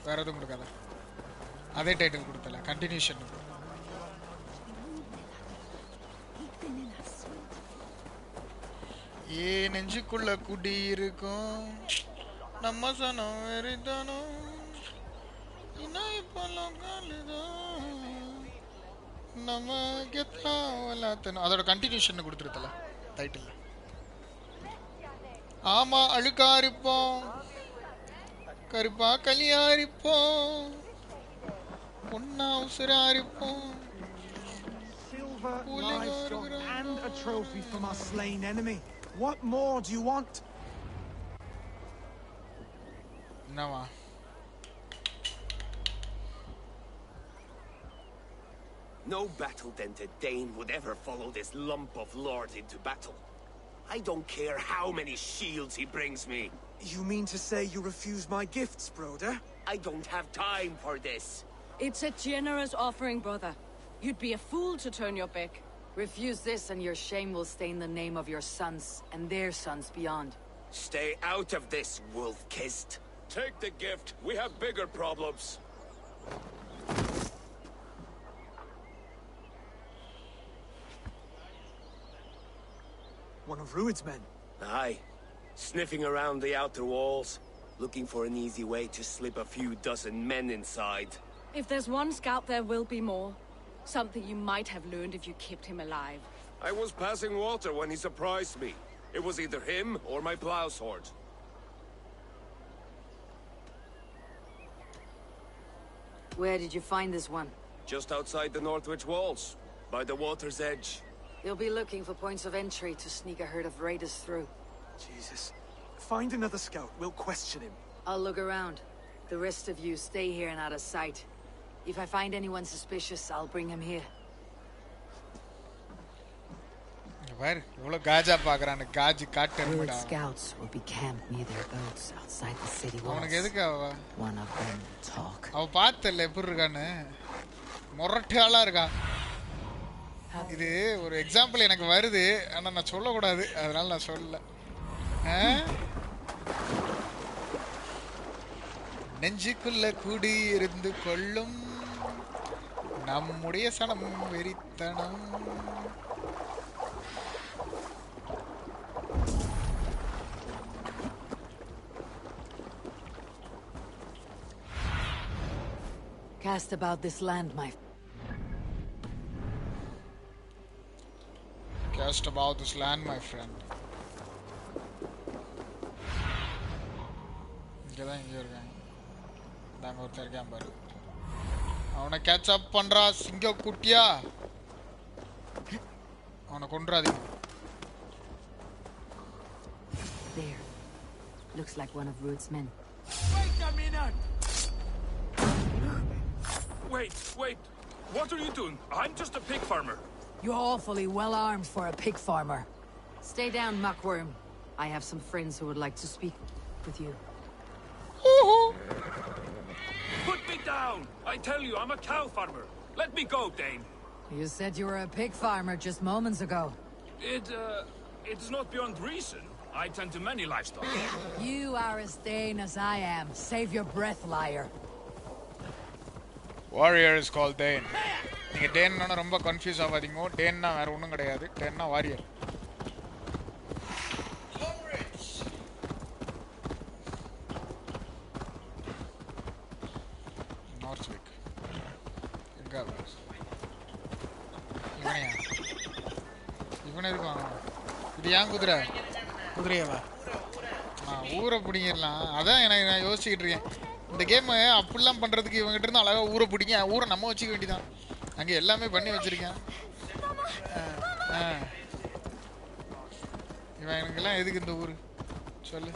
வேற எதுவும் கொடுக்காத. அதே டைட்டில் கொடுத்தல, கண்டினியூஷன். ஏ நெஞ்சுக்குள்ள குடி இருக்கும் நம்ம சனம் வெறிதானோ நம்ம அதோட கண்டினியூஷன் கொடுத்துருத்தல டைட்டில். ஆமா அழுக்கா இருப்போம், கருப்பா களியா இருப்போம், பொண்ணா உசுரா இருப்போம். And a trophy from our slain enemy. What more do you want? Nava. No battle-dented Dane would ever follow this lump of lord into battle. I don't care how many shields he brings me. You mean to say you refuse my gifts, brother? I don't have time for this. It's a generous offering, brother. You'd be a fool to turn your back. Refuse this and your shame will stain the name of your sons and their sons beyond. Stay out of this, wolf-kissed. Take the gift. We have bigger problems. One of Rued's men? Aye. Sniffing around the outer walls, looking for an easy way to slip a few dozen men inside. If there's one scout, there will be more. Something you might have learned if you kept him alive. I was passing water when he surprised me. It was either him or my plow sword. Where did you find this one? Just outside the Northwich walls, by the water's edge. They'll be looking for points of entry to sneak a herd of raiders through. Jesus. Find another scout. We'll question him. I'll look around. The rest of you stay here and out of sight. If I find anyone suspicious, I'll bring him here. Rude scouts will be camped near their boats outside the city walls. One of them will talk. அவ பார்த்தல எப்படி இருக்கானே மொரட்டாளா இருக்கா. இது ஒரு example எனக்கு வருது, ஆனா நான் சொல்ல கூடாது, அதனால நான் சொல்லல. நெஞ்சுக்குள்ள குடி இருந்து கொள்ளும் நம்முடைய சனம் வெறித்தனம். Cast about this land, my Cast about this land, my friend. இங்கதான் இங்க இருக்காங்க. நாங்க ஒருத்தர் இருக்கான் பாரு. அவனை கேட்ச் அப் பண்றா சிங்க குட்டியா. அவனை கொன்றாதீங்க. There. Looks like one of Rued's men. Wait a minute! Wait. What are you doing? I'm just a pig farmer. You're awfully well armed for a pig farmer. Stay down, muckworm. I have some friends who would like to speak with you. Put me down! I tell you, I'm a cow farmer. Let me go, Dane. You said you were a pig farmer just moments ago. It's not beyond reason. I tend to many livestock. You are as Dane as I am. Save your breath, liar. Warrior is called Dane. நீங்க டேன்னா ரொம்ப confuse ஆகாதீங்க. டேன்னா வேற ஒண்ணும் கிடையாது. டேன்னா warrior. நார்த்விக். எங்க இவனே இருக்கான். இது ஏன் குதிரையவா? ஊரை பிடிங்கிடலாம். அதான் எனக்கு நான் யோசிச்சுக்கிட்டு இருக்கேன். இந்த கேம் அப்படிலாம் பண்றதுக்கு இவங்ககிட்ட இருந்து அழகா ஊரை பிடிங்க, ஊரை நம்ம வச்சுக்க வேண்டியதான். அங்க எல்லாமே பண்ணி வச்சிருக்கேன். இவன் எனக்கெல்லாம் எதுக்கு இந்த ஊரு சொல்லு.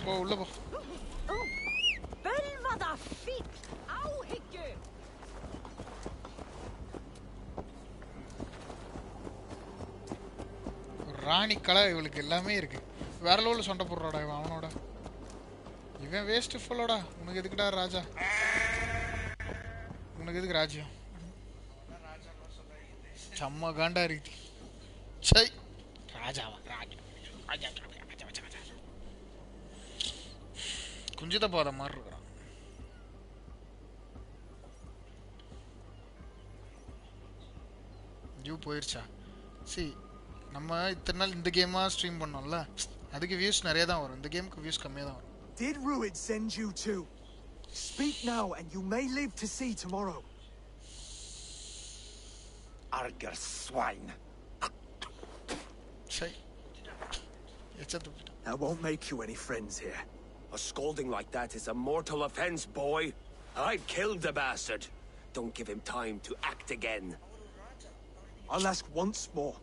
போ உள்ள போ. ராணி கலை இவளுக்கு எல்லாமே இருக்கு. வேற லெவலில் சண்டை போடுறாடா இவன் அவனோட. இவன் வேஸ்ட் ஃபுல்லோடா. உனக்கு எதுக்குடா ராஜா? உனக்கு எதுக்கு ராஜ்யம்? செம்ம காண்டா இருக்கு. சை ராஜாவா? ராஜா குஞ்சித போத மாதிரி இருக்கிறான். வியூ போயிருச்சா? சரி, நம்ம இத்தனை நாள் இந்த கேமாக ஸ்ட்ரீம் பண்ணோம்ல, அதுக்கு வியூஸ் நிறைய தான் வரும். இந்த கேமுக்கு வியூஸ் கம்மியாக தான் வரும். Did Ruid send you too? Speak now and you may live to see tomorrow. Arger swine. சரி, எச்சத்து போயிட்டான். That won't make you any friends here. A scolding like that is a mortal offense, boy. I've killed the bastard. Don't give him time to act again. I'll ask once more.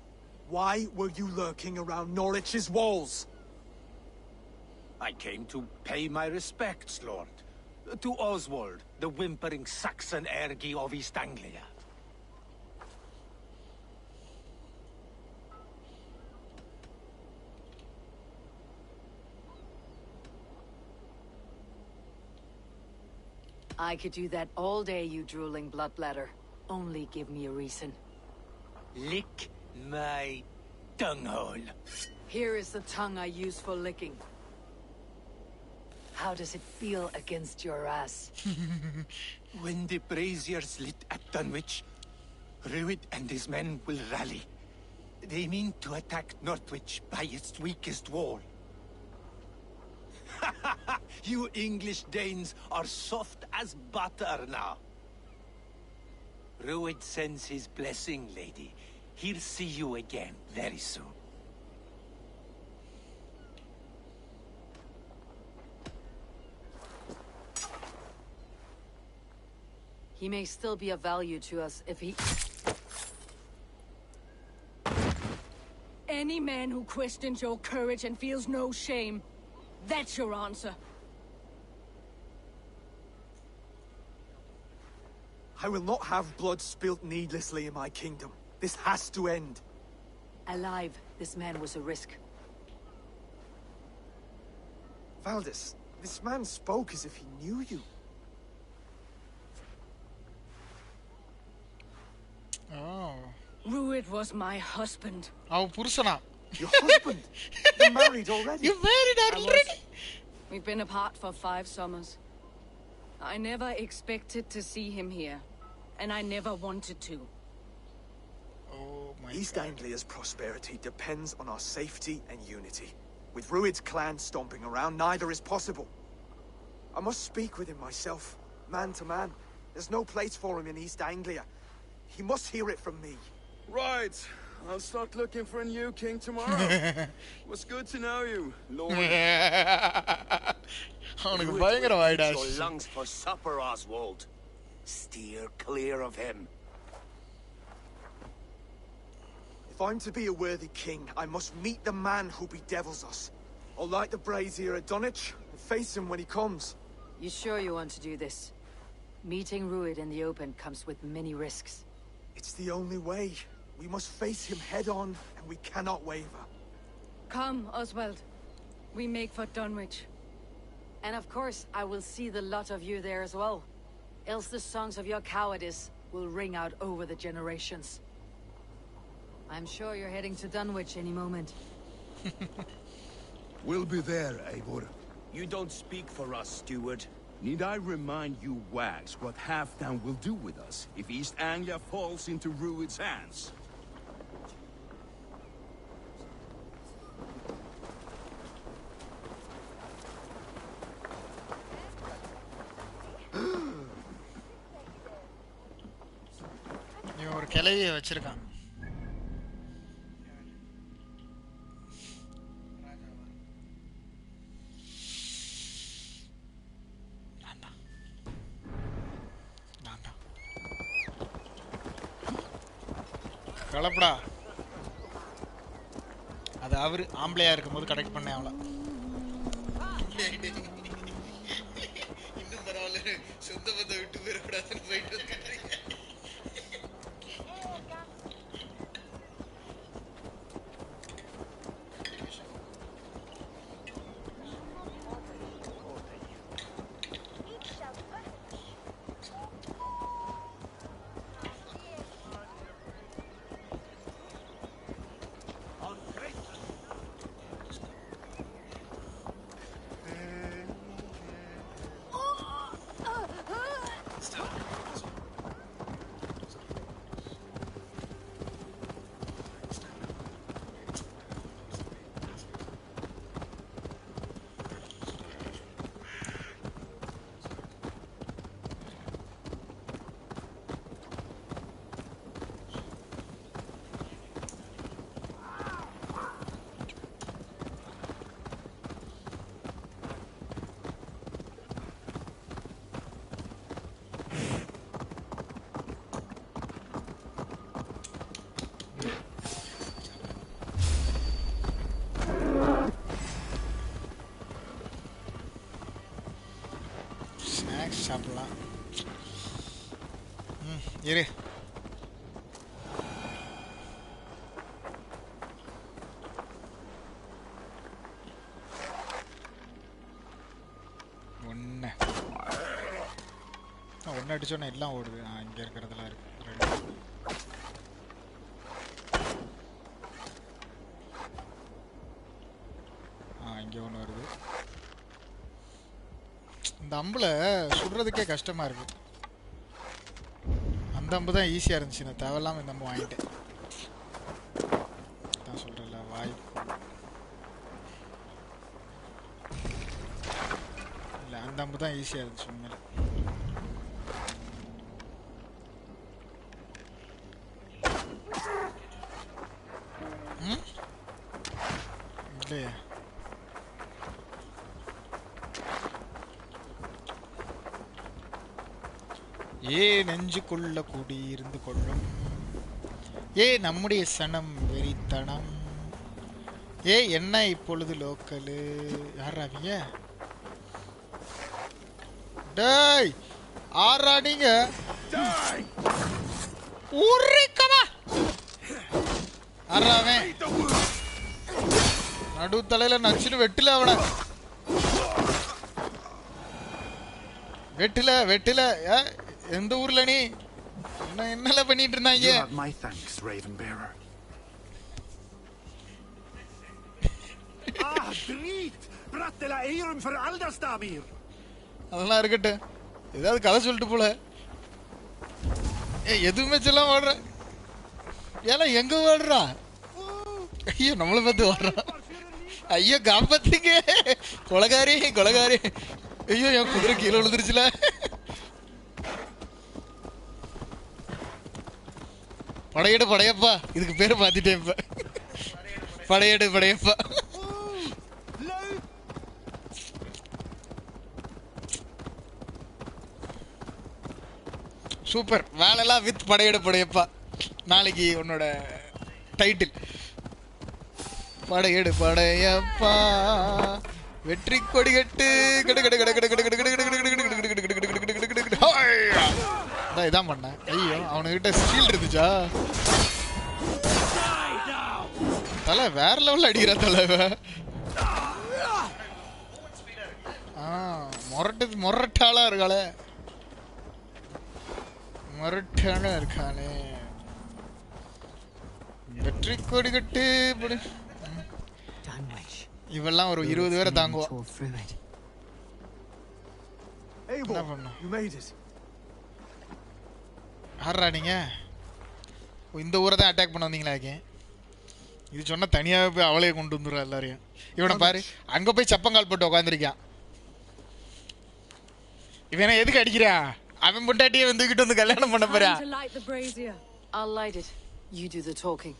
Why were you lurking around Norwich's walls? I came to pay my respects, Lord. To Oswald, the whimpering Saxon ergi of East Anglia. I could do that all day, you drooling bloodbladder. Only give me a reason. Lick my dunghole. Here is the tongue I use for licking. How does it feel against your ass? When the braziers lit at Dunwich, Ruid and his men will rally. They mean to attack Northwich by its weakest wall. You English Danes are soft as butter now. Ruid sends his blessing, lady. He'll see you again very soon. He may still be of value to us if he... Any man who questions your courage and feels no shame, that's your answer. I will not have blood spilt needlessly in my kingdom. This has to end. Alive, this man was a risk. Valdis, this man spoke as if he knew you. Oh. Ruid was my husband. அவ புருஷனா? Your husband? You're married already? You married already? We've been apart for 5 summers. I never expected to see him here, and I never wanted to. Oh my East God. Anglia's prosperity depends on our safety and unity. With Ruid's clan stomping around, neither is possible. I must speak with him myself, man to man. There's no place for him in East Anglia. He must hear it from me. Right. I'll start looking for a new king tomorrow. Was good to know you, Lord. அவனுக்கு Ruid பயங்கர will eat வாய்டா. your lungs for supper, Oswald. Steer clear of him. If I'm to be a worthy king, I must meet the man who bedevils us. I'll light the brazier at Dunwich and face him when he comes. You sure you want to do this? Meeting Ruid in the open comes with many risks. It's the only way. We must face him head on, and we cannot waver. Come, Oswald. We make for Dunwich. And of course, I will see the lot of you there as well. Else the songs of your cowardice will ring out over the generations. I'm sure you're heading to Dunwich any moment. We'll be there, Eivor. You don't speak for us, steward. Need I remind you wags what Halfdown will do with us if East Anglia falls into Ruid's hands? இவன் ஒரு கிளவியை வச்சிருக்கான். கலப்படா. அது அவரு ஆம்பளையா இருக்கும்போது correct பண்ணேன் அவளை. இன்னும் பரவாயில்ல, சொந்த பந்த விட்டு போயிடக்கூடாதுன்னு போயிட்டு வந்துட்டு. ஸ்நாக்ஸ் சாப்பிடலாம். இரு ஒன்று அடிச்சோன்னா எல்லாம் ஓடுது. இங்கே இருக்கிறதுலாம் இருக்கு. இங்கே ஒன்று வருது. இந்த அம்பில் சுடுறதுக்கே கஷ்டமாக இருக்கு. அந்த அம்பு தான் ஈஸியாக இருந்துச்சு. நான் தேவையில்லாமல் இந்த அம்பு வாங்கிட்டேன். தான் சொல்கிறேன்ல வாய் இல்லை, அந்த அம்பு தான் ஈஸியாக இருந்துச்சு உண்மையில. இல்லையா ஏ நெஞ்சுக்குள்ள கூடி இருந்து கொள்ளும் ஏ நம்முடைய சனம் வெறித்தனம் ஏ என்ன இப்பொழுது லோக்கலு. யாராவீங்க? டேய் ஆறா நீங்க ஊரிக்கமா ஆறாவே நடு தலையில நச்சுன்னு வெட்டில அவன வெட்டில வெட்டில. எந்த ஊர்ல நீ என்னல பண்ணிட்டு இருந்தாங்க? அதெல்லாம் இருக்கட்டும். ஏதாவது கதை சொல்லிட்டு போல. எதுவுமே சொல்ல வாடுற. ஏன்னா எங்க வாடுறா? ஐயோ நம்மளை பார்த்து வாடுறா. ஐயோ காப்பாத்துங்க கொலகாரி கொலகாரி. ஐயோ என் குதிரை கீழே விழுந்துருச்சுல. படையெடு படையப்பா. இதுக்கு பேரு மாத்திட்டேன் இப்ப. படையெடு படையப்பா. சூப்பர். வேலைலாம் வித் படையெடு படையப்பா. நாளைக்கு உன்னோட டைட்டில் படையெடு படையப்பா. வெற்றி கொடி கட்டு இதான் பண்ணேன். ஐயோ அவனுக்கிட்ட ஸ்டீல் இருந்துச்சா? தலை வேற லெவல்ல அடிக்கிற தலைவ. மொரட்டாளா இருக்காளே. மொரட்டாளா இருக்காளே. வெற்றி கொடி கட்டு. இவெல்லாம் ஒரு 20 பேரை தாங்குவா. என்ன பண்ணும்? ஆறா நீங்க இந்த ஊரை தான் அட்டாக் பண்ண வந்தீங்களா? இது சொன்னா தனியாவே போய் அவளையே கொண்டு வந்துடுறா எல்லாரையும். இவனை பாரு அங்க போய் சப்பங்கால் போட்டு உட்காந்துருக்கான். இவனை எதுக்கு அடிக்கிறா? அவன் பொண்டாட்டியே வந்துகிட்டு வந்து கல்யாணம் பண்ண போறா. I'll light it. You do the talking.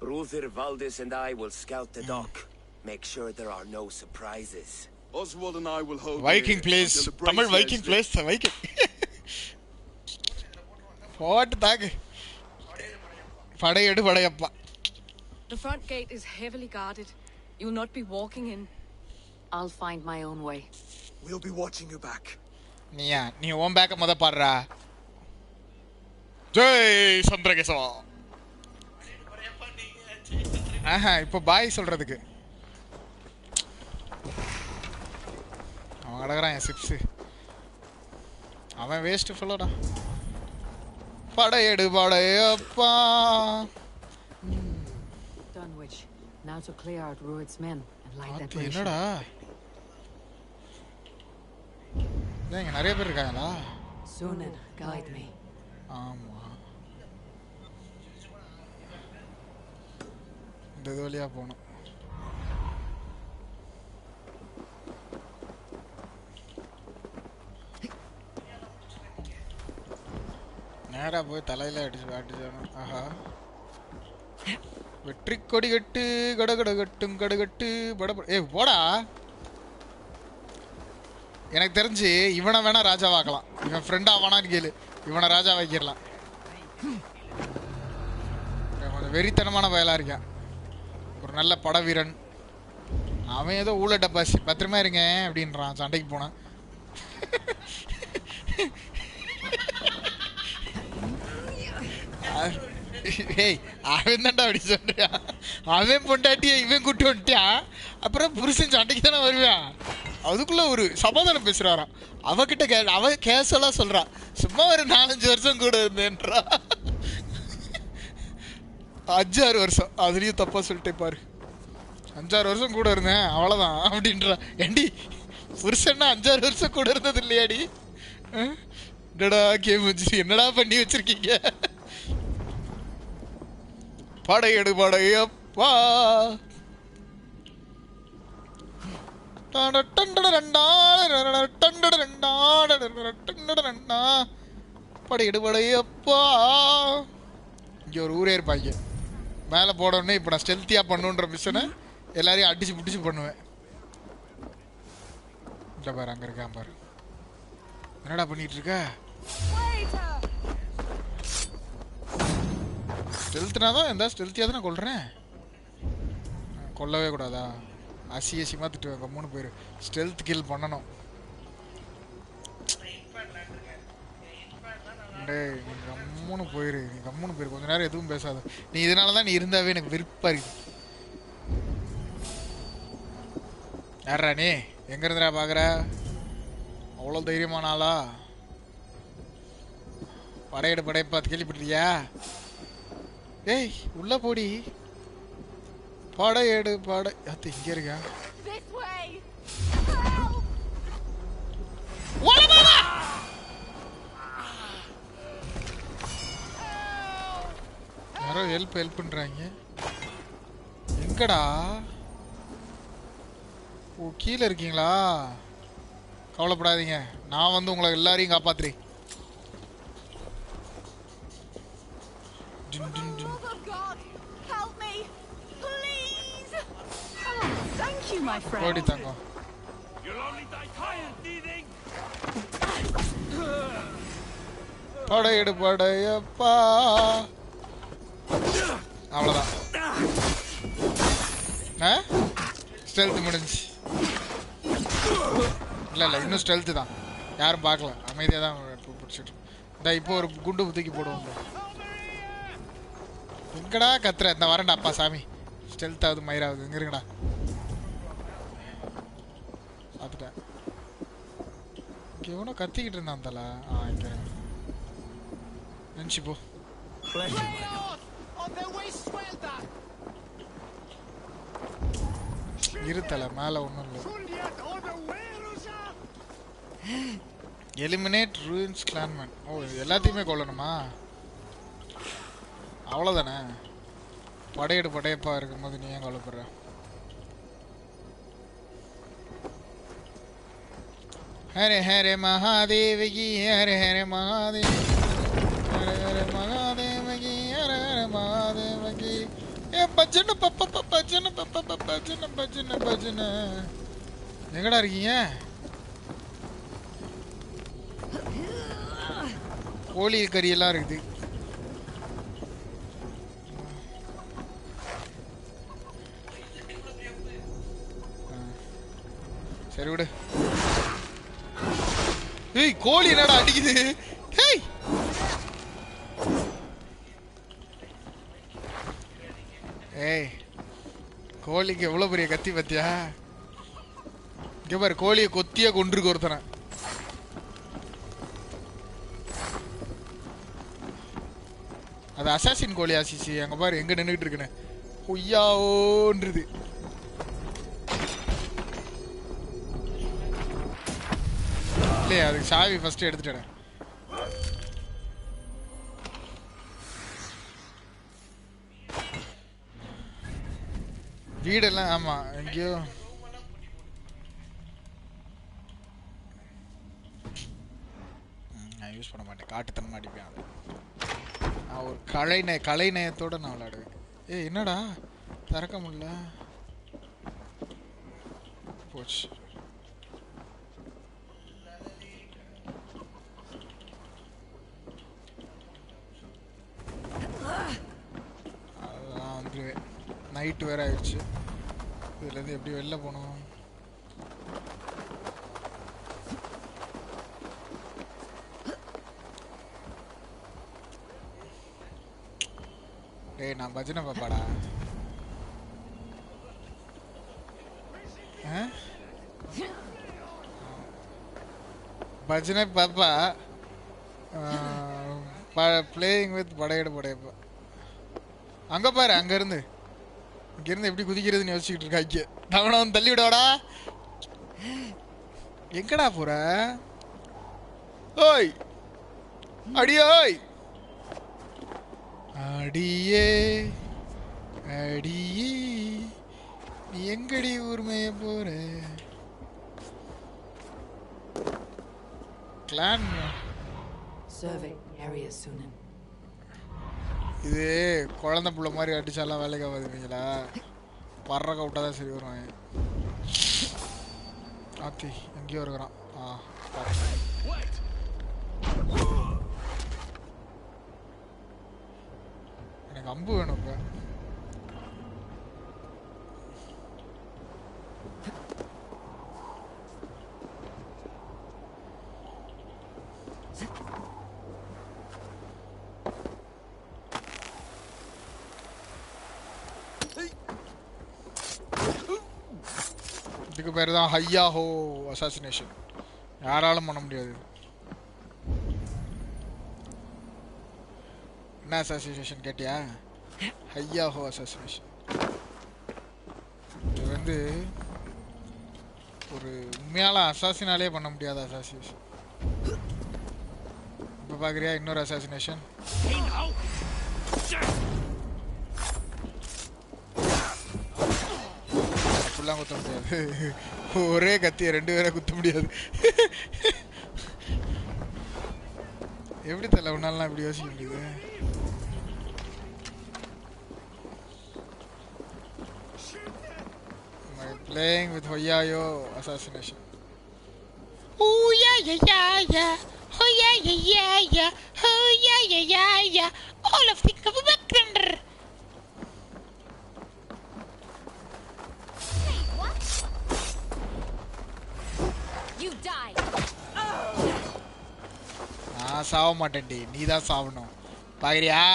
Ruther, Valdis and I will scout the dock. Make sure there are no surprises. Oswald and I will hold Viking place. Tamil Viking place. Viking. What tag? படையெடு Padayappa. The front gate is heavily guarded. You will not be walking in. I'll find my own way. We'll be watching you back. நீ ஓம் பேக்க முத பாடுறா. ஜெய் சந்திரகேசவா. இப்போ பாய் சொல்றதுக்கு அவன் கிடக்குறான் என் chips. அவன் வேஸ்ட் ஃபுல்லோடா. படையெடு Padayappa. Dunwich. Now to clear out Rued's men and light that ration. என்னடா இங்க நிறைய பேர் இருக்காங்களா? Sunan, guide me. ஆமா இந்த வழியா போகணும். நேரா போய் தலையில அடிச்சானு. ஆஹா வெற்றி கொடி கட்டு கடகட கட்டும் கடகட்டு பட. போடா. எனக்கு தெரிஞ்சு இவனை வேணா ராஜாவாக்கலாம். இவன் ஃப்ரெண்டா ஆவானான்னு கேளு. இவனை ராஜா வைக்கிடலாம். கொஞ்சம் வெறித்தனமான பயலா இருக்கான். ஒரு நல்ல பட வீரன். அவன் ஏதோ ஊழ டப்பாசி பத்திரமா இருங்க அப்படின்றான். சண்டைக்கு போனான். ஏய் அவன் தான்டா அப்படி சொல்றான். அவன் பொண்டாட்டியை இவன் கூட்டு வந்துட்டான். அப்புறம் புருஷன் சண்டைக்கு தானே வருவான். அதுக்குள்ள ஒரு சமாதானம் பேசுறாராம். அவகிட்ட அவ கேஷுவலா சொல்றா, சும்மா ஒரு 4-5 வருஷம் கூட இருந்தேன்றா. 5-6 வருஷம், அதுலயும் தப்பா சொல்லிட்டே பாரு. 5-6 வருஷம் கூட இருந்தேன் அவ்வளவுதான் அப்படின்றா. ஏண்டி புருஷன்னா 5-6 வருஷம் கூட இருந்தது இல்லையாடி? என்னடா கேம் வச்சு என்னடா பண்ணி வச்சிருக்கீங்க? படையெடு படையப்பா. படையெடு படையப்பா. இங்க ஒரு ஊரே இருப்பாங்க. மேலே போடணுன்னே இப்போ நான் ஸ்டெல்த்தியாக பண்ணுன்ற மிஷனை எல்லாரையும் அடிச்சு பிடிச்சி பண்ணுவேன். இல்லை பாரு, அங்கே இருக்கான் பாரு. என்னடா பண்ணிட்டு இருக்க? ஸ்டெல்த்னா தான் எந்த ஸ்டெல்த்தியாக தான் நான் கொள்றேன். கொல்லவே கூடாதா? அசியசியமாக திட்டுவேன். கம்முன்னு போயிரு. ஸ்டெல்த் கில் பண்ணணும். டேய் நீ கம்முன்னு போயிரு, நீ கம்முன்னு போயிரு. கொஞ்ச நேரம் எதுவும் பேசாத. நீ இதனால தான் நீ இருந்தாவே எனக்கு விருப்பா இருக்கு. யாரா நீ? எங்க இருந்துடா பாக்குற? அவ்வளோ தைரியமான ஆளா? படையெடு படையப்பா கேள்விப்பட்டியா? ஏய் உள்ள போடி. படையெடு படை. அது இங்க இருக்கா? யாரோ ஹெல்ப் பண்றாங்க. எங்கடா? ஓ கீழே இருக்கீங்களா? கவலைப்படாதீங்க, நான் வந்து உங்களை எல்லாரையும் காப்பாத்துறேன். ஓடி தங்கம். படையெடு படையப்பா. அவ்வளோதான். ஸ்டெல்த் முடிஞ்சு. இல்லை இன்னும் ஸ்டெல்த்து தான். யாரும் பார்க்கல, அமைதியாக தான் பிடிச்சிட்டு. இந்த இப்போ ஒரு குண்டு தூக்கி போடுவோம். எங்கடா கத்துற? இந்த வரண்டா அப்பா சாமி. ஸ்டெல்த்தாவது மயிராவது. எங்க இருங்கடா? பார்த்துட்டேன். இங்கே எவனோ கத்திக்கிட்டு இருந்தான் தலை. இங்கே நினச்சி போ. இருத்தலை மேலே ஒன்றும் இல்லை. Eliminate ruins கிளான்மேன். ஓ எல்லாத்தையுமே கொல்லணுமா? அவ்வளோதானே. படையெடு படையப்பா இருக்கும்போது நீ ஏன் கவலைப்படுற? ஹரே ஹரே மகாதேவகி ஹரே ஹரே மகாதேவ ஹரே ஹரே மகாதேவகி ஹரே ஹரே மகாதேவகி. ஏ பஜன பப்ப பஜன பப்ப பஜன பஜன பஜன. எங்கடா இருக்கீங்க? கோழி கறி எல்லாம் இருக்குது. சரி விடு. ஏய் கோழி என்னடா அடிக்குது? ஏய் ஏய் கோழிக்கு எவ்வளவு பெரிய கத்தி பத்தியா? இங்க பாரு, கோழியை கொத்தியா கொண்டிருக்கு ஒருத்தனை. அது அசாசின் கோழி. ஆசிசி அங்க பாரு எங்க நின்றுட்டு இருக்குன்னு. பொய்யாவோன்றது. இல்லையா? அதுக்கு சாவி ஃபர்ஸ்ட் எடுத்துட்டேன். வீடெல்லாம் ஆமா எங்கேயோ. நான் யூஸ் பண்ண மாட்டேன், காட்டுத்தனமா அடிப்பேன். அது நான் ஒரு கலை நயத்தோட நான் விளையாடுவேன். ஏய் என்னடா திறக்க முடியல? போச்சு. அதெல்லாம் வந்துடுவேன். நைட்டு வேற ஆயிடுச்சு. இதுலேருந்து எப்படி வெளில போகணும்? ஏய் நான் பஜனை பாப்பாடா. பஜனை பாப்பா பிளேயிங் வித் படையப்பா. அங்க பாரு, அங்க இருந்து எப்படி குதிக்கிறதுன்னு யோசிச்சுட்டு இருக்காங்க. அவனை வந்து தள்ளி விடாடா. எங்கடா போற? ஓய் அடியோய் அடியே அடியே நீ எங்கடி ஊர்மைய போற? கிளான் இது குழந்தை புள்ள மாதிரி அடிச்சாலாம் வேலைக்கு ஆகாதுங்களா? பறக்க விட்டாதான் சரி வருவாங்க. ஆத்தி எங்கேயோ இருக்கிறான். எனக்கு அம்பு வேணும் இப்ப. இதுக்கு பேர் தான் ஹையா ஹோ அசாசினேஷன். யாராலும் பண்ண முடியாது. என்ன அசாசினேஷன் கேட்டியா? ஹையா ஹோ அசாசினேஷன். இது வந்து ஒரு உண்மையால அசாசினாலே பண்ண முடியாத அசாசினேஷன். இப்போ பார்க்குறியா இன்னொரு அசாசினேஷன்? அப்படிலாம் குத்த முடியாது. ஒரே கத்திய 2 பேரை குத்த முடியாது. எப்படி தெரியல உன்னாலாம் இப்படி யோசிக்க முடியுது? Playing with Hoyayo assassination. Oh yeah yeah yeah yeah. Oh yeah yeah yeah yeah. Oh yeah yeah yeah yeah. All of the cover back thunder. Hey, what? You die. நான் சாவ மாட்டேன்டி, நீ தான் சாவணும். பாக்குறியா?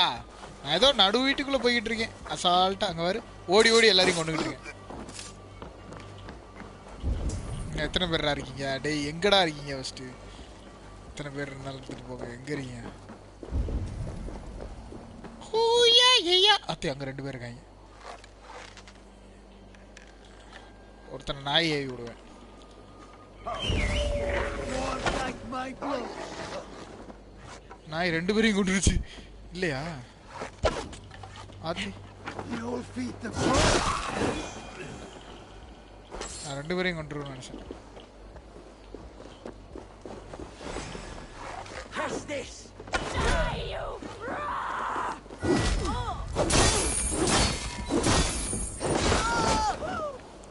நான் ஏதோ நடு வீட்டுக்குள்ள போய்கிட்டு இருக்கேன் அசால்ட்டா. அங்க வரு, ஓடி ஓடி எல்லாரையும் கொண்டுகிட்டு இருக்கேன். எத்தனை பேரா இருக்கீங்க? டேய் எங்கடா இருக்கீங்க? ஃபர்ஸ்ட் எத்தனை பேர் இருந்தாலும் எடுத்துட்டு போங்க. எங்க இருக்கீங்க? ஹூயா ஏயா அத்தை அங்க 2 பேர் இருக்காங்க. ஒருத்தனை நாய் ஏவி விடுவேன். நாய் 2 பேரையும் கொண்டுருச்சு இல்லையா? ஆத்தி நான் 2 பேரையும் கொண்டுருவேன் நினைச்சேன்.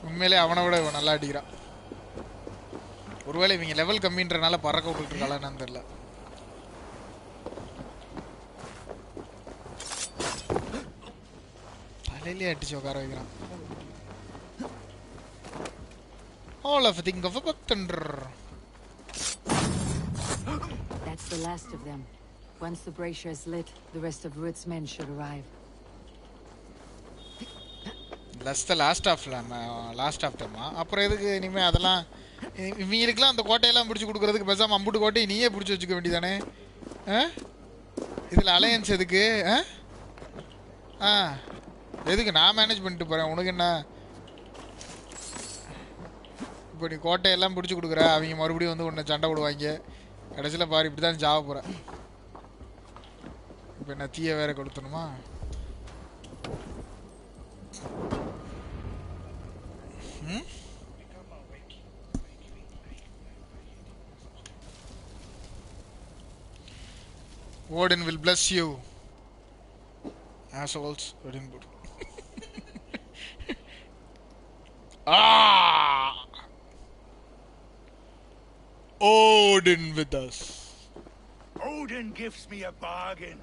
உண்மையிலே அவனை விட இவன் நல்லா அடிக்கிறான். ஒருவேளை இவங்க லெவல் கம்மின்றனால பறக்க விட்டுட்டு இருக்காளான்னு தெரியல. தலையிலே அடிச்சு உட்கார வைக்கிறான். All of think of a buck thunder. That's the last of them. Once the brazier is lit, the rest of Ruth's men should arrive. That's the last of them. அப்புறம் எதுக்கு இனிமே அதெல்லாம் இவங்களுக்குலாம் அந்த கோட்டையெல்லாம் பிடிச்சி கொடுக்கறதுக்கு பேசாம அம்புட்டு கோட்டையை நீயே பிடிச்சி வச்சுக்க வேண்டியதானே? இதில் அலையன்ஸ் எதுக்கு? எதுக்கு நான் மேனேஜ் பண்ணிட்டு போகிறேன்? உனக்கு என்ன? இப்போ நீ கோட்டையெல்லாம் பிடிச்சி கொடுக்குற, அவங்க மறுபடியும் வந்து உன்னை சண்டை விடுவாங்க. கடைசியில் பாரு இப்படி தான் ஜாவ போகிறேன். இப்போ என்ன தீய வேற கொடுத்தணுமா? Odin will bless you. Assholes. Odin would. Odin with us. Odin gives me a bargain.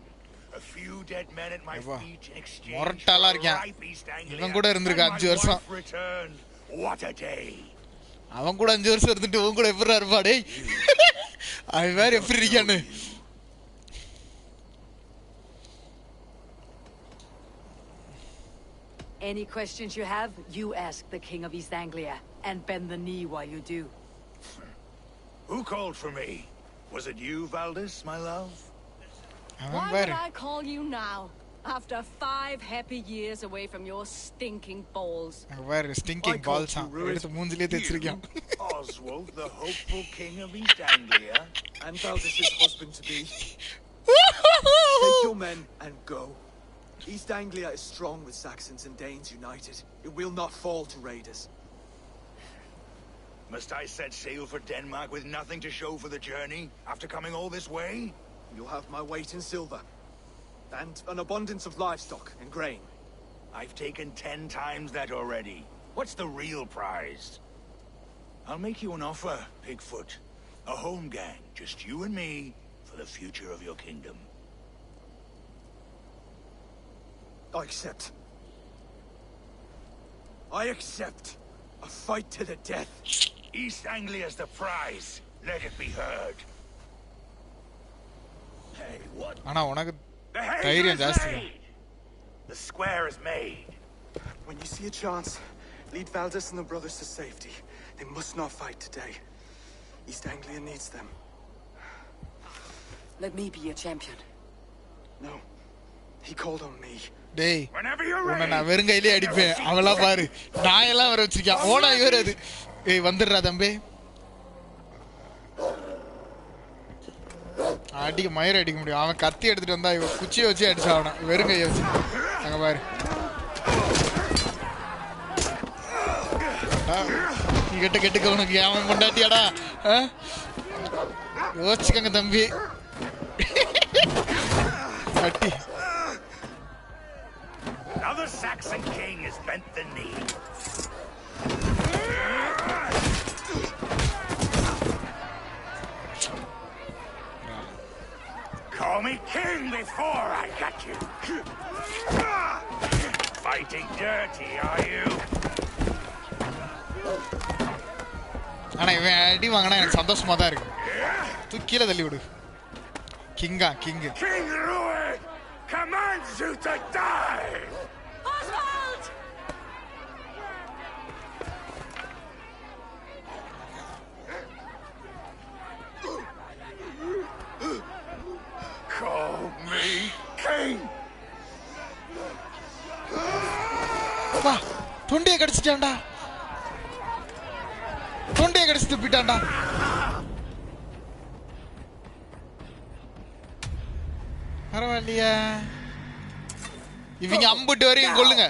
A few dead men at my feet in exchange for மொரட்டாலா a இருக்கான். ripe East Anglia. இவன் கூட இருந்திருக்க 5 வருஷம். What a day. அவன் கூட 5 வருஷம் இருந்துட்டு இவன் கூட எப்படிடா இருப்பா டேய்? அவன் வேற எப்படி இருக்கான்னு. Any questions you have, you ask the King of East Anglia, and bend the knee while you do. Who called for me? Was it you, Valdis, my love? Why would I call you now? After 5 happy years away from your stinking balls. Where stinking balls? Oswald, the hopeful king of East Anglia, and Valdis's husband-to-be. Take your men and go. East Anglia is strong with Saxons and Danes united. It will not fall to raiders. Must I set sail for Denmark with nothing to show for the journey, after coming all this way? You'll have my weight in silver. And an abundance of livestock and grain. I've taken 10 times that already. What's the real prize? I'll make you an offer, Pigfoot. A home gang, just you and me, for the future of your kingdom. I accept. I accept. A fight to the death. East Anglia's the prize. Let it be heard. Hey, what? The square is made. When you see a chance, lead Valdis and the brothers to safety. They must not fight today. East Anglia needs them. Let me be your champion. No. He called on me. Day. Whenever you're ready. நான் வெறுங்கையிலே அடிப்பேன். அவளா பாரு. நான் எல்லாம் வர வச்சிருக்கேன். ஓனா இவர் அது. ஏய் வந்துடுறா தம்பி. அடிக்க மயிர அடிக்க முடியும். அவன் கத்தி எடுத்துட்டு வந்தா இவன் குச்சியை வச்சு அடிச்சாவனா. வெறுங்கையை வச்சு. அங்க பாரு. நீ கெட்டுக்க உனக்கு அவன் கொண்டாட்டியாடா? யோசிச்சுக்கங்க தம்பி. அட்டி. Now the Saxon king has bent the knee. Call me king before I got you. Fighting dirty, are you? ஆனா இவன் அடி வாங்கினா எனக்கு சந்தோஷமா தான் இருக்கு. கீழே தள்ளி விடு. கிங்கா king. King Ruid commands you to die. Oswald! Call me king. வா தொண்டையை கடிச்சிட்டான்டா. தொண்டையை கடிச்சு துப்பிட்டான்டா. பரவாயில்லையா? இவங்க அம்புட்டு வரையும் கொள்ளுங்க.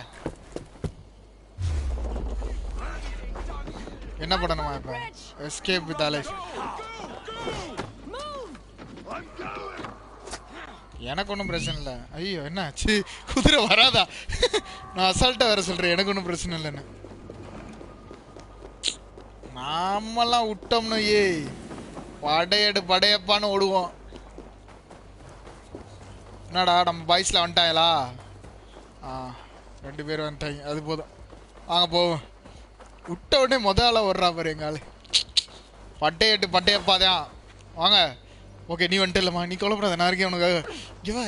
என்ன பண்ணணுமா இப்ப? Escape with life. எனக்கு ஒன்றும் பிரச்சனை இல்லை. ஐயோ என்ன சி குதிரை வராதா? நான் அசால்ட்டாக வேற சொல்கிறேன். எனக்கு ஒன்றும் பிரச்சனை இல்லைன்னு. நாமெல்லாம் விட்டோம்னு ஏய் படையப்பான்னு ஓடுவோம். என்னடா நம்ம பாய்ஸில் வந்துட்டாங்களா? ஆ 2 பேர் வந்துட்டாங்க. அது போதும் வாங்க போவோம். விட்ட உடனே முதல்ல ஓடுறா பாரு எங்க ஆளு. பட்டையப்பா தான் வாங்க. ஓகே நீ வந்துட்டு இல்லைம்மா, நீ கொல்லப்படாத. நான் இருக்கேன் உனக்கு.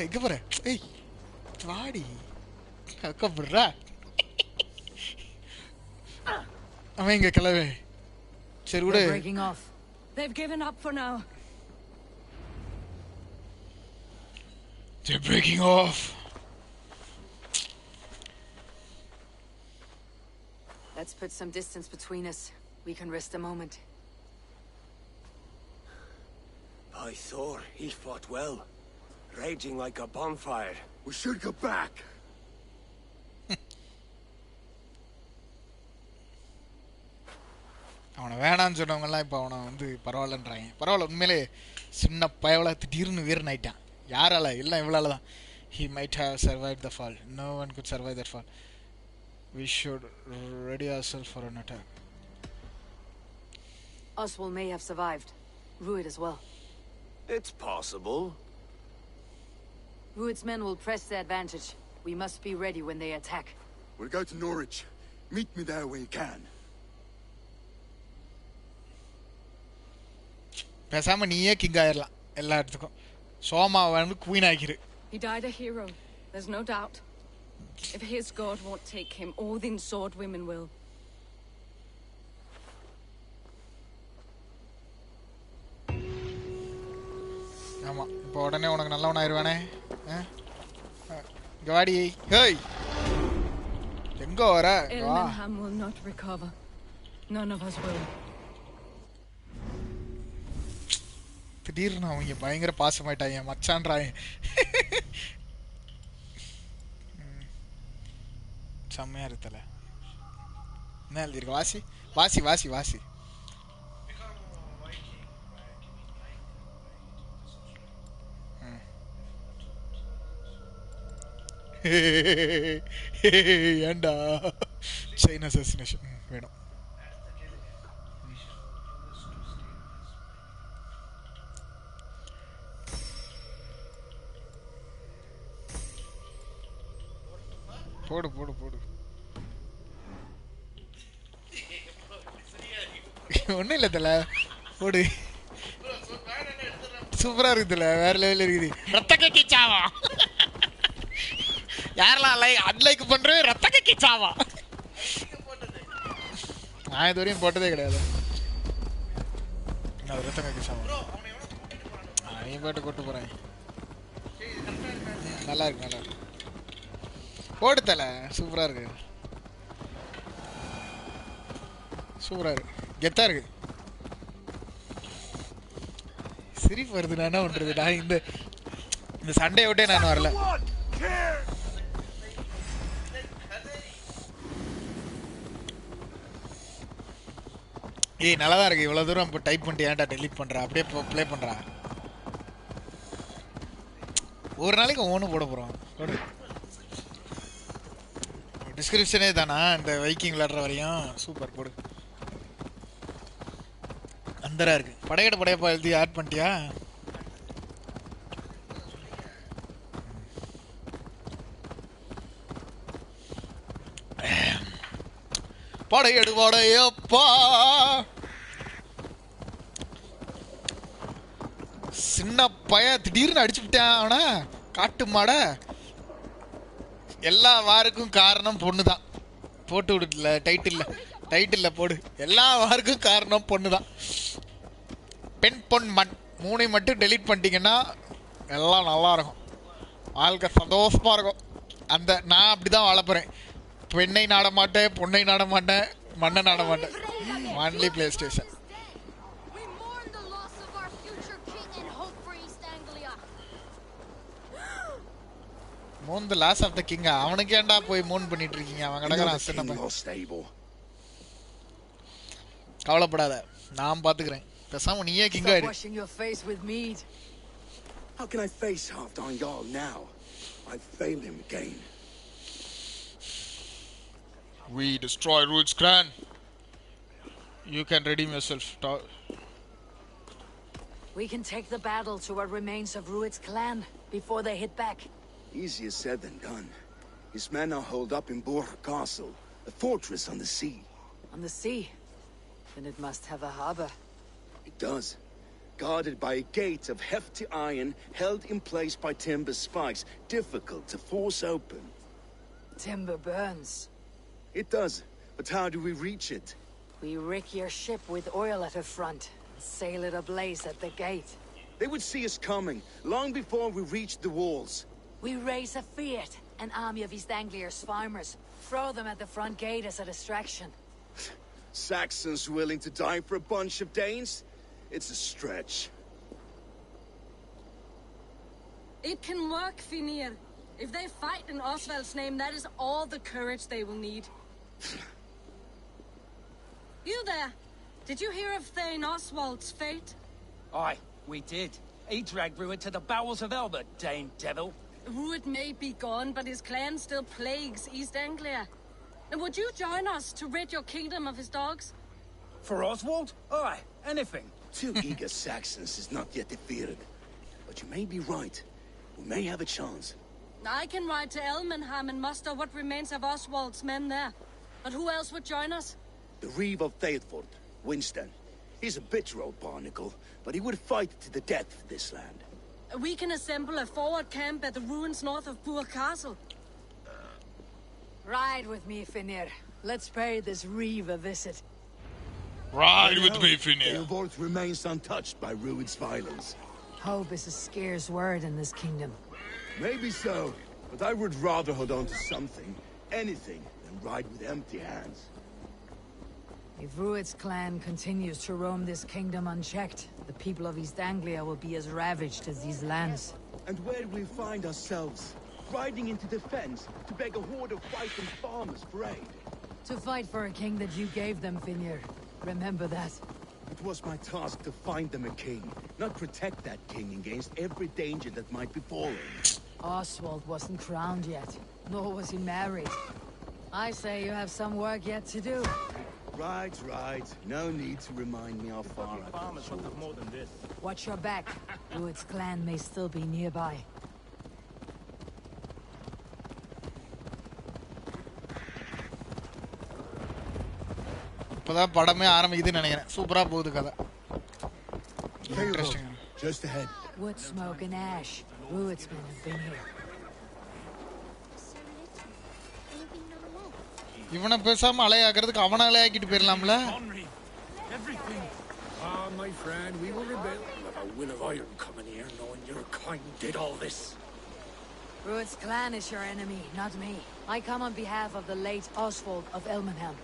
இங்கே பாரு. ஏய் வாடி அக்கப்படுறா. அவன் இங்கே கிளவே. சரி விடு. They've given up for now. They're breaking off. Let's put some distance between us. We can rest a moment. Ps4, he fought well. Raging like a bonfire. We should go back. அவனை வேணான்னு சொன்னவங்கலாம் இப்போ அவனை வந்து பரவாயில்லன்றாங்க. பரவாயில்ல உண்மையிலே சின்ன பயவளை திடீர்னு வீரன் ஆயிட்டான். யாரால எல்லாம் இவ்வளோ தான். He might have survived the fall. No one could survive that fall. We should ready ourselves for an attack. Oswald may have survived. Ruid as well. It's possible. Ruid's men will press the advantage. We must be ready when they attack. We'll go to Norwich. Meet me there when you can. பேசாம நீயே king ஆயிடலாம் எல்லா இடத்துக்கும். சோமா வந்து queen ஆகிரு. He died a hero. There's no doubt. If his god won't take him, Odin's sword women will. ஆமா இப்போ உடனே உனக்கு நல்லவன் ஆயிருவானே. வாடி. ஹேய் எங்க வர? Elmenham will not recover. None of us will. திடீர்னு அவங்க பயங்கர பாசமாயிட்டாங்க மச்சான்றாங்க. செம்மையா இருக்குல்ல. என்ன எழுதிருக்கு? வாசி வாசி வாசி வாசி. ஏண்டா செயின் அசாசினேஷன் வேணும். போடு போடு போடு. ஒன்றும் இல்லை தல போடு. சூப்பராக இருக்குதுல்ல, வேற லெவலில் இருக்குது. ரத்த கக்கிச்சாவா யாரெல்லாம் அன்லைக் பண்ணுறேன். ரத்த கக்கிச்சாவா நான் இது வரையும் போட்டதே கிடையாது. ரத்த கக்கிச்சாவா அவன் போட்டு கொட்டு போகிறேன். நல்லா இருக்கு நல்லா இருக்கு. போடு தல சூப்பராக இருக்கு. சூப்பராக இருக்கு. கெத்தா இருக்கு. சிரிப்பு வருது. நான் என்ன பண்றது? நான் இந்த சண்டே விட்டே நான் வரல. ஏய் நல்லா தான் இருக்கு. இவ்வளோ தூரம் இப்போ டைப் பண்ணிட்டு ஏன்டா டெலிட் பண்ணுறா? அப்படியே இப்போ ப்ளே பண்ணுறா. ஒரு நாளைக்கு ஒவ்வொன்றும் போட போகிறோம். டிஸ்கிரிப்ஷனே தானா இந்த வைக்கிங் விளாடுற வரையும்? சூப்பர் போடு. அந்தரா இருக்கு. படையட படையப்பா எழுதி ஆட் பண்ணிட்டியா? படையடு படையப்பா. சின்ன பைய திடீர்னு அடிச்சு விட்டான் அவனா. காட்டு மாட. எல்லா வாருக்கும் காரணம் பொண்ணு தான். போட்டு விடுல டைட்டில் போடு. எல்லா வாருக்கும் காரணம் பொண்ணு தான். பெண் பொன் மண் மூணை மட்டும் டெலீட் பண்ணிட்டீங்கன்னா எல்லாம் நல்லா இருக்கும். வாழ்க்கை சந்தோஷமா இருக்கும். அந்த நான் அப்படி தான் வாழ போகிறேன். பெண்ணை நாட மாட்டேன், பொண்ணை நாட மாட்டேன், மண்ணை நாட மாட்டேன். Only PlayStation. Moon the loss of the king. அவனுக்கு ஏன்டா போய் மூன் பண்ணிட்டு இருக்கீங்க? அவன் கடகரான். கவலைப்படாத, நான் பாத்துக்கிறேன். பேசாம நீயே கிங் ஆயிடு. How can I face Halfdan Jarl now? I've failed him again. We destroy Ruud's clan. You can redeem yourself. We can take the battle to what remains of Ruud's clan before they hit back. Easier said than done. His men are holed up in Borg Castle, a fortress on the sea. On the sea? Then it must have a harbor. It does. Guarded by a gate of hefty iron held in place by timber spikes, difficult to force open. Timber burns. It does, but how do we reach it? We rig your ship with oil at her front, sail it ablaze at the gate. They would see us coming, long before we reached the walls. We raise a Fiat, an army of East Anglia's farmers, throw them at the front gate as a distraction. Saxons willing to die for a bunch of Danes? It's a stretch. It can work, Finir. If they fight in Oswald's name, that is all the courage they will need. You there? Did you hear of Thane Oswald's fate? Aye, we did. He dragged Ruud to the bowels of Elbert, Dane devil. Ruud may be gone, but his clan still plagues East Anglia. And would you join us to rid your kingdom of his dogs? For Oswald? Aye, anything. 2 eager Saxons is not yet defeated. But you may be right. We may have a chance. I can ride to Elmenham and muster what remains of Oswald's men there. But who else would join us? The Reeve of Thetford, Winston. He's a bitter old barnacle, but he would fight to the death for this land. We can assemble a forward camp at the ruins north of Burg Castle. Ride with me, Finir. Let's pay this reeve a visit. Ride with me, Finir. Eivor remains untouched by Rued's violence. Hope is a scarce word in this kingdom. Maybe so, but I would rather hold on to something, anything, than ride with empty hands. If Rued's clan continues to roam this kingdom unchecked, the people of East Anglia will be as ravaged as these lands. And where do we find ourselves? Riding into defense to beg a horde of fighting farmers for aid. To fight for a king that you gave them, Finir. Remember that. It was my task to find them a king, not protect that king against every danger that might befall him. Oswald wasn't crowned yet, nor was he married. I say you have some work yet to do. Right. No need to remind me how far I've come. more than this. Watch your back. Rued's clan may still be nearby. இப்போதான் படமே ஆரம்பிக்குதுன்னு நினைக்கிறேன். சூப்பரா போகுது கதை. Interesting. Just ahead. Wood smoke and ash. Rued's men have been here. இவனை பேசாம அலையாக்குறதுக்கு அவனை அலையாக்கிட்டு போயிடலாம்ல. Everything. Ah, my friend, we will rebel. You have a will of iron coming here, knowing your kind did all this. Rued's clan is your enemy, not me. I come on behalf of the late Oswald of Elmenham.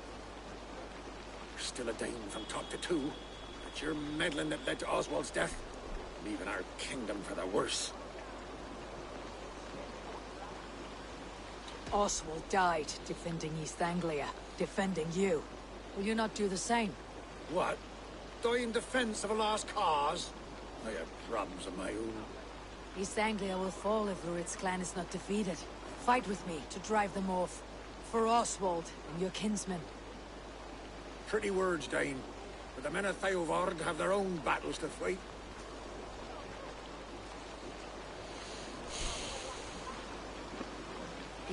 You're still a Dane from top to two. It's your meddling that led to Oswald's death, leaving our kingdom for the worse. Oswald died defending East Anglia, defending you. Will you not do the same? What? Die in defense of a lost cause? I have problems of my own. East Anglia will fall if Rued's clan is not defeated. Fight with me to drive them off. For Oswald and your kinsmen. Pretty words, Dane. But the men of Theovard have their own battles to fight.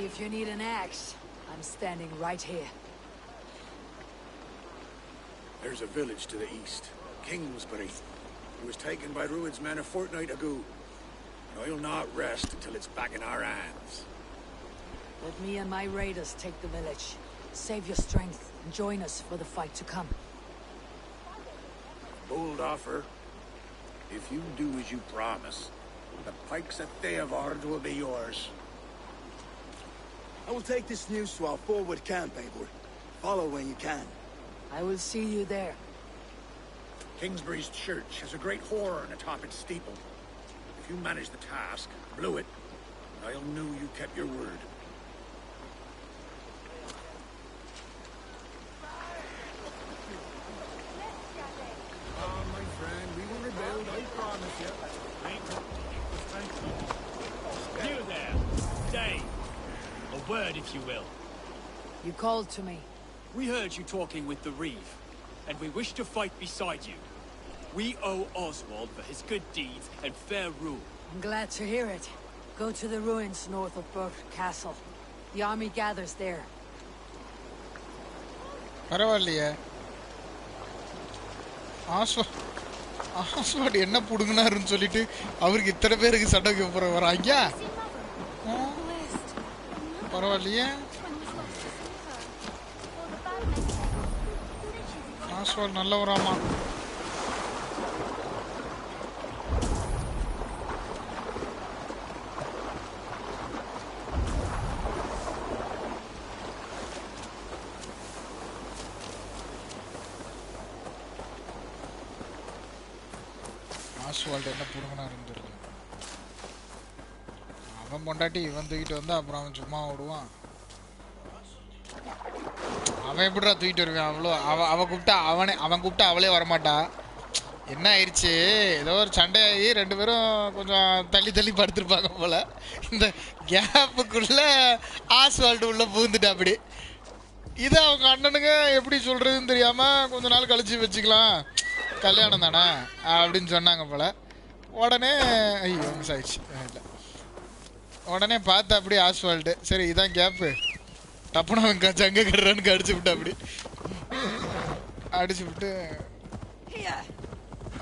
If you need an axe, I'm standing right here. There's a village to the east, Kingsbury. It was taken by Rued's men a fortnight ago. And I'll not rest until it's back in our hands. Let me and my raiders take the village. Save your strength and join us for the fight to come. Bold offer. If you do as you promise, the pikes at Theovard will be yours. I will take this news to our forward camp, Eivor. Follow when you can. I will see you there. Kingsbury's church has a great horn atop its steeple. If you manage the task, blew it, I'll know you kept your word. Ah, my friend, we will rebuild, I promise you. You there, Dane. A word, if you will. You called to me. We heard you talking with the Reeve, and we wish to fight beside you. We owe Oswald for his good deeds and fair rule. I'm glad to hear it. Go to the ruins north of Burke Castle. The army gathers there. பரவாயில்லையே. ஆஸ்வாட் என்ன புடுங்கினாருன்னு சொல்லிட்டு அவருக்கு இத்தனை பேருக்கு சண்டை வைக்க போற வராங்க. பரவாயில்லையே. ஆஸ்வாட் நல்லவராமா. ஆஸ்வால்ட் என்ன புடுங்கினாருன்னு தெரியல. அவன் பொண்டாட்டி இவன் தூக்கிட்டு வந்தா அப்புறம் அவன் சும்மா ஓடுவான். அவன் எப்படிடா தூக்கிட்டு வருவான்? அவ்வளோ அவன் கூப்பிட்டா அவளே வரமாட்டா. என்ன ஆயிடுச்சு, ஏதோ ஒரு சண்டையாகி ரெண்டு பேரும் கொஞ்சம் தள்ளி படுத்துருப்பாங்க போல. இந்த கேப்புக்குள்ள ஆஸ்வால்ட் உள்ள பூந்துட்டா. அப்படி இது அவங்க அண்ணனுங்க எப்படி சொல்றதுன்னு தெரியாம கொஞ்ச நாள் கழிச்சு வச்சுக்கலாம், கல்யாணம் தானே அப்படின்னு சொன்னாங்க போல. உடனே ஐயோ மிஸ் ஆயிடுச்சு. இல்லை உடனே பார்த்தா அப்படி ஆஸ்வால்ட்டு சரி இதான் கேப்பு, டப்புனா அவன் சங்க கட்டுறான்னு அடிச்சு விட்டா. அப்படி அடிச்சு விட்டு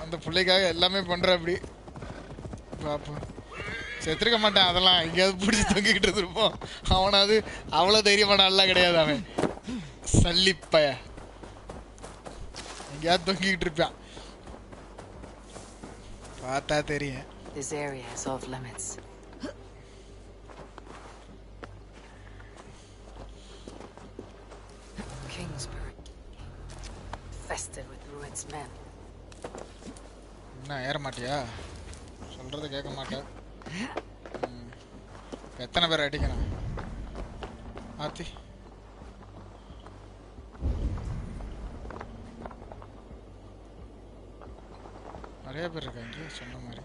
அந்த பிள்ளைக்காக எல்லாமே பண்ற. அப்படி பாப்போம். செத்துருக்க மாட்டான், அதெல்லாம் எங்கேயாவது பிடிச்சி தொங்கிக்கிட்டு இருந்திருப்போம். அவனாவது அவ்வளோ தைரியமான ஆள்லாம் கிடையாது. அவன் சல்லிப்பைய எங்கேயாவது தொங்கிக்கிட்டு இருப்பான், பார்த்தா தெரியும். This area is off limits. Kingsbury, infested with Rued's men. என்ன ஏற மாட்டியா? சொல்றத கேட்க மாட்டேன். எத்தனை பேர் அடிக்கணும் ஆத்தி? நிறைய பேர் இருக்காங்க சொன்ன மாதிரி.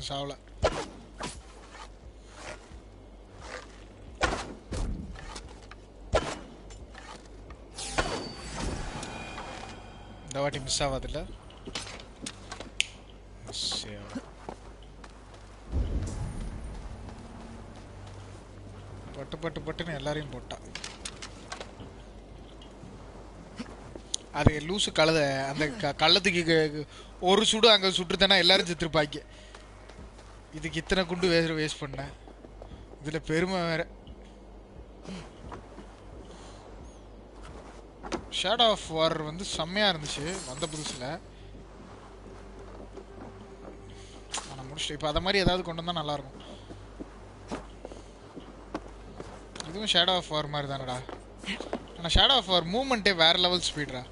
சாவல. இந்த வாட்டி மிஸ் ஆகாதுல்ல? பட்டு பட்டு பட்டுன்னு எல்லாரையும் போட்டா. அது லூசு கழுத. அந்த கள்ளத்துக்கு ஒரு சுடு அங்கே சுட்டுத்தானே எல்லாரும் செத்துருப்பாங்க. இதுக்கு இத்தனை குண்டு வேஸ்ட் பண்ணேன். இதில் பெருமை வேற. ஷேடோ ஆஃப் வார் வந்து செம்மையாக இருந்துச்சு வந்த புதுசில். ஆனால் முடிச்சுட்டு இப்போ அதை மாதிரி ஏதாவது கொண்டு வந்தால் நல்லாயிருக்கும். இதுவும் ஷேடோ ஆஃப் வார் மாதிரி தானடா. ஆனால் ஷேடோ ஆஃப் வார் மூவ்மெண்ட்டே வேறு லெவல் ஸ்பீட்ரா.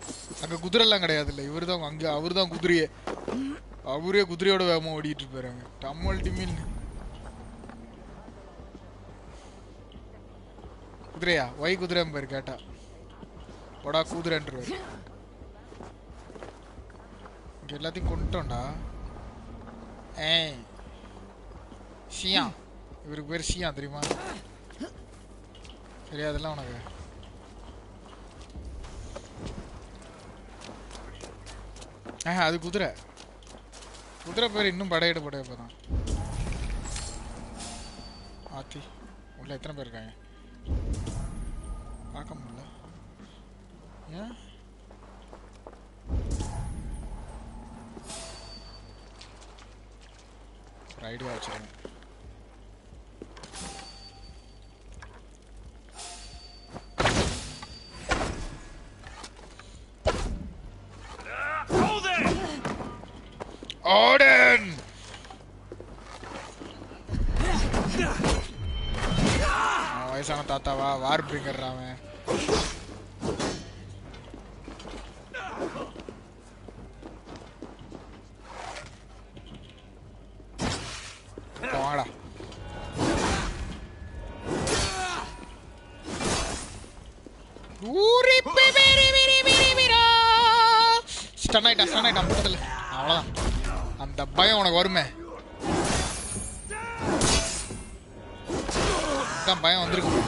அங்கே குதிரைலாம் கிடையாது இல்லை, இவர் தான் அங்கே. அவர் தான் குதிரையே. அவரே குதிரையோட வேகமாக ஓடிட்டு இருப்பாருங்க. டம்மல் டிமில் குதிரையா? ஒய் குதிரை பேர் கேட்டா போடா குதிரைன்றாரு. இங்கே எல்லாத்தையும் கொண்டுட்டோம்டா. ஏய் சியா, இவருக்கு பேர் சியா தெரியுமா? சரி அதெல்லாம் உனக்கு அது குதிரை. குதிரை பேர் இன்னும் படையிட தான். ஆத்தி உள்ள எத்தனை பேர் இருக்காங்க பார்க்க முடியல. ஏன் ஒரு ஐடியா வச்சுருங்க. Odin! வயசான தாத்தாவா? வார் பிரிங்கர் அவன். வாங்கடா. ஸ்டன் ஆயிட்டான் பக்கத்துல. அவ்வளோதான், அந்த பயம் உனக்கு வருமே. தான் பயம் வந்திருக்கு.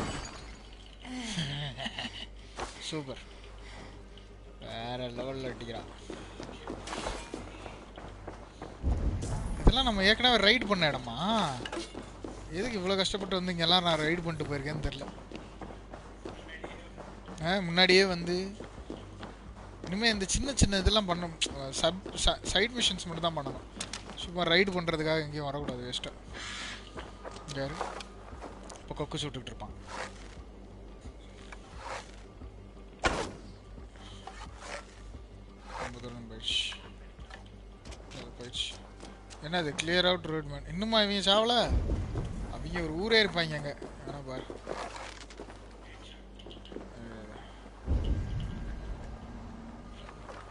சூப்பர், வேற லெவலில் அடிக்கிறான். இதெல்லாம் நம்ம ஏற்கனவே ரைட் பண்ண இடமா? எதுக்கு இவ்வளோ கஷ்டப்பட்டு வந்து இங்கெல்லாம் நான் ரைடு பண்ணிட்டு போயிருக்கேன்னு தெரில. முன்னாடியே வந்து இனிமேல் இந்த சின்ன சின்ன இதெல்லாம் பண்ணணும். சைட் மிஷன்ஸ் மட்டும் தான் பண்ணணும். சும்மா ரைடு பண்ணுறதுக்காக எங்கேயும் வரக்கூடாது வேஸ்ட்டாக. யார் இப்போ கொக்கு சுட்டுக்கிட்டு இருப்பான். ரொம்ப தூரம் போயிடுச்சு. என்னது கிளியர் அவுட் ரோட் மேன்? இன்னுமா இவங்க சாவல? அவங்க ஒரு ஊரே இருப்பாங்க அங்கே. வேணா பாரு,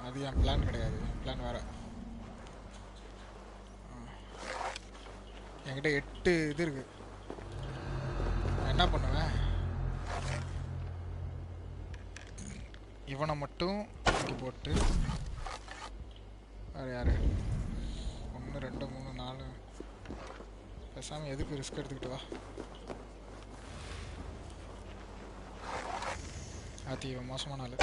அது என் பிளான் கிடையாது. என் பிளான் வேற. என்கிட்ட 8 இது இருக்கு. என்ன பண்ணுவேன், இவனை மட்டும் தூக்கி போட்டு வேறு யார் 1 2 3 4 பேசாமல் எதுக்கு ரிஸ்க் எடுத்துக்கிட்டு வா. ஆத்தி இவன் மோசமான ஆள்.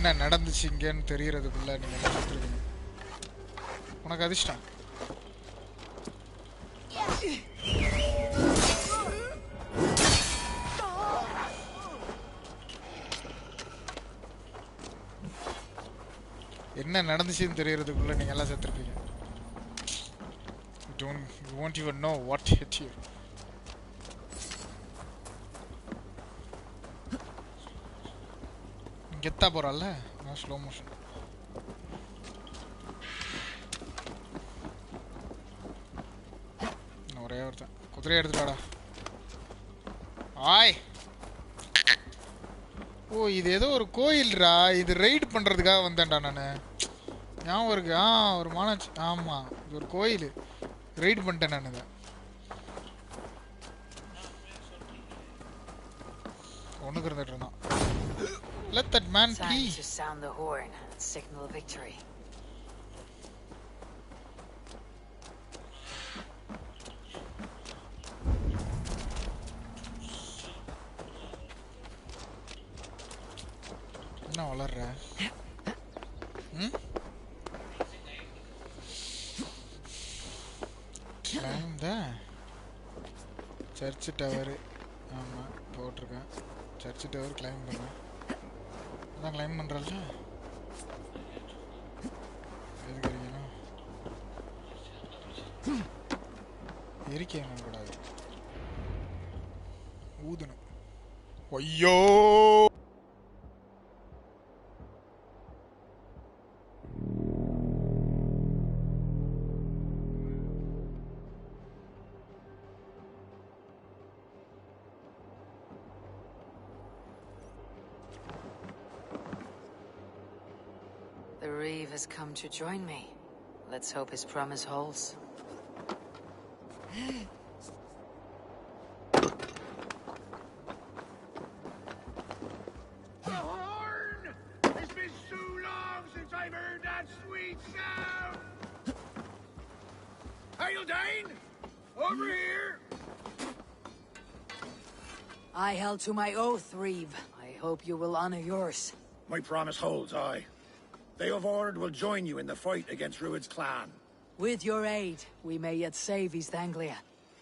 என்ன நடந்துச்சு இங்கன்னு தெரியறதுக்குள்ள நீங்க எல்லாம் செத்துருவீங்க. உனக்கு அதிர்ஷ்டம். என்ன நடந்துச்சுன்னு தெரியறதுக்குள்ள நீங்க எல்லாம் செத்துருப்பீங்க. You won't even know what hit you. கெத்தா போறான்ல, நான் ஸ்லோ மோஷன். ஒரே ஒருத்தன் குதிரையை எடுத்துட்டாடா. ஆய், ஓ இது ஏதோ ஒரு கோயில்ரா. இது ரைடு பண்றதுக்காக வந்தேன்டா நான். ஞாபகம் இருக்கு. ஒரு மாநாச்சு. ஆமா, இது ஒரு கோயில். ரைடு பண்ணிட்டேன் நான் இதை. ஒண்ணுக்கு இருந்துட்டு இருந்தான். Let that man be. Time to sound the horn and signal victory. என்ன வளர்ற? Climb the church tower. ஆமா போட்டிருக்கேன். சர்ச் டவர் கிளைம் பண்ண. அதான் கிளைம் பண்ணுறல்ல. எதுக்கு எரிக்கணும்? எரிக்கணும் கூடாது, ஊதணும். ஐயோ, The Reeve has come to join me. Let's hope his promise holds. The horn! It's been so long since I've heard that sweet sound! Hail, Dane! Over here! I held to my oath, Reeve. I hope you will honor yours. My promise holds, aye. They of Ord will join you in the fight against Rued's clan. With your aid, we may yet save East Anglia.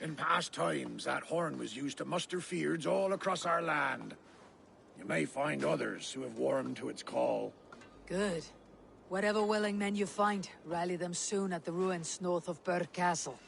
In past times, that horn was used to muster fyrds all across our land. You may find others who have warmed to its call. Good. Whatever willing men you find, rally them soon at the ruins north of Burr Castle.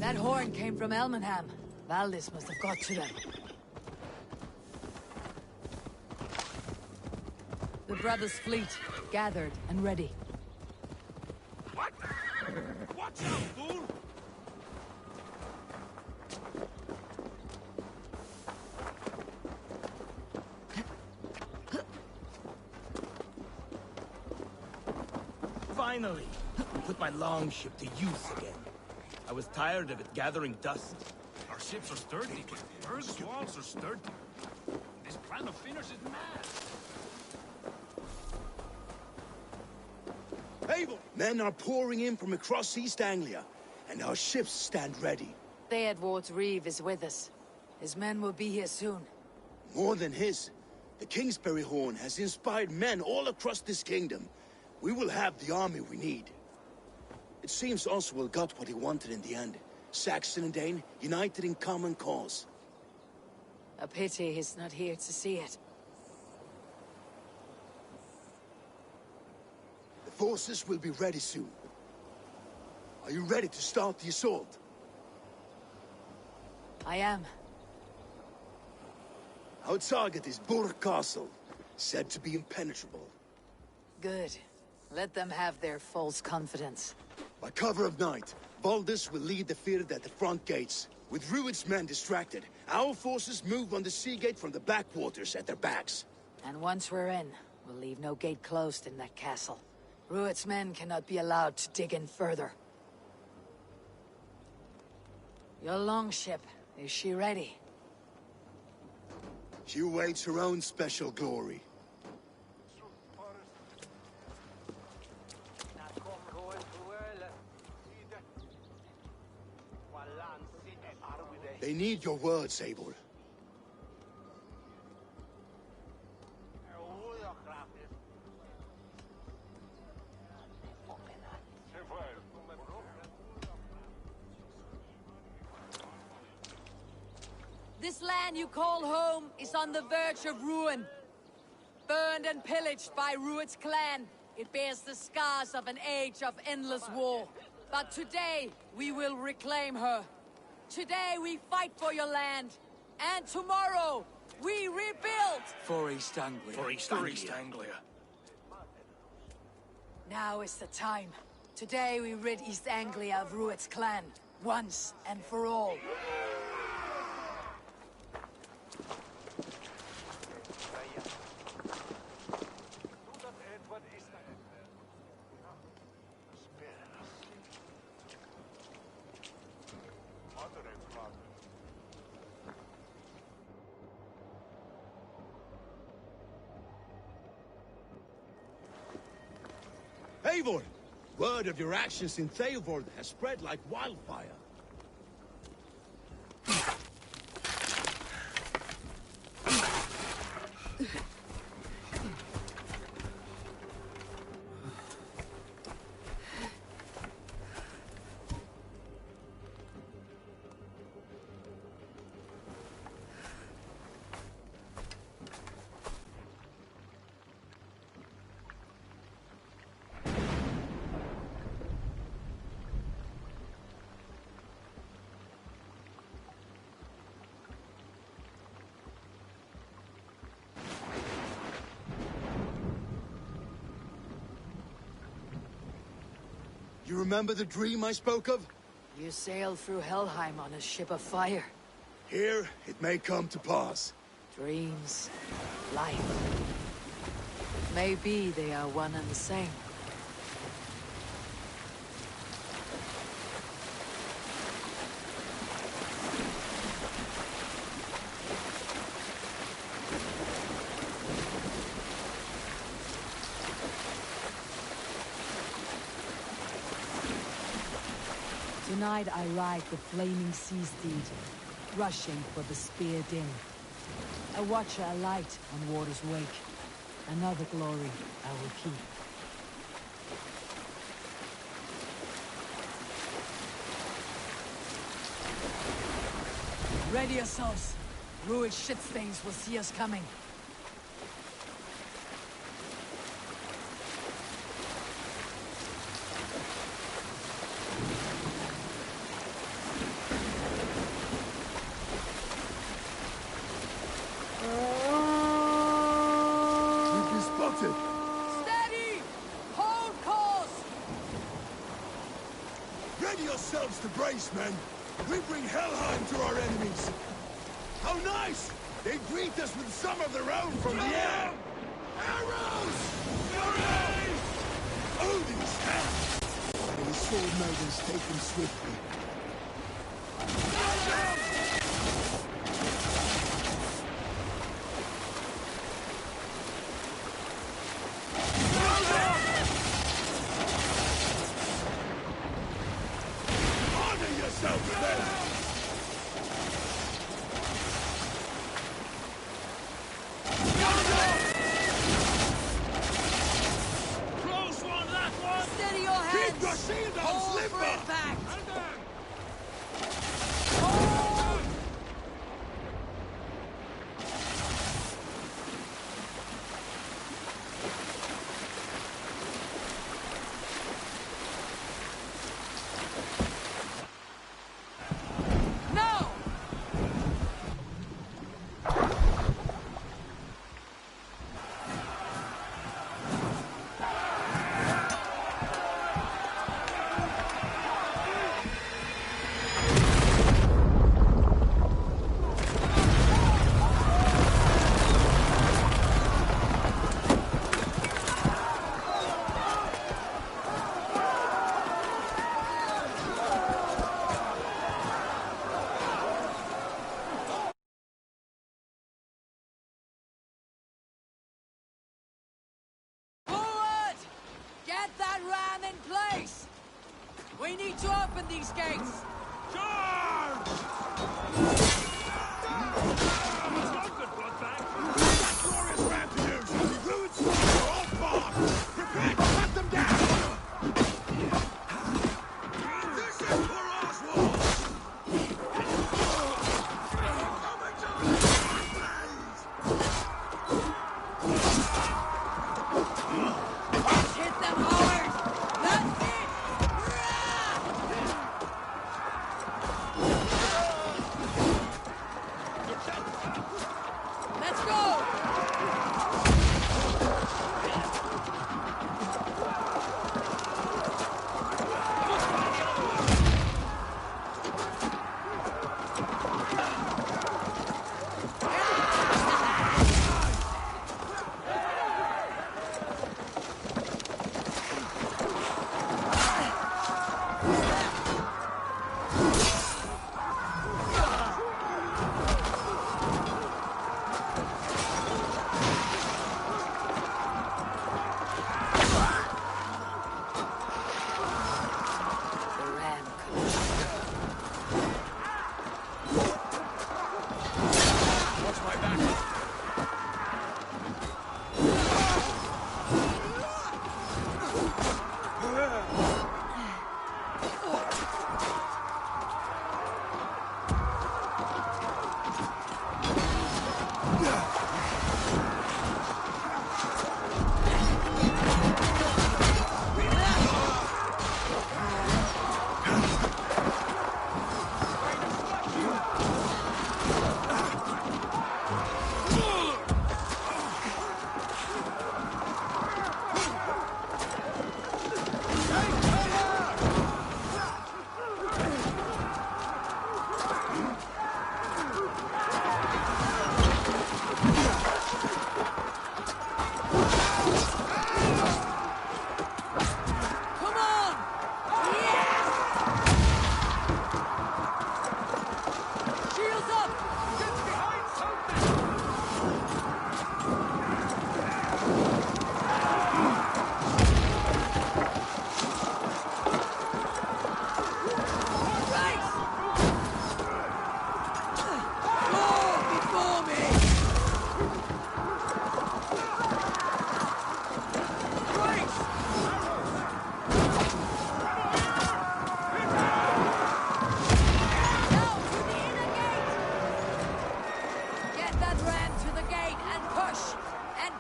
That horn came from Elmenham. Valdis must have got to them. The brothers' fleet, gathered and ready. What? Watch out, fool! Finally, put my longship to use again. I was tired of it gathering dust. Our ships are sturdy. Earth's walls are sturdy. This plan of Finners is mad. Abel! Men are pouring in from across East Anglia, and our ships stand ready. Theodward's Reeve is with us. His men will be here soon. More than his. The Kingsbury Horn has inspired men all across this kingdom. We will have the army we need. It seems Oswald got what he wanted in the end. Saxon and Dane, united in common cause. A pity he's not here to see it. The forces will be ready soon. Are you ready to start the assault? I am. Our target is Burg Castle, said to be impenetrable. Good. Let them have their false confidence. By cover of night, Valdis will lead the field at the front gates. With Rued's men distracted, our forces move on the sea gate from the backwaters at their backs. And once we're in, we'll leave no gate closed in that castle. Rued's men cannot be allowed to dig in further. Your longship, is she ready? She awaits her own special glory. They need your words, Abel. This land you call home is on the verge of ruin. Burned and pillaged by Rued's clan, it bears the scars of an age of endless war. But today, we will reclaim her. Today we fight for your land, and tomorrow we rebuild! For East Anglia. For East Anglia. Now is the time. Today we rid East Anglia of Rued's clan, once and for all. Eivor! Word of your actions in Theodward has spread like wildfire. You remember the dream I spoke of? You sailed through Helheim on a ship of fire. Here, it may come to pass. Dreams, life. Maybe they are one and the same. Tonight I ride the flaming sea steed, rushing for the spear din. A watcher alight on water's wake. Another glory I will keep. Ready yourselves. Ruined shitstains will see us coming. Steady! Hold course! Ready yourselves to brace, men. We bring Helheim to our enemies. How nice! They greet us with some of their own from the air. Arrows! Fury! Odin's hand! May his sword murders take him swiftly. Steady your hands! Keep your shield on, Hold Slipper! for impact! Forward! Get that ram in place! We need to open these gates! Charge! Glorious ram to use! The ruined sword are all barred! Prepare to cut them down! This is for Oswald! Coming to the blaze! Hit them hard! That's it! Rah!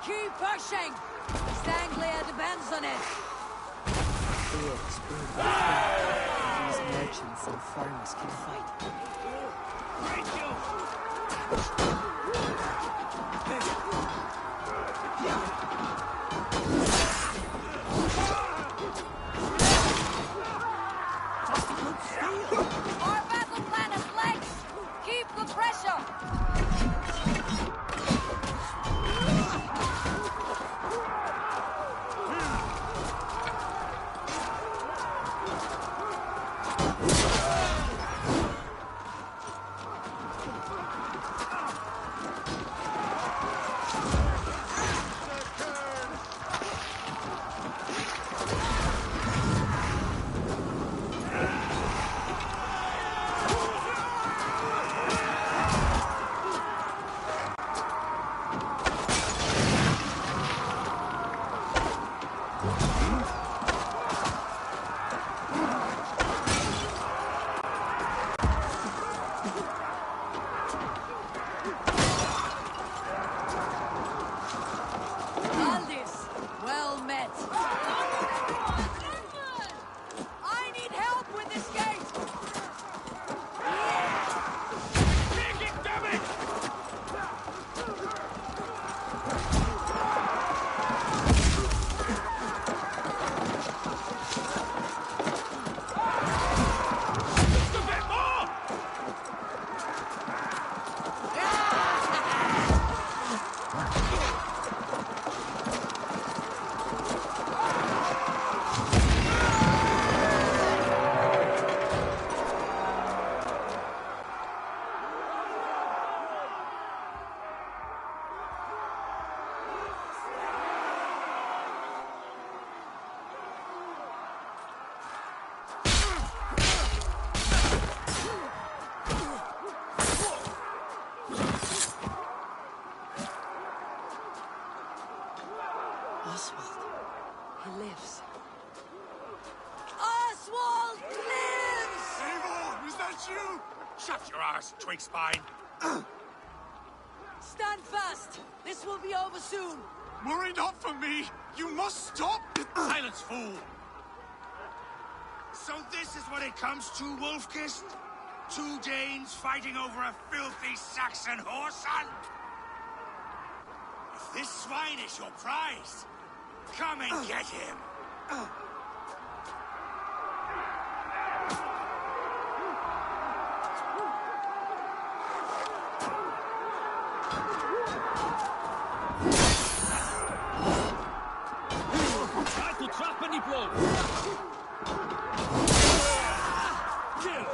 Keep pushing! East Anglia depends on it! These merchants and farmers can fight. Our battle plan is legs! Keep the pressure! Aldis, well met. I need help with this gate! Take it, damn it! Just a bit more! Oswald, he lives. Oswald lives! Eivor, is that you? Shut your arse, twig spine. Stand fast! This will be over soon! Worry not for me. You must stop. Silence, fool. So this is what it comes to, Wolfkist? Two Danes fighting over a filthy Saxon whoreson? If this swine is your prize, come and get him. Try to trap any blow. Kill!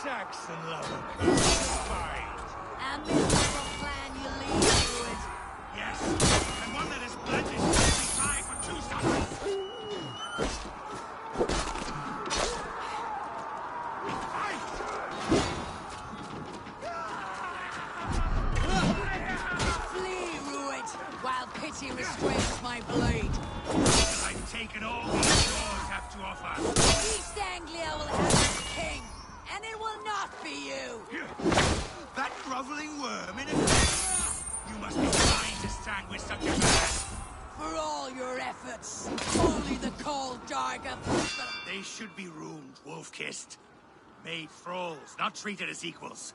Saxon lover. Fight. A miserable plan you lead to it. Yes, and one that has blended every tie for 2 summers. Flee, Ruit, while pity restrains my blade. I've taken all these doors have to offer. East Anglia will have its king. They should be ruled, wolf-kissed. Made thralls, not treated as equals.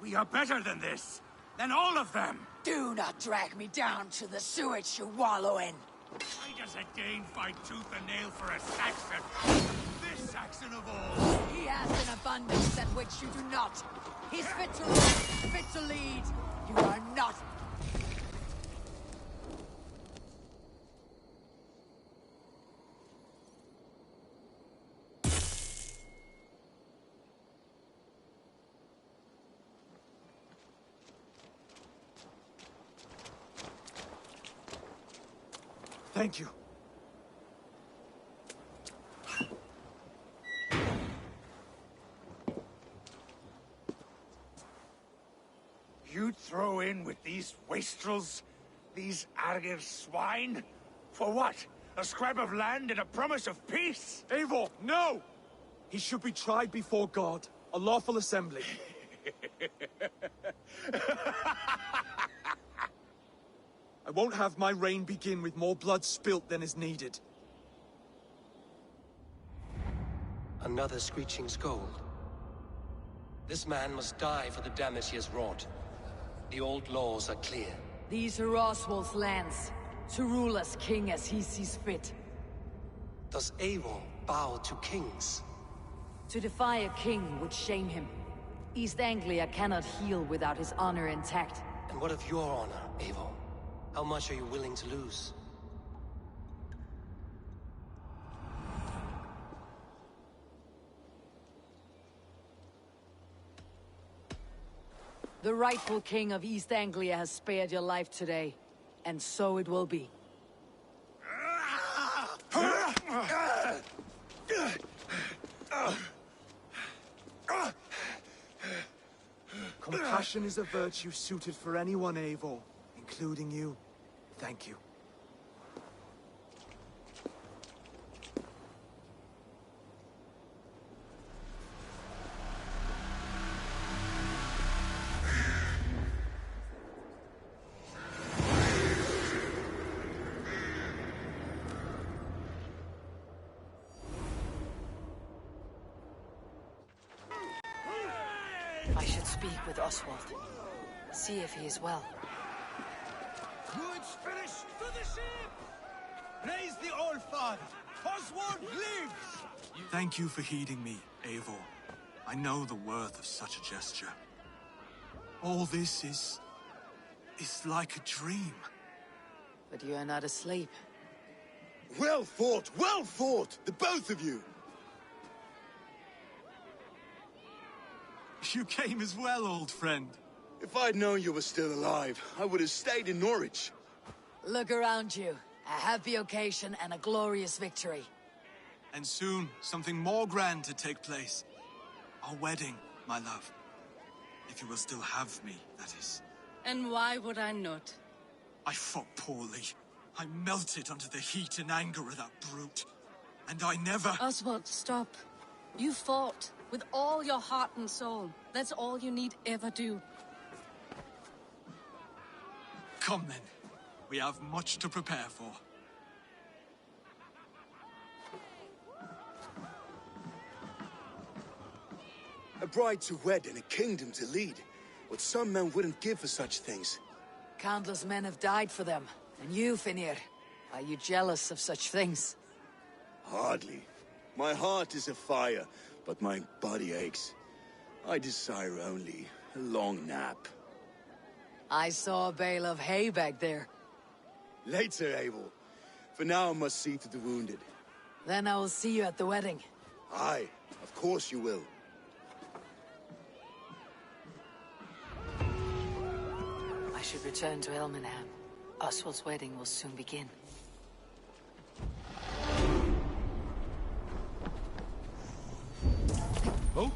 We are better than this. Than all of them. Do not drag me down to the sewage you wallow in. Why does a Dane fight tooth and nail for a Saxon? This Saxon of all. He has an abundance at which you do not. He's fit to rule, fit to lead. You are not. Thank you. You'd throw in with these wastrels? These Argir swine? For what? A scrap of land and a promise of peace? Eivor, no! He should be tried before God. A lawful assembly. I won't have my reign begin with more blood spilt than is needed. Another screeching scold. This man must die for the damage he has wrought. The old laws are clear. These are Oswald's lands, to rule as king as he sees fit. Does Eivor bow to kings? To defy a king would shame him. East Anglia cannot heal without his honor intact. And what of your honor, Eivor? How much are you willing to lose? The rightful king of East Anglia has spared your life today, and so it will be. Compassion is a virtue suited for anyone, Eivor, including you. Thank you. I should speak with Oswald. See if he is well. Druid's finished! To the ship! Praise the Old Father! Oswald lives! Thank you for heeding me, Eivor. I know the worth of such a gesture. All this is like a dream. But you are not asleep. Well fought, the both of you! You came as well, old friend. If I'd known you were still alive, I would have stayed in Norwich. Look around you. A happy occasion and a glorious victory. And soon, something more grand to take place. Our wedding, my love. If you will still have me, that is. And why would I not? I fought poorly. I melted under the heat and anger of that brute. And I never... Oswald, stop. You fought with all your heart and soul. That's all you need ever do. Come then. We have much to prepare for. A bride to wed and a kingdom to lead. What some men wouldn't give for such things. Countless men have died for them. And you, Finnir, are you jealous of such things? Hardly. My heart is afire, but my body aches. I desire only a long nap. I saw a bale of hay back there. Later, Eivor. For now I must see to the wounded. Then I will see you at the wedding. Aye, of course you will. I should return to Elmenham. Oswald's wedding will soon begin. Oh?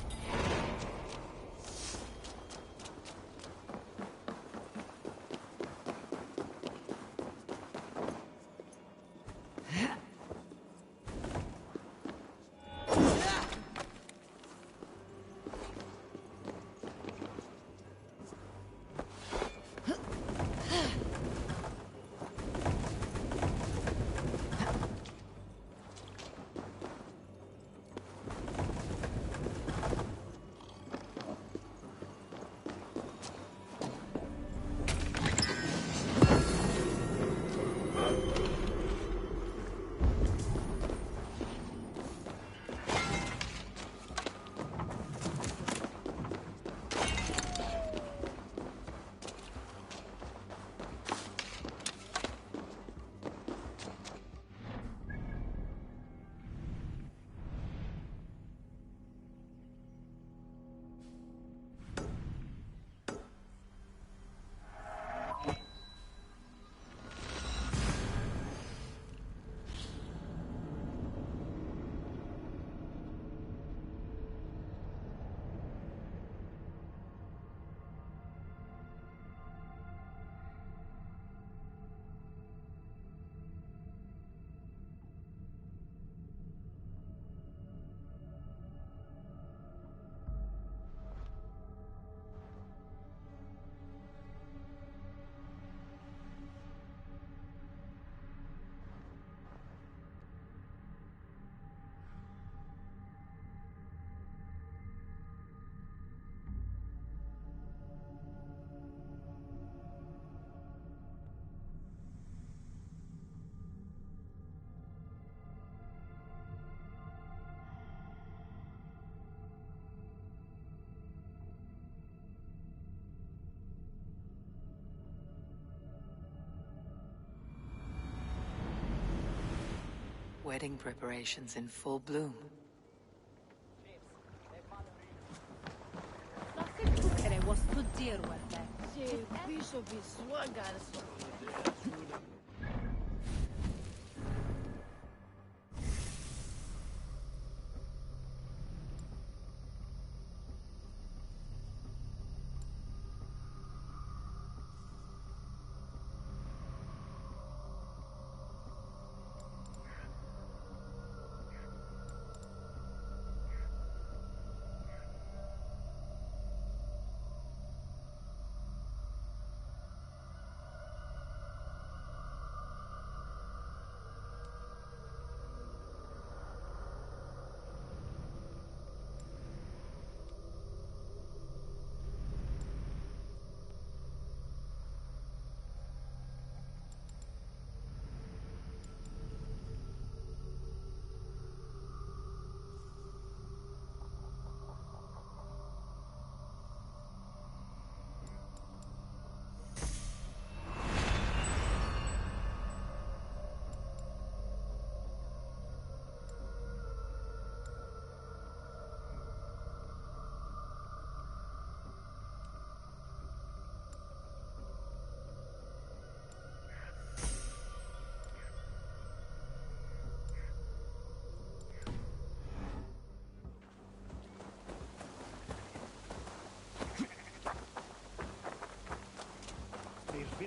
wedding preparations in full bloom.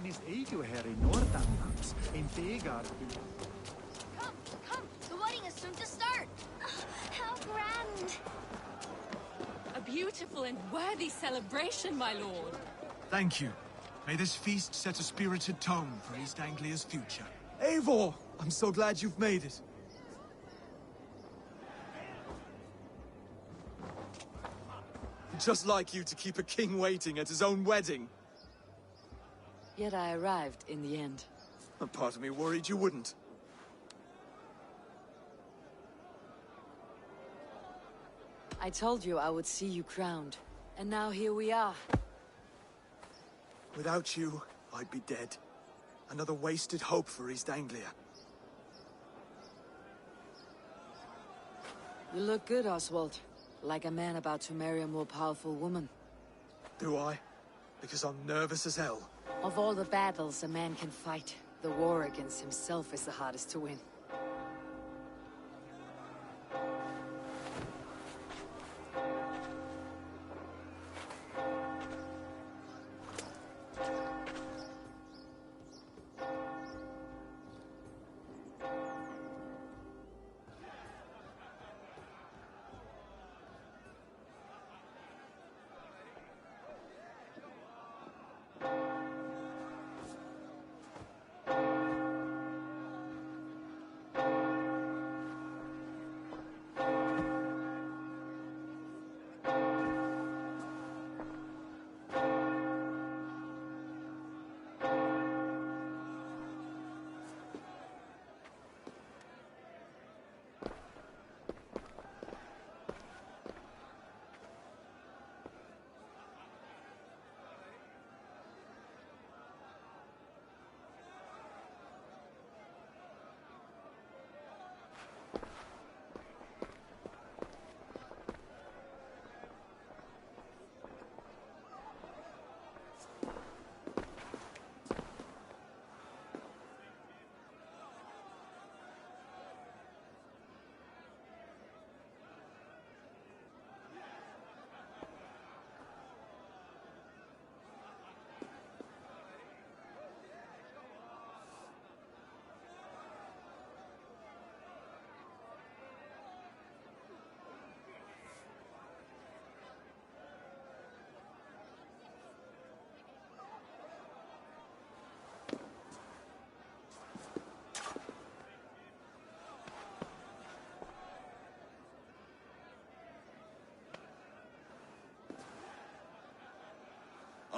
Finns ego här i Nordanlands, in Vegard. Come, come! The wedding is soon to start! How grand! A beautiful and worthy celebration, my lord. Thank you. May this feast set a spirited tone for East Anglia's future. Eivor! I'm so glad you've made it. Just like you to keep a king waiting at his own wedding. Yet I arrived in the end. A part of me worried you wouldn't. I told you I would see you crowned. And now here we are. Without you, I'd be dead. Another wasted hope for East Anglia. You look good, Oswald. Like a man about to marry a more powerful woman. Do I? Because I'm nervous as hell. Of all the battles a man can fight, the war against himself is the hardest to win.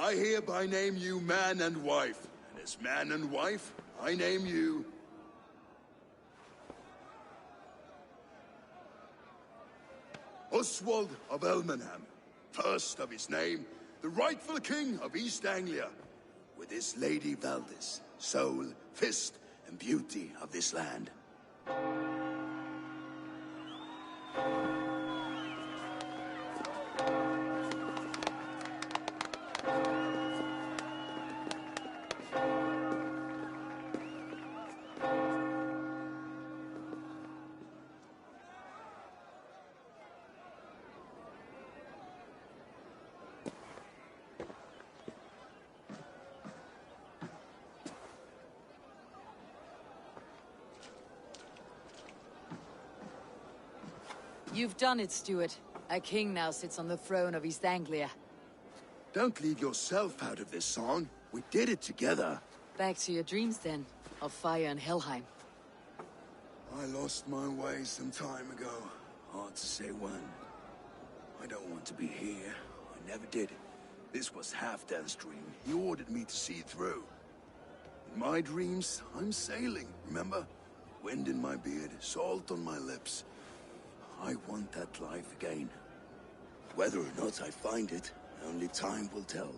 I hereby name you man and wife, and as man and wife, I name you... Oswald of Elmenham, first of his name, the rightful king of East Anglia, with his lady Valdis, soul, fist, and beauty of this land. You've done it, Stuart. A king now sits on the throne of East Anglia. Don't leave yourself out of this song. We did it together. Back to your dreams, then, of fire and Helheim. I lost my way some time ago. Hard to say when. I don't want to be here. I never did. This was Halfdan's dream. He ordered me to see it through. In my dreams, I'm sailing, remember? Wind in my beard, salt on my lips. I want that life again. Whether or not I find it, only time will tell.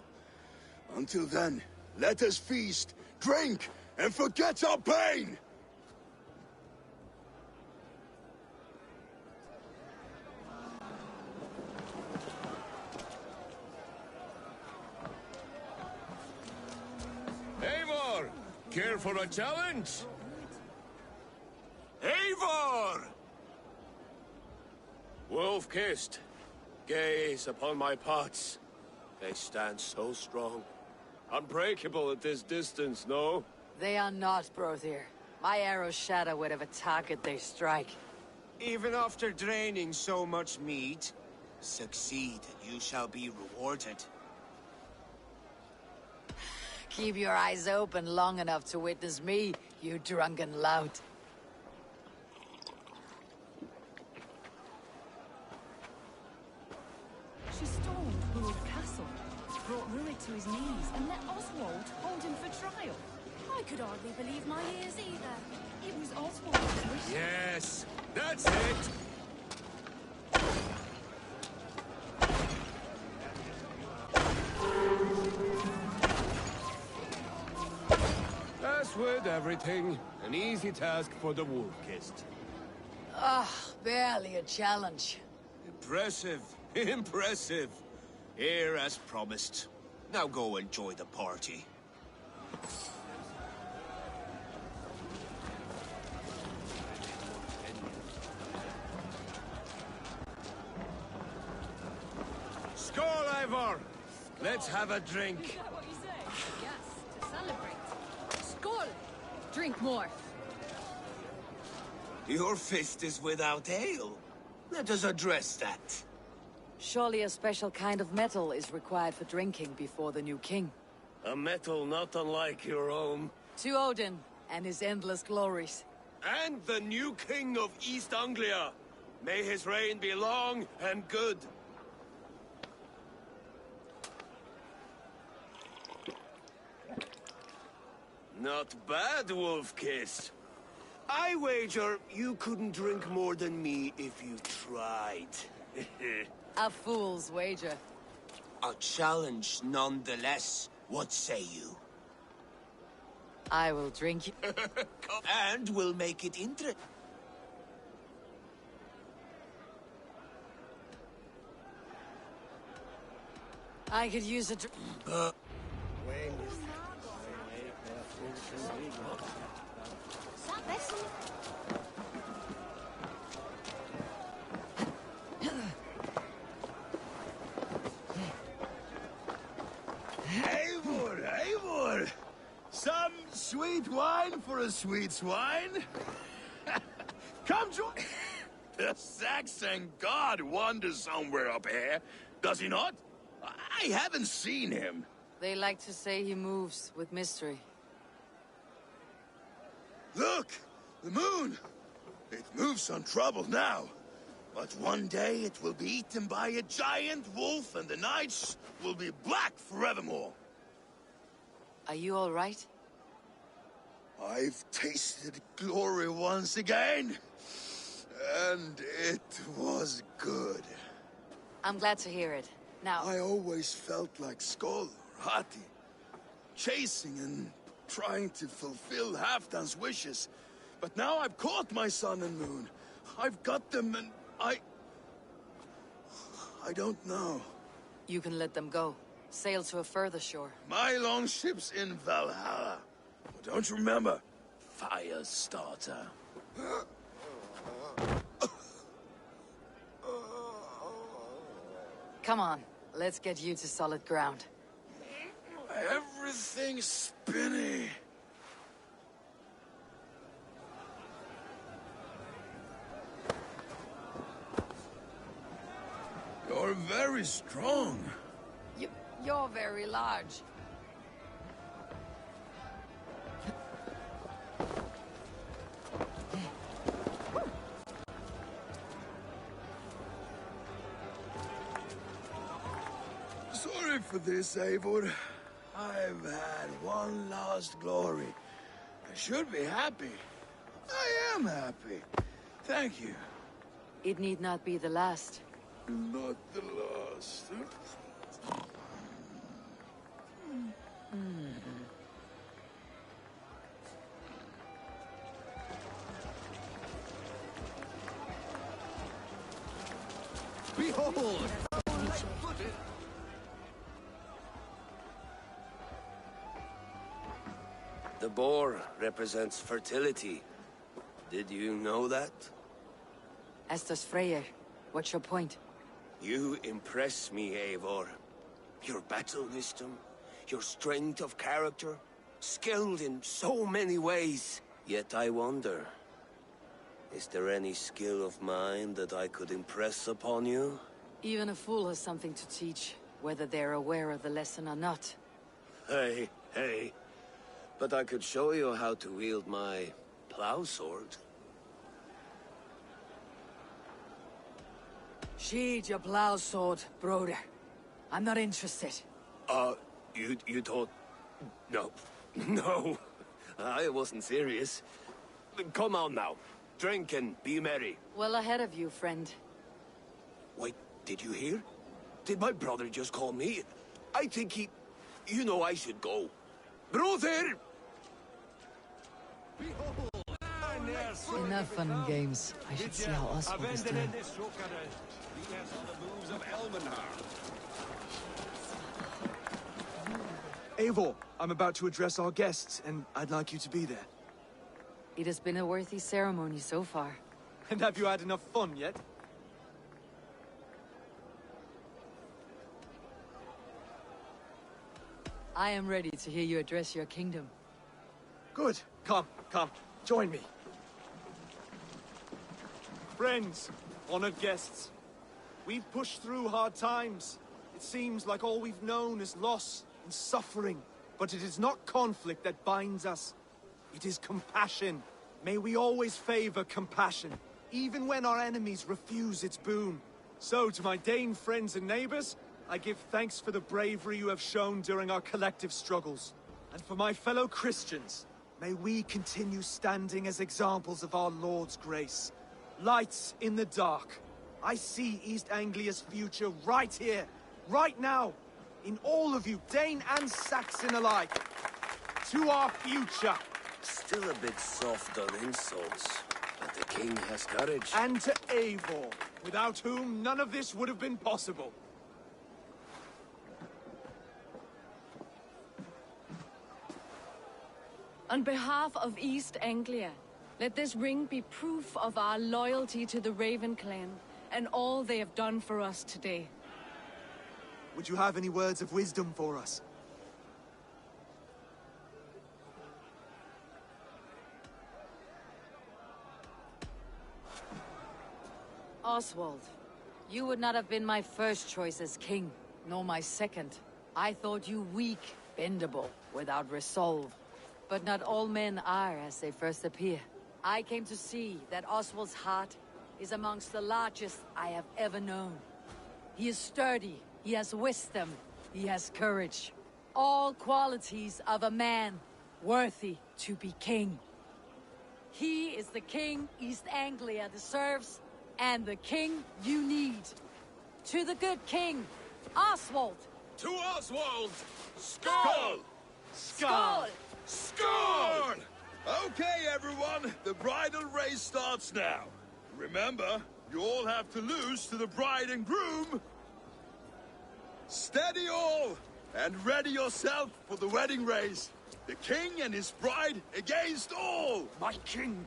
Until then, let us feast, drink, and forget our pain! Eivor! Care for a challenge? Eivor! Wolf-kissed, gaze upon my pots. They stand so strong. Unbreakable at this distance, no? They are not, Brother. My arrows shatter whatever target they strike. Even after draining so much meat, succeed and you shall be rewarded. Keep your eyes open long enough to witness me, you drunken lout. She stormed Hood Castle, brought Ruid to his knees, and let Oswald hold him for trial. I could hardly believe my ears either. It was Oswald's wish. Yes, that's it! As with everything, an easy task for the wolf-kissed. Ah, barely a challenge. Impressive, impressive. Here as promised. Now go enjoy the party. Skål, Eivor! Let's have a drink. Yes, to celebrate. Skål! Drink more. Your fist is without ale. Let us address that. Surely a special kind of metal is required for drinking before the new king. A metal not unlike your own. To Odin and his endless glories. And the new king of East Anglia. May his reign be long and good. Not bad, Wolf-Kiss. I wager you couldn't drink more than me if you tried. A fool's wager. A challenge nonetheless. What say you? I will drink you. And we'll make it interesting. I could use a Eivor, Eivor! Some sweet wine for a sweet swine? Come join... The Saxon god wanders somewhere up here, does he not? I haven't seen him. They like to say he moves with mystery. Look! The moon! It moves on trouble now. But one day it will be eaten by a giant wolf and the nights will be black forevermore. Are you all right? I've tasted glory once again. And it was good. I'm glad to hear it. Now... I always felt like Skoll, Hati. Chasing and trying to fulfill Halfdan's wishes. But now I've caught my sun and moon. I've got them and I I don't know. You can let them go. Sail to a further shore. My longship's in Valhalla. Don't you remember? Fire starter. Come on, let's get you to solid ground. Everything's spinny. You're very strong. You're very large. Sorry for this, Eivor. I've had one last glory. I should be happy. I am happy. Thank you. It need not be the last. Not the last. Behold! The boar represents fertility. Did you know that? As does Freyr. What's your point? You impress me, Eivor. Your battle wisdom, your strength of character, skilled in so many ways. Yet I wonder, is there any skill of mine that I could impress upon you? Even a fool has something to teach, whether they're aware of the lesson or not. Hey. But I could show you how to wield my plow sword. Sheathe your plow sword, brother. I'm not interested. You thought... No. No. I wasn't serious. Come on now. Drink and be merry. Well ahead of you, friend. Wait, did you hear? Did my brother just call me? I think he... You know I should go. Brother! Enough fun and games. I should see how Oswald is doing. Eivor, I'm about to address our guests, and I'd like you to be there. It has been a worthy ceremony so far. And have you had enough fun yet? I am ready to hear you address your kingdom. Good. Come. Join me. Friends, honored guests, we've pushed through hard times. It seems like all we've known is loss and suffering. But it is not conflict that binds us. It is compassion. May we always favor compassion, even when our enemies refuse its boon. So, to my Dane friends and neighbors, I give thanks for the bravery you have shown during our collective struggles. And for my fellow Christians, may we continue standing as examples of our Lord's grace. Lights in the dark. I see East Anglia's future right here, right now, in all of you, Dane and Saxon alike. To our future. Still a bit soft on insults, but the king has courage. And to Eivor, without whom none of this would have been possible. On behalf of East Anglia, let this ring be proof of our loyalty to the Raven clan and all they have done for us today. Would you have any words of wisdom for us? Oswald, you would not have been my first choice as king, nor my second. I thought you weak, bendable, without resolve. But not all men are as they first appear. I came to see that Oswald's heart is amongst the largest I have ever known. He is sturdy, he has wisdom, he has courage. All qualities of a man worthy to be king. He is the king East Anglia deserves, and the king you need. To the good king, Oswald! To Oswald! Skull! Skull! Skull! Okay, everyone, the bridal race starts now. Remember, you all have to lose to the bride and groom Steady all! And ready yourself for the wedding race. The king and his bride against all! My king!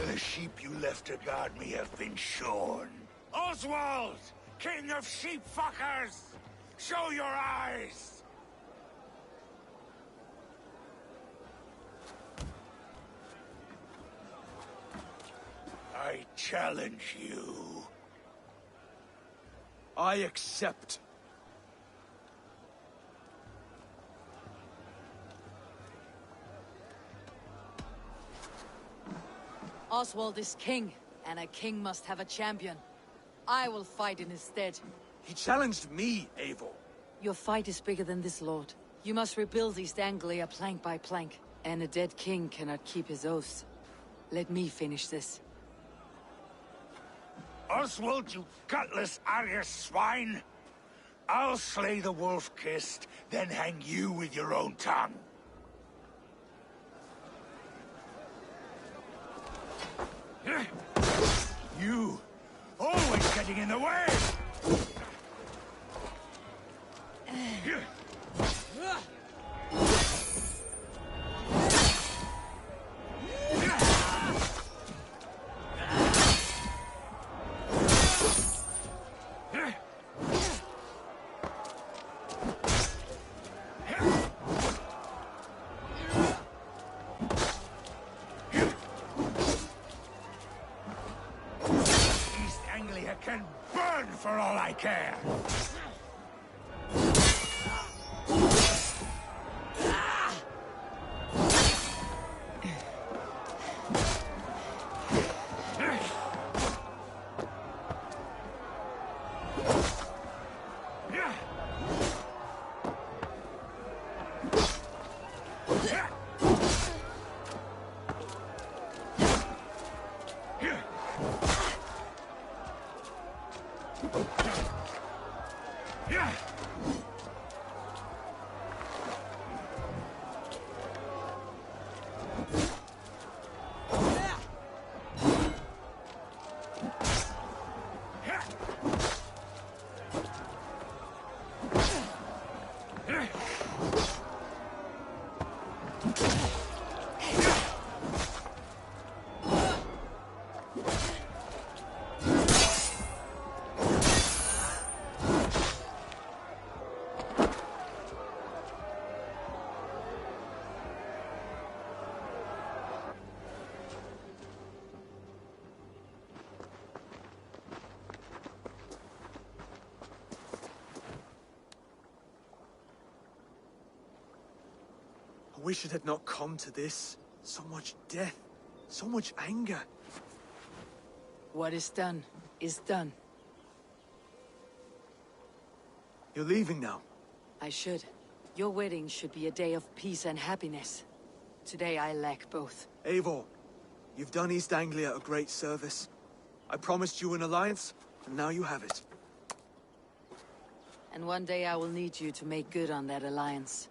The sheep you left to guard me have been shorn. Oswald! King of sheep fuckers! Show your eyes! I challenge you. I accept. Oswald is king, and a king must have a champion. I will fight in his stead. He challenged me, Eivor. Your fight is bigger than this, Lord. You must rebuild East Anglia plank by plank, and a dead king cannot keep his oaths. Let me finish this. Oswald, you gutless Arya swine! I'll slay the wolf-kissed, then hang you with your own tongue. You! Always getting in the way! Can burn for all I care! I wish it had not come to this. So much death, so much anger. What is done, is done. You're leaving now. I should. Your wedding should be a day of peace and happiness. Today I lack both. Eivor, you've done East Anglia a great service. I promised you an alliance, and now you have it. And one day I will need you to make good on that alliance.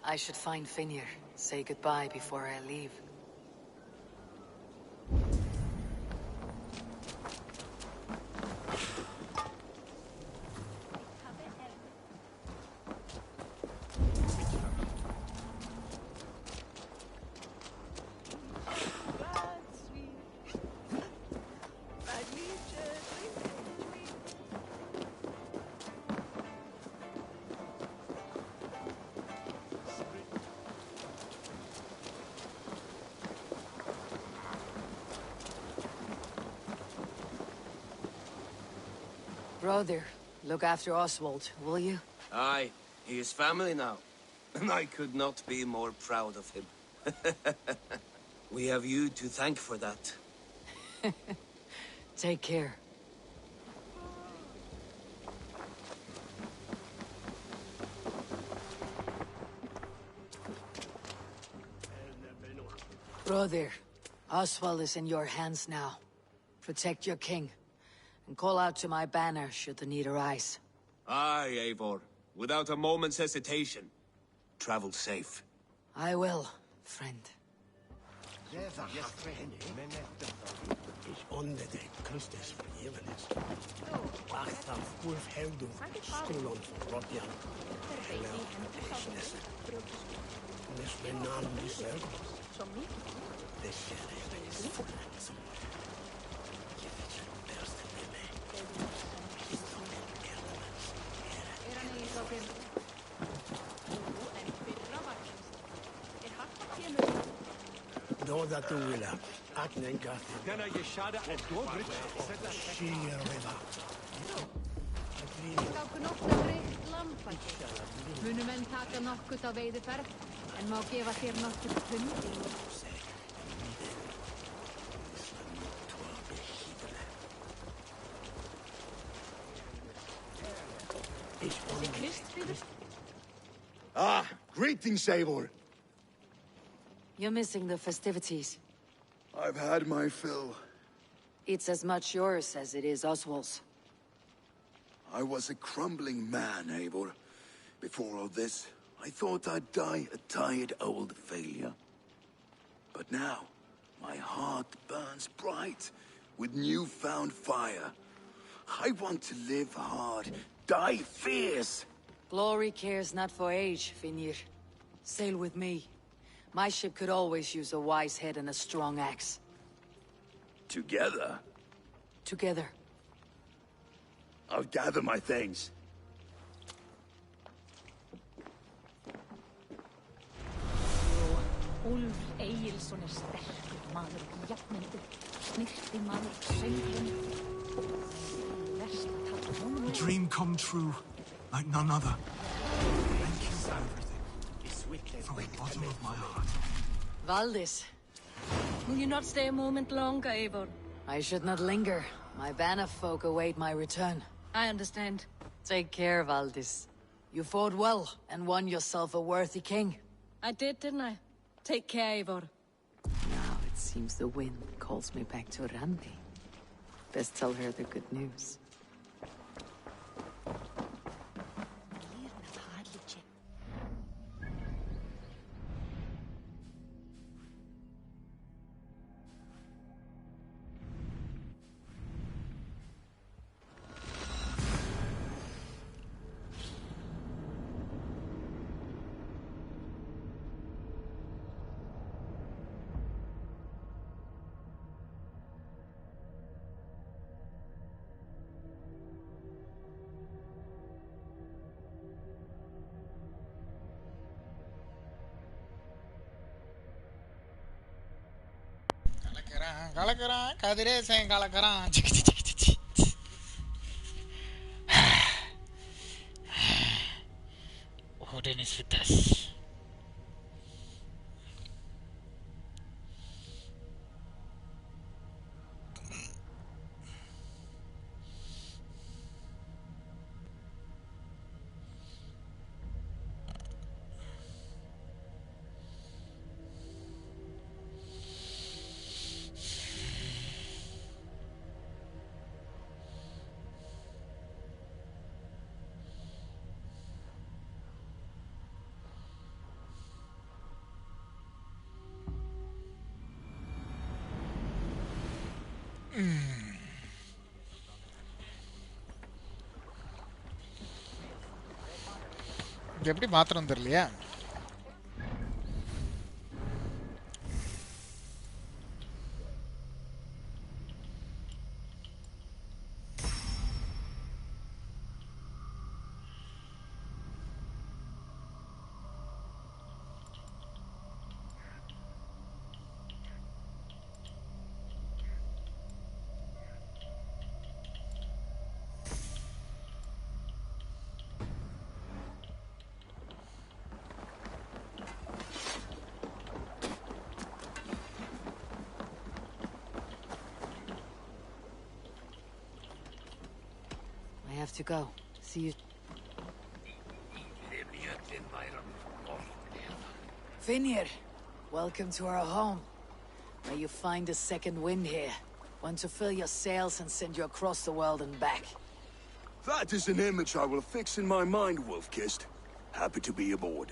I should find Finir, say goodbye before I leave. Brother, look after Oswald, will you? Aye, he is family now. And I could not be more proud of him. We have you to thank for that. Take care. Brother, Oswald is in your hands now. Protect your king, and call out to my banner should the need arise. Aye, Eivor. Without a moment's hesitation. Travel safe. I will, friend. Då that du vill. Att nänka. Denna geshada och dobrit. Munu menn taka nokkurt á veiðiferð, en má gefa þér nokkurt pund? Ah, greetings, Eivor. You're missing the festivities. I've had my fill. It's as much yours as it is Oswald's. I was a crumbling man, Eivor. Before all this, I thought I'd die a tired old failure. But now, my heart burns bright with newfound fire. I want to live hard, die fierce. Glory cares not for age, Finir. Sail with me. My ship could always use a wise head and a strong axe. Together? Together. I'll gather my things. Úlf Egilson sterkur maður, jafnmyndur, snirti maður, söngurinn. Verst að taka honum. A dream come true, like none other. Thank you for everything. From the bottom of my heart. Valdis. Will you not stay a moment longer, Eivor? I should not linger. My banner folk await my return. I understand. Take care, Valdis. You fought well and won yourself a worthy king. I did, didn't I? Take care, Eivor. Now it seems the wind calls me back to Randi. Best tell her the good news. கலக்கிறான் Kathiresan கலக்கிறான். Odin is with us. இது எப்படி மாத்திரம் தெரியலையா? I have to go. See you. Finir, welcome to our home. May you find a second wind here. One to fill your sails and send you across the world and back. That is an image I will fix in my mind, Wolf-Kissed. Happy to be aboard.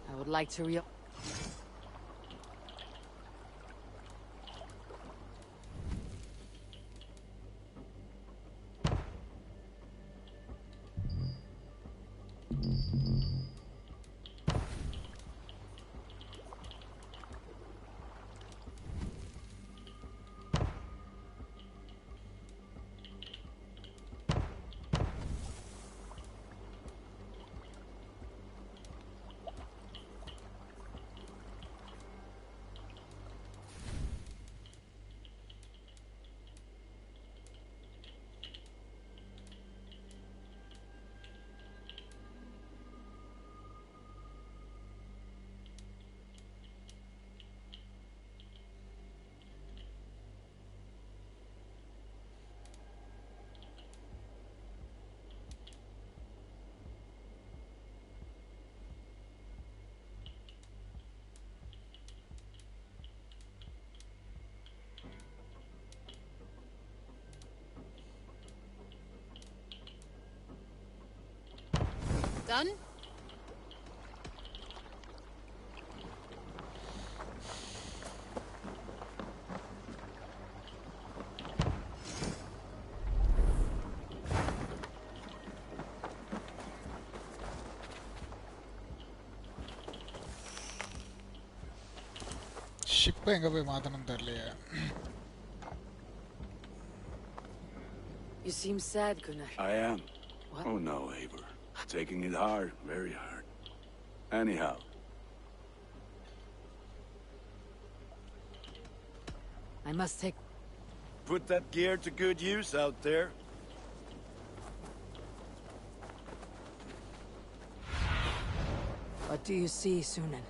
I would like to Done? ஷிப்பை எங்க போய் மாத்தணும் தெரியலையே. You seem sad, Gunnar. I am. What? Oh no, Eivor. Taking it hard, very hard. Anyhow. I must take... Put that gear to good use out there. What do you see, Sunan?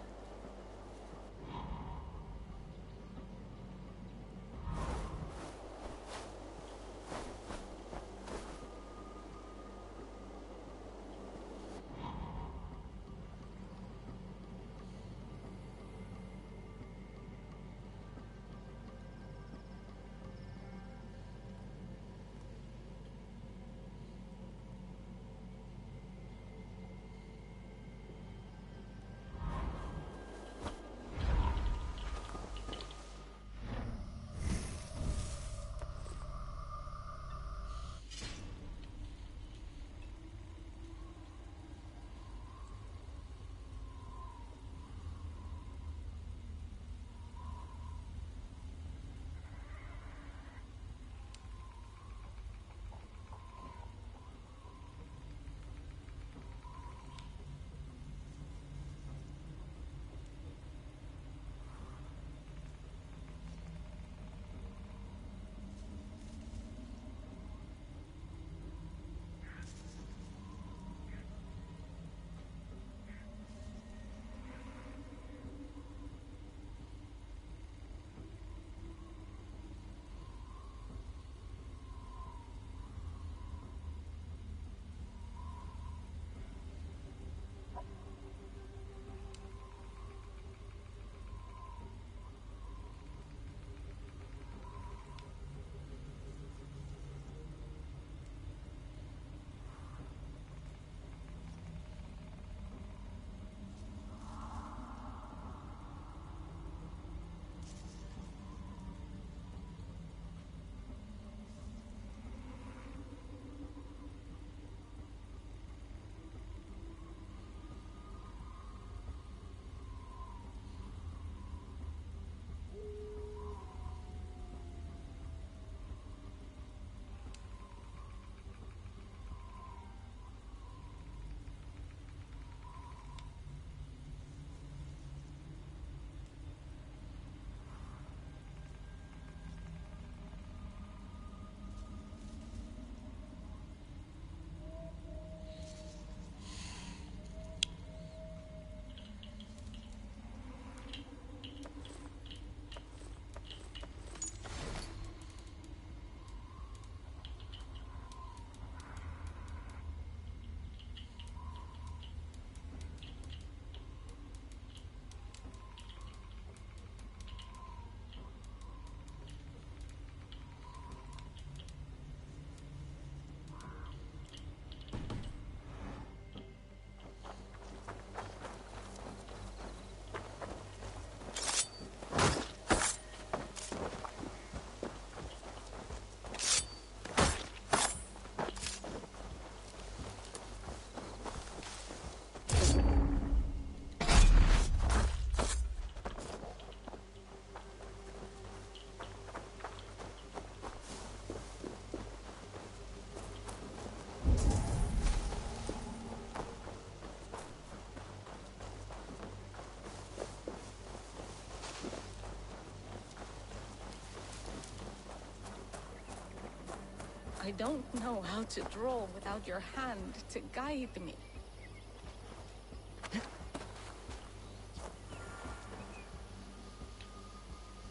I don't know how to draw without your hand to guide me.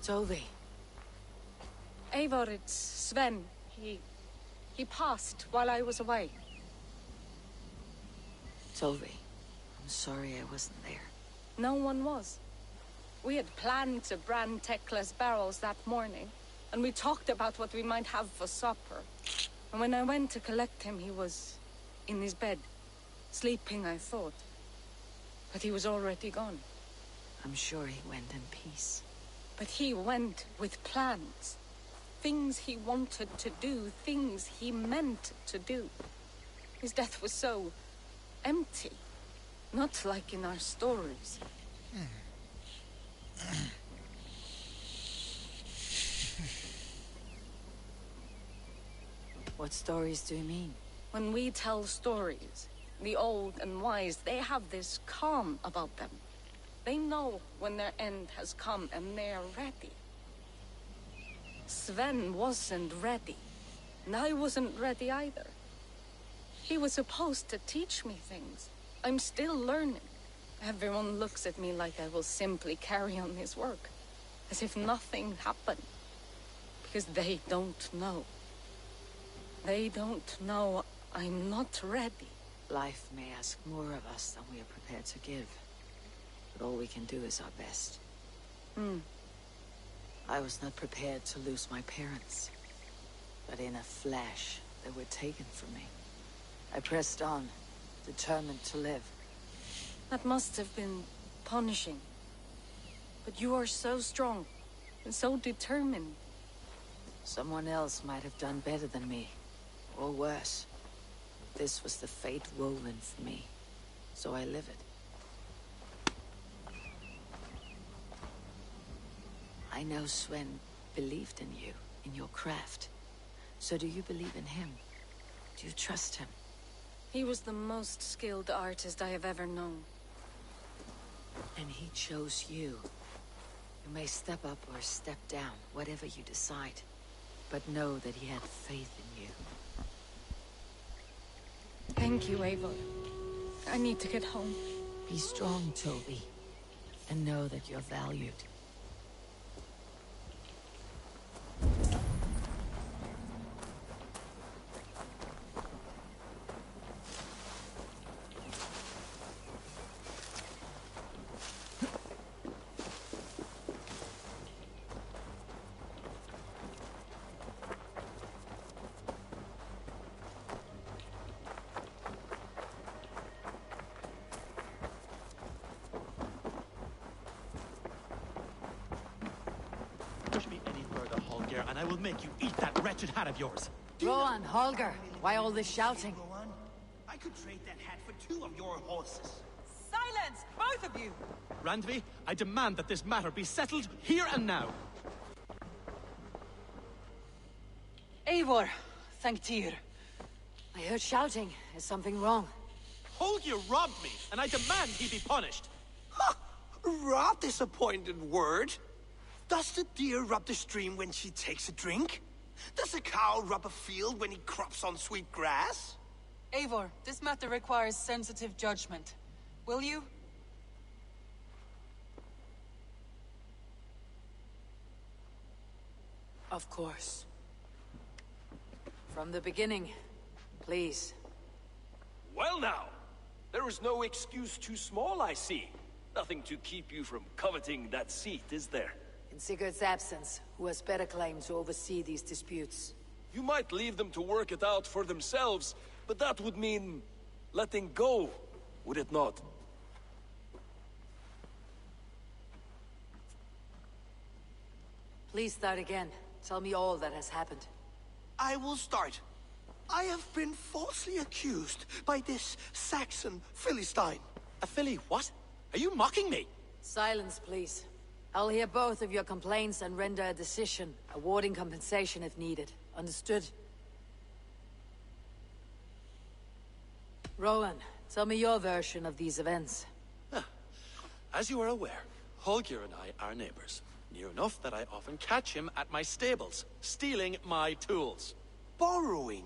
Tovi. Eivor, it's Sven. He passed while I was away. Tovi, I'm sorry I wasn't there. No one was. We had planned to brand Tekla's barrels that morning, and we talked about what we might have for supper. And when I went to collect him, he was in his bed. Sleeping, I thought. But he was already gone. I'm sure he went in peace. But he went with plans. Things he wanted to do, things he meant to do. His death was so empty. Not like in our stories. What stories do you mean? When we tell stories, the old and wise, they have this calm about them. They know when their end has come and they're ready. Sven wasn't ready, and I wasn't ready either. He was supposed to teach me things. I'm still learning. Everyone looks at me like I will simply carry on his work, as if nothing happened. Because they don't know. They don't know I'm not ready. Life may ask more of us than we are prepared to give. But all we can do is our best. I was not prepared to lose my parents. But in a flash, they were taken from me. I pressed on, determined to live. That must have been punishing. But you are so strong, and so determined. Someone else might have done better than me, or worse. This was the fate woven for me, so I live it. I know Sven believed in you, in your craft. So do you believe in him? Do you trust him? He was the most skilled artist I have ever known. And he chose you. You may step up or step down, whatever you decide. But know that he had faith in you. Thank you, Eivor. I need to get home. Be strong, Toby. And know that you're valued. Push me any further, Holger, and I will make you eat that wretched hat of yours. Rowan, Holger, why all this shouting? I could trade that hat for 2 of your horses. Silence, both of you! Randvi, I demand that this matter be settled here and now. Eivor, thank Tyr. I heard shouting. Is something wrong? Holger robbed me, and I demand he be punished. Rot disappointed word. Does the deer rub the stream when she takes a drink? Does the cow rub a field when he crops on sweet grass? Eivor, this matter requires sensitive judgment. Will you? Of course. From the beginning, please. Well now, there is no excuse too small, I see. Nothing to keep you from coveting that seat, is there? In Sigurd's absence, who has better claim to oversee these disputes? You might leave them to work it out for themselves, but that would mean letting go, would it not? Please start again. Tell me all that has happened. I will start. I have been falsely accused by this Saxon Philistine. A Philly what? Are you mocking me? Silence, please. I'll hear both of your complaints and render a decision, awarding compensation if needed. Understood? Rowan, tell me your version of these events. As you are aware, Holger and I are neighbors. Near enough that I often catch him at my stables, stealing my tools. borrowing.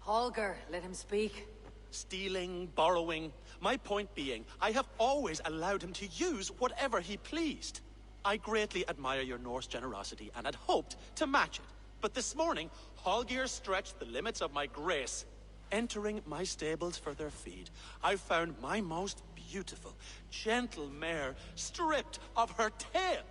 Holger, let him speak. Stealing, borrowing. My point being, I have always allowed him to use whatever he pleased. I greatly admire your Norse generosity and had hoped to match it. But this morning, Holger stretched the limits of my grace. Entering my stables for their feed, I found my most beautiful, gentle mare stripped of her tail.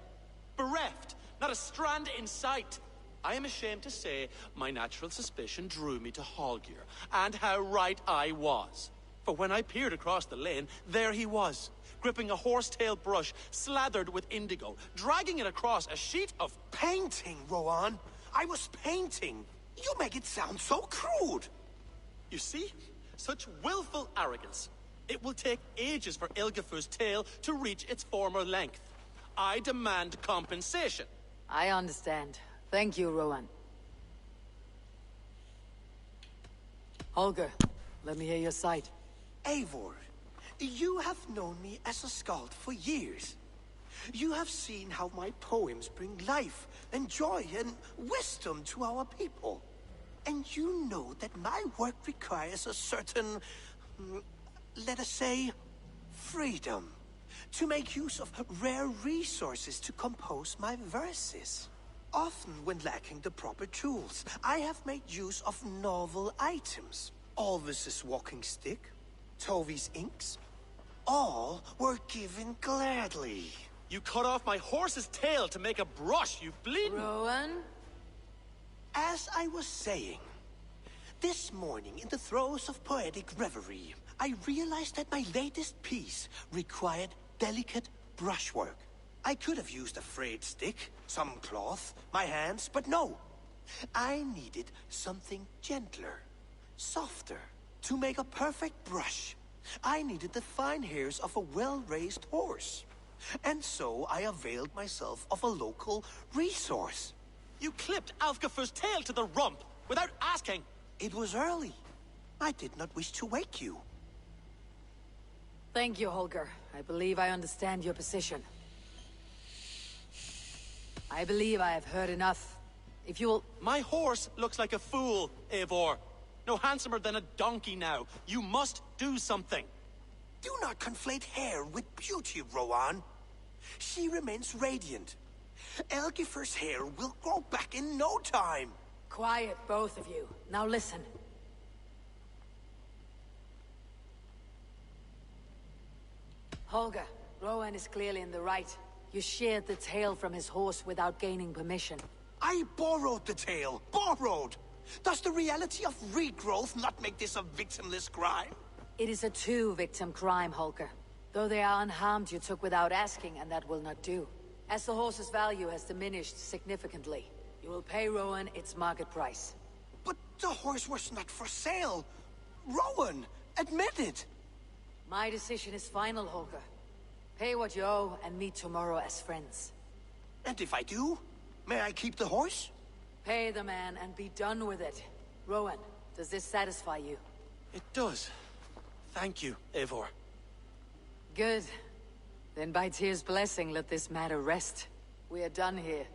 Bereft, not a strand in sight. I am ashamed to say my natural suspicion drew me to Holger, and how right I was. For when I peered across the lane, there he was, gripping a horsetail brush slathered with indigo, dragging it across a sheet of Painting, Rowan. I was painting. You make it sound so crude. You see? Such willful arrogance. It will take ages for Ilgafur's tail to reach its former length. I demand compensation. I understand. Thank you, Rowan. Holger, let me hear your side. Eivor, you have known me as a skald for years. You have seen how my poems bring life and joy and wisdom to our people. And you know that my work requires a certain, let us say, freedom. To make use of rare resources to compose my verses. Often when lacking the proper tools, I have made use of novel items. Alvis's walking stick, Tovi's inks, all were given gladly. You cut off my horse's tail to make a brush, you bleeding... Rowan? As I was saying, this morning in the throes of poetic reverie, I realized that my latest piece required delicate brushwork. I could have used a frayed stick, some cloth, my hands, but no. I needed something gentler, softer. To make a perfect brush, I needed the fine hairs of a well-raised horse. And so I availed myself of a local resource. You clipped Alfgafur's tail to the rump, without asking. It was early. I did not wish to wake you. Thank you, Holger. I believe I understand your position. I believe I have heard enough. If you'll... My horse looks like a fool, Eivor. No handsomer than a donkey now. You must do something. Do not conflate hair with beauty, Rowan. She remains radiant. Elgifur's hair will grow back in no time. Quiet, both of you. Now listen. Holger, Rowan is clearly in the right. You sheared the tail from his horse without gaining permission. I borrowed the tail. Borrowed! Does the reality of regrowth not make this a victimless crime? It is a two-victim crime, Holger. Though they are unharmed, you took without asking, and that will not do. As the horse's value has diminished significantly, you will pay Rowan its market price. But the horse was not for sale. Rowan, admit it. My decision is final, Holger. Pay what you owe and meet tomorrow as friends. And if I do, may I keep the horse? Pay the man and be done with it. Rowan, does this satisfy you? It does. Thank you, Eivor. Good. Then by Tyr's blessing, let this matter rest. We are done here.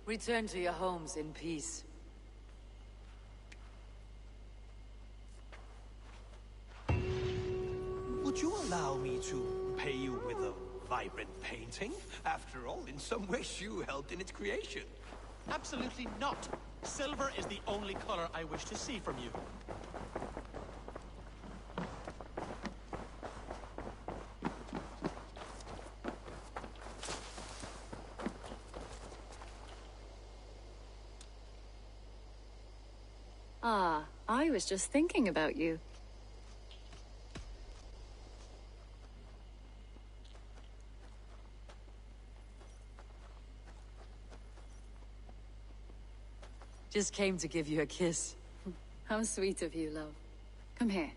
Return to your homes in peace. Would you allow me to pay you with a vibrant painting? After all, in some ways you helped in its creation. Absolutely not. Silver is the only color I wish to see from you. Ah, I was just thinking about you. Just came to give you a kiss. How sweet of you, love. Come here.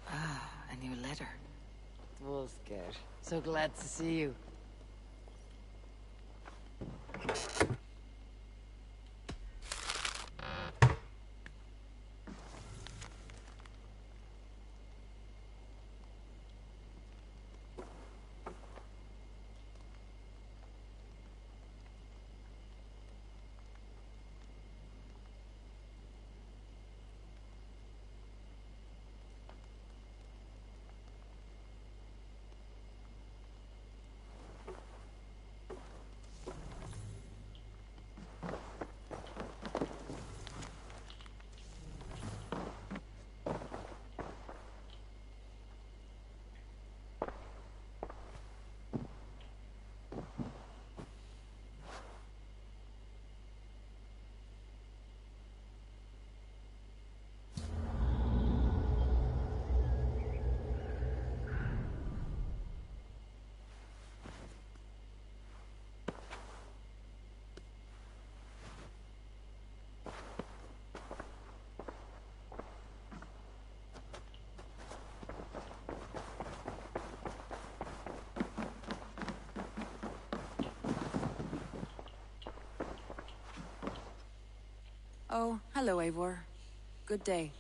Ah, a new letter. Wolfgar, so glad to see you. Oh, hello, Eivor. Good day.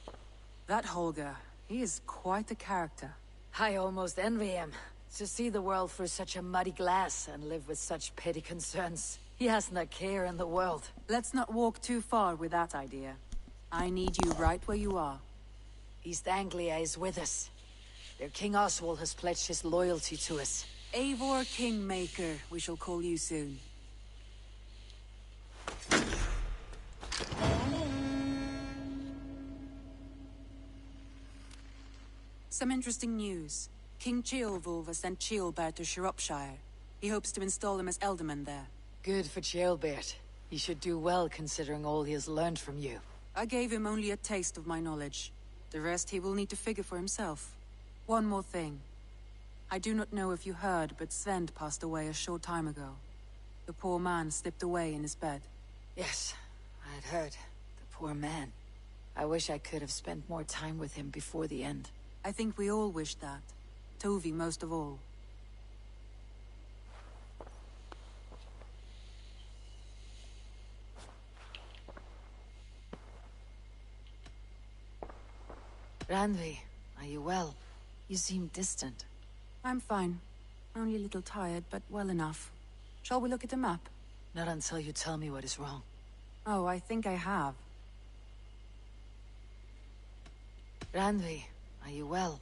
That Holger, he is quite a character. I almost envy him. To see the world through such a muddy glass and live with such petty concerns. He hasn't a care in the world. Let's not walk too far with that idea. I need you right where you are. East Anglia is with us. Their King Oswald has pledged his loyalty to us. Eivor Kingmaker, we shall call you soon. Some interesting news. King Ceolwulf has sent Ceolbert to Shropshire. He hopes to install him as Elderman there. Good for Ceolbert. He should do well considering all he has learned from you. I gave him only a taste of my knowledge. The rest he will need to figure for himself. One more thing. I do not know if you heard, but Svend passed away a short time ago. The poor man slipped away in his bed. Yes, I had heard. The poor man. I wish I could have spent more time with him before the end. I think we all wish that. Tovi most of all. Randvi, are you well? You seem distant. I'm fine. Only a little tired, but well enough. Shall we look at the map? Not until you tell me what is wrong. Oh, I think I have. Randvi, are you well?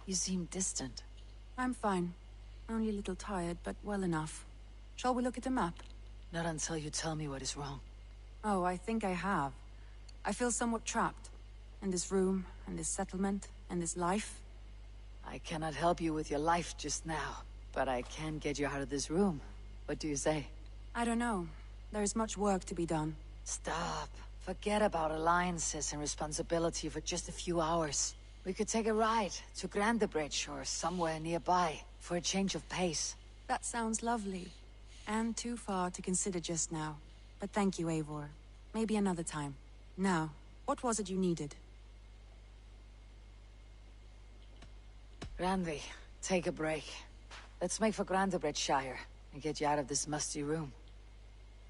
You seem distant. I'm fine. Only a little tired, but well enough. Shall we look at the map? Not until you tell me what is wrong. Oh, I think I have. I feel somewhat trapped. In this room, in this settlement, in this life. I cannot help you with your life just now, but I can get you out of this room. What do you say? I don't know. There is much work to be done. Stop. Forget about alliances and responsibility for just a few hours. We could take a ride to Grandebridge or somewhere nearby for a change of pace. That sounds lovely. And too far to consider just now. But thank you, Eivor. Maybe another time. Now, what was it you needed? Randvi, take a break. Let's make for Grandebridgeshire and get you out of this musty room.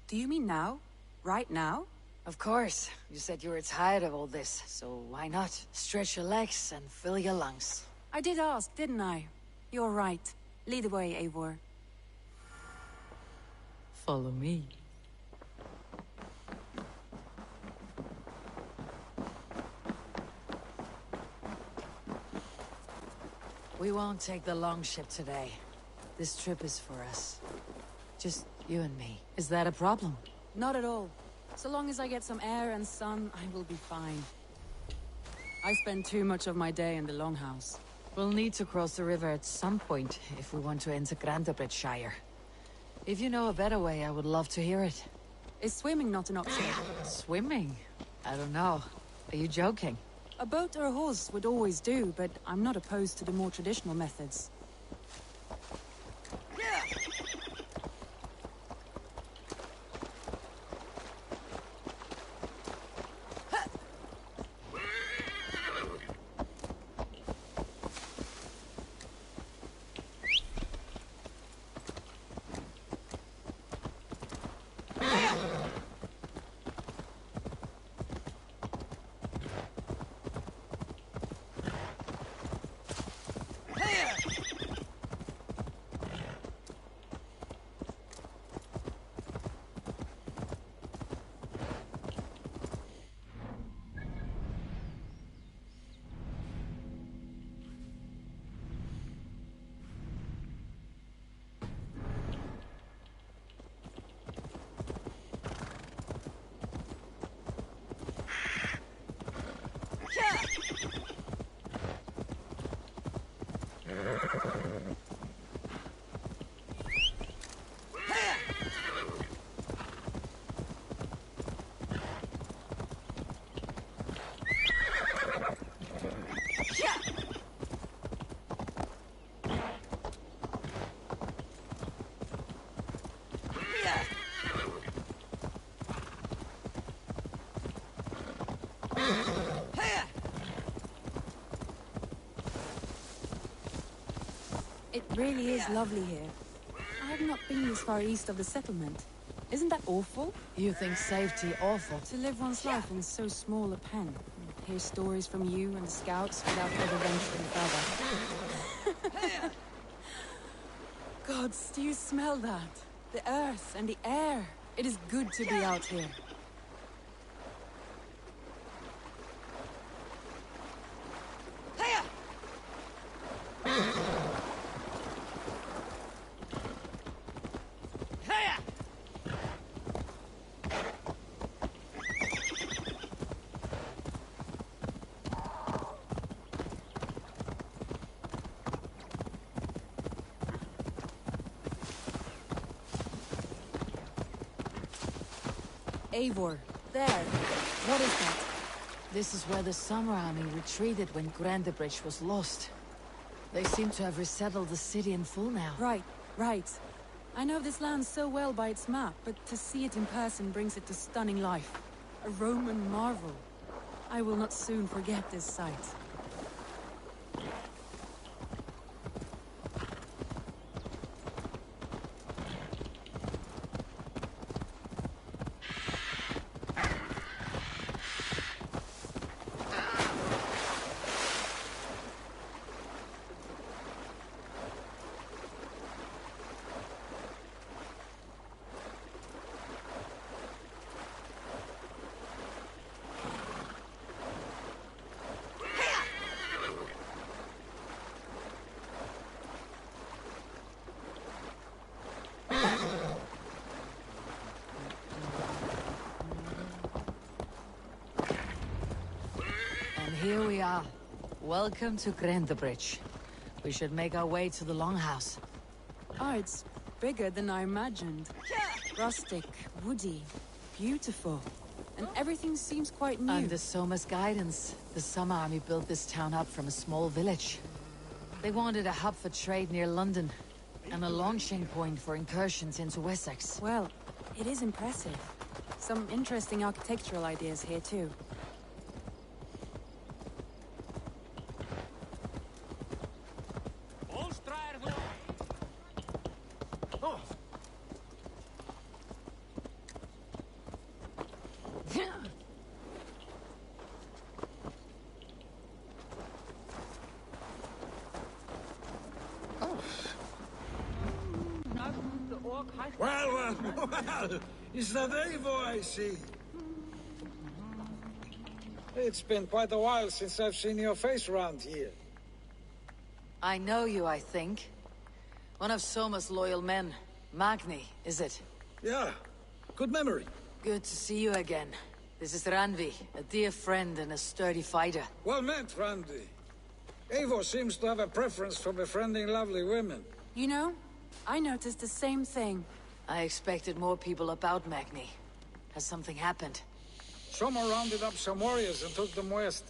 Do you mean now? Right now? Of course. You said you were tired of all this, so why not? Stretch your legs and fill your lungs. I did ask, didn't I? You're right. Lead the way, Eivor. Follow me. We won't take the long ship today. This trip is for us. Just you and me. Is that a problem? Not at all. So long as I get some air and sun, I will be fine. I spend too much of my day in the Longhouse. We'll need to cross the river at some point if we want to enter Grandebridgeshire. If you know a better way, I would love to hear it. Is swimming not an option? Swimming? I don't know. Are you joking? A boat or a horse would always do, but I'm not opposed to the more traditional methods. It really is lovely here. I have not been this far east of the settlement. Isn't that awful? You think safety awful? To live one's life in so small a pen. Hear stories from you and the scouts without ever venturing further. Gods, do you smell that? The earth and the air. It is good to be out here. Eivor, there. What is that? This is where the Summer Army retreated when Grandebridge was lost. They seem to have resettled the city in full now. Right, right. I know this land so well by its map, but to see it in person brings it to stunning life. A Roman marvel. I will not soon forget this sight. Here we are. Welcome to Grandebridge. We should make our way to the Longhouse. Oh, it's bigger than I imagined. Rustic, woody, beautiful. And everything seems quite new. Under Soma's guidance, the Summer Army built this town up from a small village. They wanted a hub for trade near London, and a launching point for incursions into Wessex. Well, it is impressive. Some interesting architectural ideas here too. Well, is that Eivor I see? It's been quite a while since I've seen your face around here. I know you, I think. One of Soma's loyal men. Magni, is it? Yeah, good memory. Good to see you again. This is Randvi, a dear friend and a sturdy fighter. Well met, Randvi. Eivor seems to have a preference for befriending lovely women. You know, I noticed the same thing. I expected more people about Magni. Has something happened? Soma rounded up some warriors and took them west.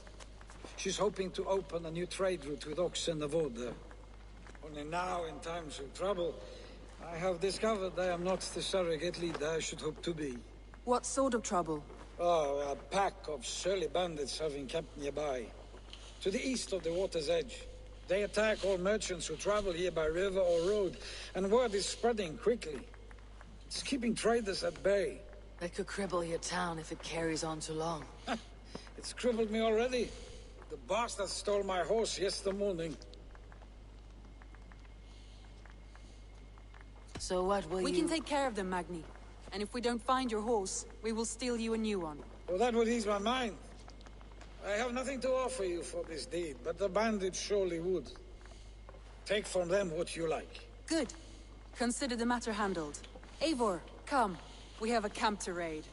She's hoping to open a new trade route with Ox and the Vod there. Only now, in times of trouble, I have discovered I am not the surrogate leader I should hope to be. What sort of trouble? Oh, a pack of surly bandits have encamped nearby. To the east of the water's edge. They attack all merchants who travel here by river or road, and word is spreading quickly. It's keeping traders at bay. That could cripple your town if it carries on too long. It's crippled me already. The bastard stole my horse yesterday morning. So what will We can take care of them, Magni. And if we don't find your horse, we will steal you a new one. Well, that would ease my mind. I have nothing to offer you for this deed, but the bandits surely would. Take from them what you like. Good. Consider the matter handled. Eivor, come. We have a camp to raid.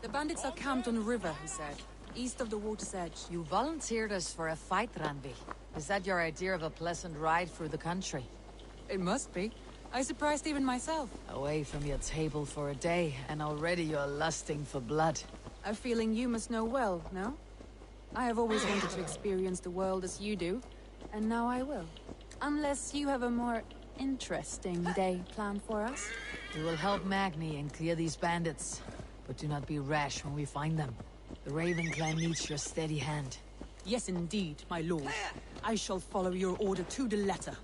The bandits are camped on the river, he said. East of the water's edge. You volunteered us for a fight, Randvi. Is that your idea of a pleasant ride through the country? It must be. I surprised even myself. Away from your table for a day, and already you're lusting for blood. A feeling you must know well, no? I have always wanted to experience the world as you do, and now I will. Unless you have a more interesting day planned for us? We will help Magni and clear these bandits, but do not be rash when we find them. The Raven clan needs your steady hand. Yes, indeed, my lord. I shall follow your order to the letter.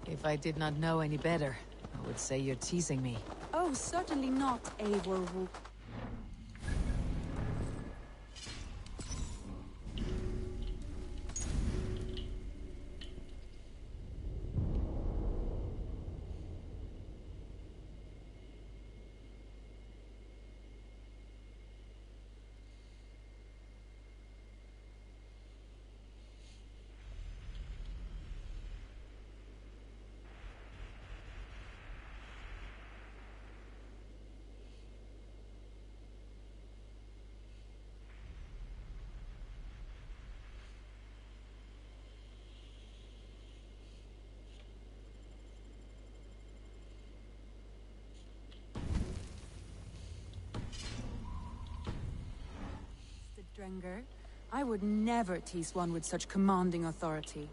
If I did not know any better, I would say you're teasing me. Oh, certainly not, Eivor. Drenger, I would never tease one with such commanding authority.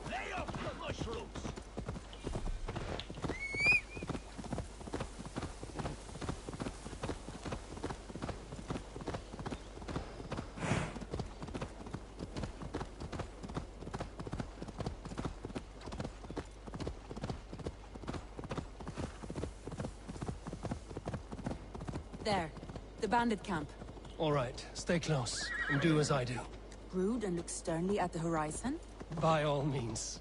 Lay off the mushrooms! There, the bandit camp. All right, stay close, and do as I do. Brood and look sternly at the horizon? By all means.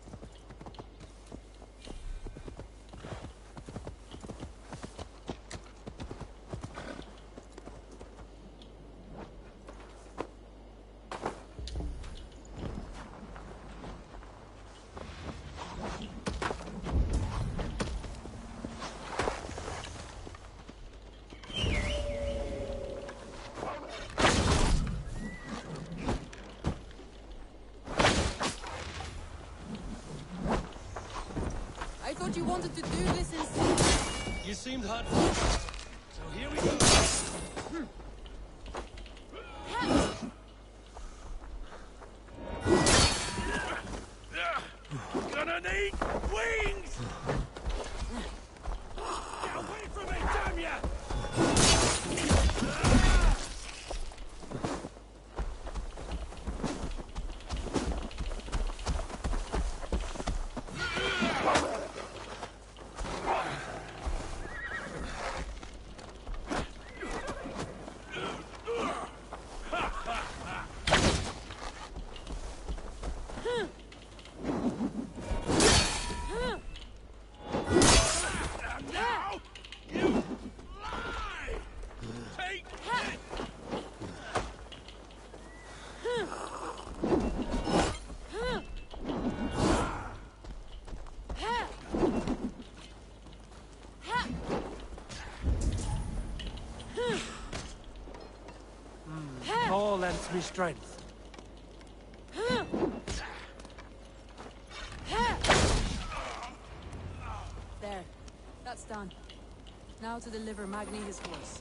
I thought you wanted to do this in... You seemed hot, so here we go. Gonna need wings! Get away from me, damn ya! All lends me strength. There, that's done. Now to deliver Magni his horse.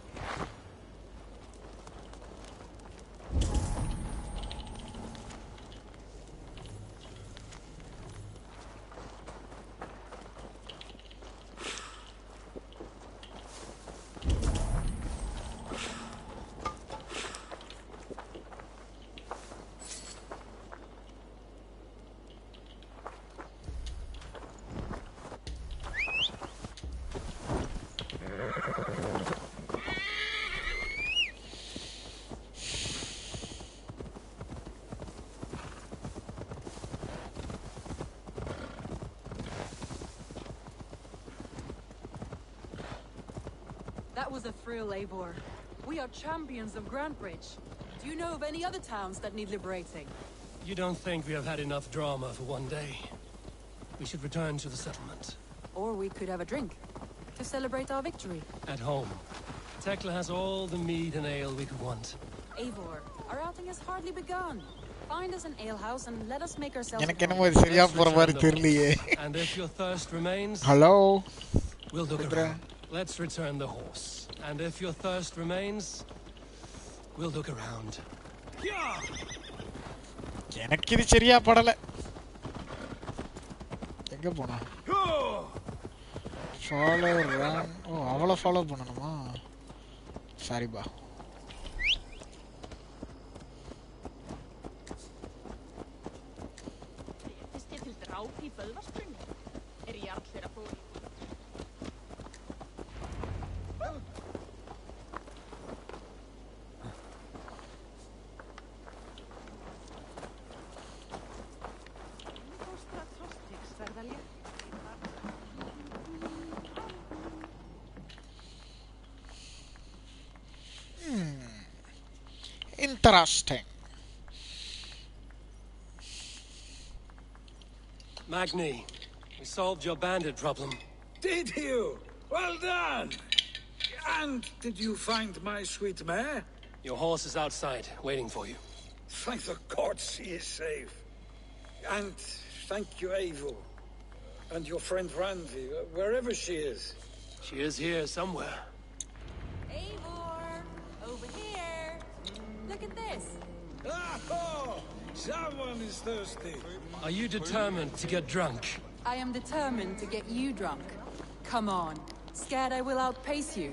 That was a thrill, Eivor. We are champions of Grantbridge. Do you know of any other towns that need liberating? You don't think we have had enough drama for one day? We should return to the settlement. Or we could have a drink, to celebrate our victory. At home. Tekla has all the mead and ale we could want. Eivor, our outing has hardly begun. Find us an alehouse and let us make ourselves எனக்கு என்னமோ இது சரியா போற மாதிரி தெரியலையே. And if your thirst remains, Hello. We'll look around. Let's return the horse. And if your thirst remains, we'll look around. எனக்கு இது சரியா படல. எங்க போனா? Follow run. ஓ அவளை ஃபாலோ பண்ணணுமா? சாரிப்பா. Þið til dráp í Böðvarsbrunni? Jarl þeirra fór í... Interesting. Magni, we solved your bandit problem. Did you? Well done! And did you find my sweet mare? Your horse is outside, waiting for you. Thank the gods she is safe. And thank you, Eivor. And your friend Randvi, wherever she is. She is here somewhere. Eivor! Over here! Look at this! Oh! Someone is thirsty. Are you determined to get drunk? I am determined to get you drunk. Come on. Scared I will outpace you.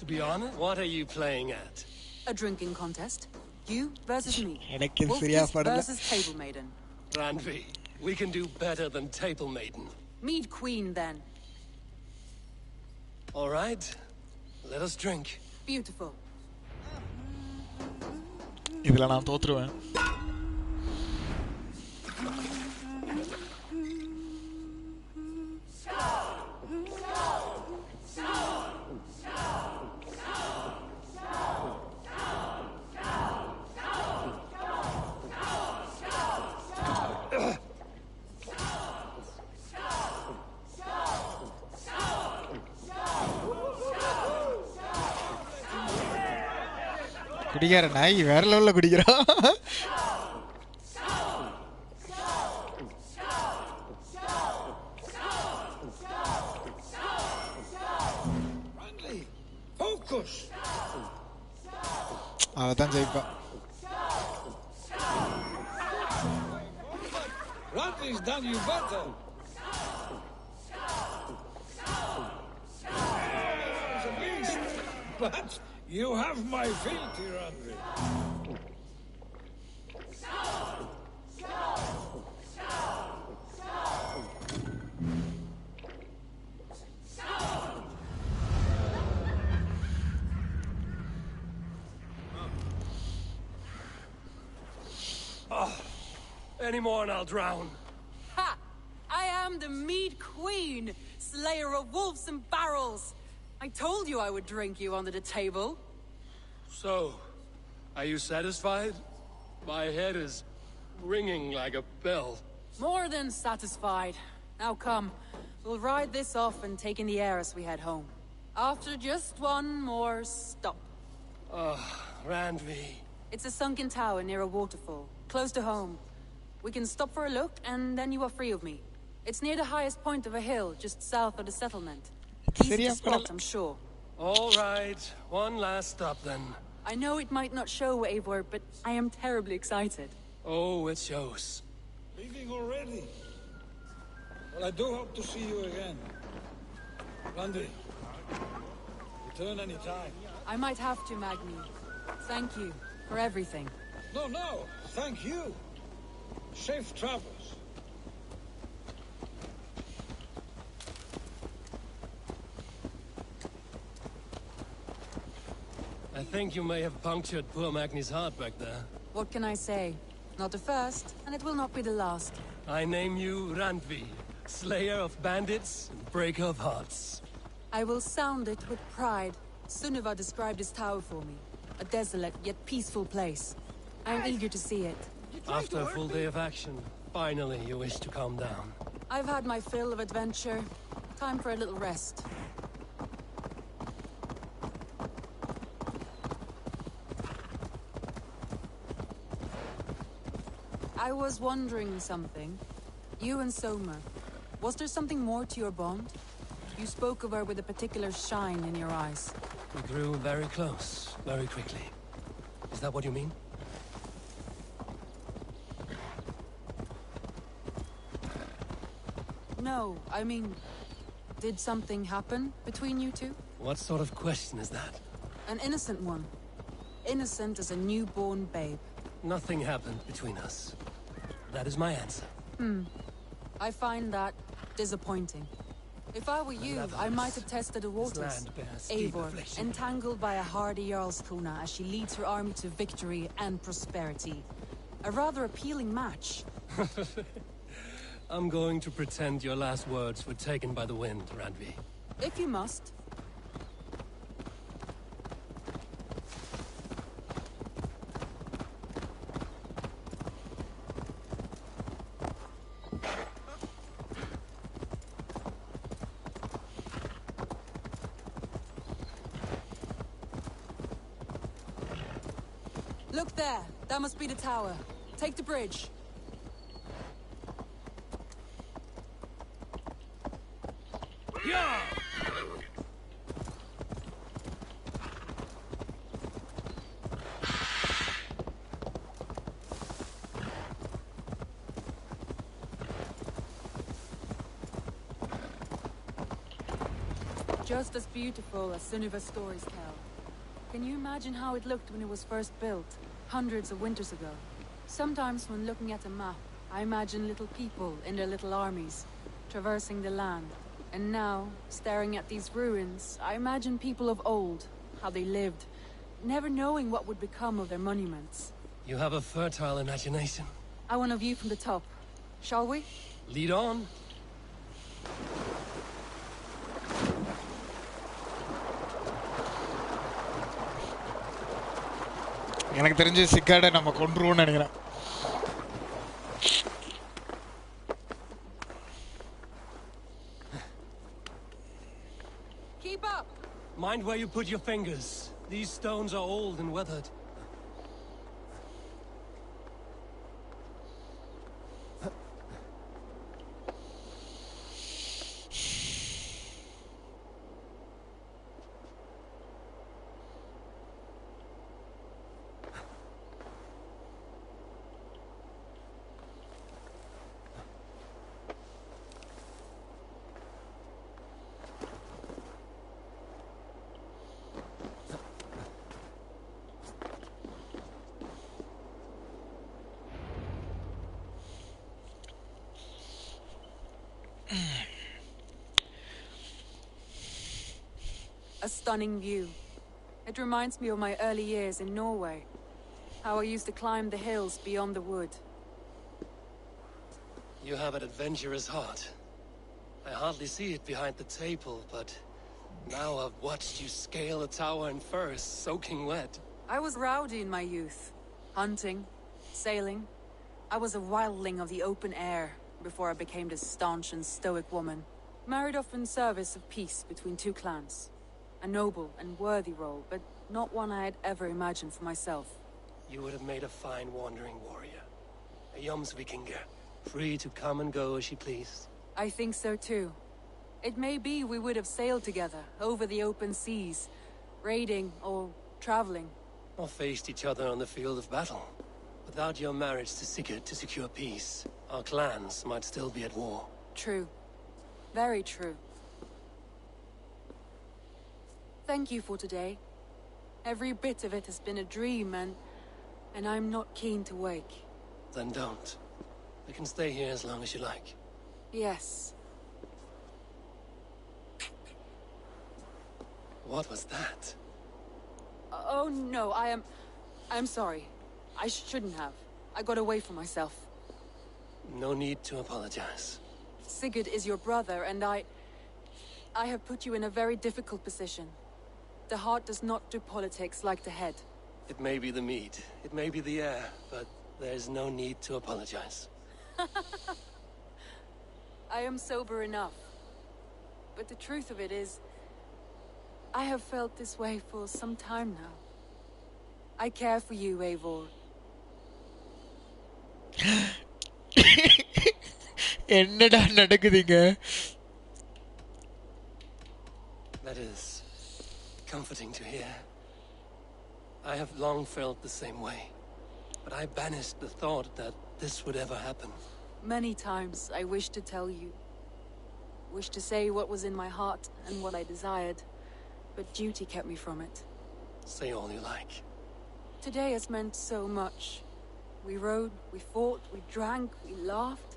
To be honest, what are you playing at? A drinking contest. You versus me. எனக்கு Wolf சரியா Kiss படல. versus Table Maiden. Randvi, we can do better than Table Maiden. Mead Queen, then. All right, let us drink. Beautiful. இதுல நான் தோத்துருவேன். குடிக்கிற நாய் வேற லெவல்ல குடிக்கிறான். Focus! அவதான் ஜெயிப்பா. Randvi's done you better. It's a beast, but you have my fealty, Randvi. Any more and I'll drown. Ha! I am the Mead Queen, slayer of wolves and barrels. I told you I would drink you under the table. So, are you satisfied? My head is ringing like a bell. More than satisfied. Now come, we'll ride this off and take in the air as we head home. After just one more stop. Randvi. It's a sunken tower near a waterfall, close to home. We can stop for a look, and then you are free of me. It's near the highest point of a hill, just south of the settlement. Easy to spot, I'm sure. All right, one last stop then. I know it might not show, Eivor, but I am terribly excited. Oh, it shows. Leaving already? Well, I do hope to see you again. Randvi, return any time. I might have to, Magni. Thank you for everything. No, thank you. Safe travels. I think you may have punctured poor Magni's heart back there. What can I say? Not the first, and it will not be the last. I name you Randvi, slayer of bandits and breaker of hearts. I will sound it with pride. Sunniva described this tower for me. A desolate yet peaceful place. I am eager to see it. After a full day of action, finally you wish to calm down. I've had my fill of adventure. Time for a little rest. I was wondering something. You and Soma. Was there something more to your bond? You spoke of her with a particular shine in your eyes. We grew very close, very quickly. Is that what you mean? No, I mean... Did something happen between you two? What sort of question is that? An innocent one. Innocent as a newborn babe. Nothing happened between us. That is my answer. I find that disappointing. If I were you, I might have tested the waters. land bears deep Eivor, affliction. entangled by a hardy Jarlskona as she leads her army to victory and prosperity. A rather appealing match. I'm going to pretend your last words were taken by the wind, Randvi. If you must. Look there. That must be the tower. Take the bridge. Yeah! Just as beautiful as Sunniva's stories tell. Can you imagine how it looked when it was first built, hundreds of winters ago? Sometimes when looking at a map, I imagine little people in their little armies, traversing the land. And now, staring at these ruins, I imagine people of old, how they lived, never knowing what would become of their monuments. You have a fertile imagination. I want a view from the top. Shall we? Lead on. எனக்கு தெரிஞ்ச சிக்காடை நம்ம கொன்றுவோம்னு நினைக்கிறேன். Keep up! Mind where you put your fingers. These stones are old and weathered. A stunning view. It reminds me of my early years in Norway. How I used to climb the hills beyond the wood. You have an adventurous heart. I hardly see it behind the table, but now I've watched you scale a tower in furs, soaking wet. I was rowdy in my youth. Hunting, sailing. I was a wildling of the open air before I became this staunch and stoic woman. Married off in service of peace between two clans. A noble and worthy role, but not one I had ever imagined for myself. You would have made a fine wandering warrior. A Jomsvikinger, free to come and go as she pleased. I think so too. It may be we would have sailed together over the open seas, raiding or traveling. Or faced each other on the field of battle. Without your marriage to Sigurd to secure peace, our clans might still be at war. True. Very true. Thank you for today. Every bit of it has been a dream, and I'm not keen to wake. Then don't. We can stay here as long as you like. Yes. What was that? Oh no, I'm sorry. I shouldn't have. I got away from myself. No need to apologize. Sigurd is your brother, and I have put you in a very difficult position. The heart does not do politics like the head. It may be the meat, it may be the air, but there's no need to apologize. I am sober enough. But the truth of it is, I have felt this way for some time now. I care for you, Eivor. என்னடா நடக்குதுங்க? That is comforting to hear. I have long felt the same way, but I banished the thought that this would ever happen. Many times I wish to tell you. wished to say what was in my heart and what I desired, but duty kept me from it. Say all you like. Today has meant so much. We rode, we fought, we drank, we laughed.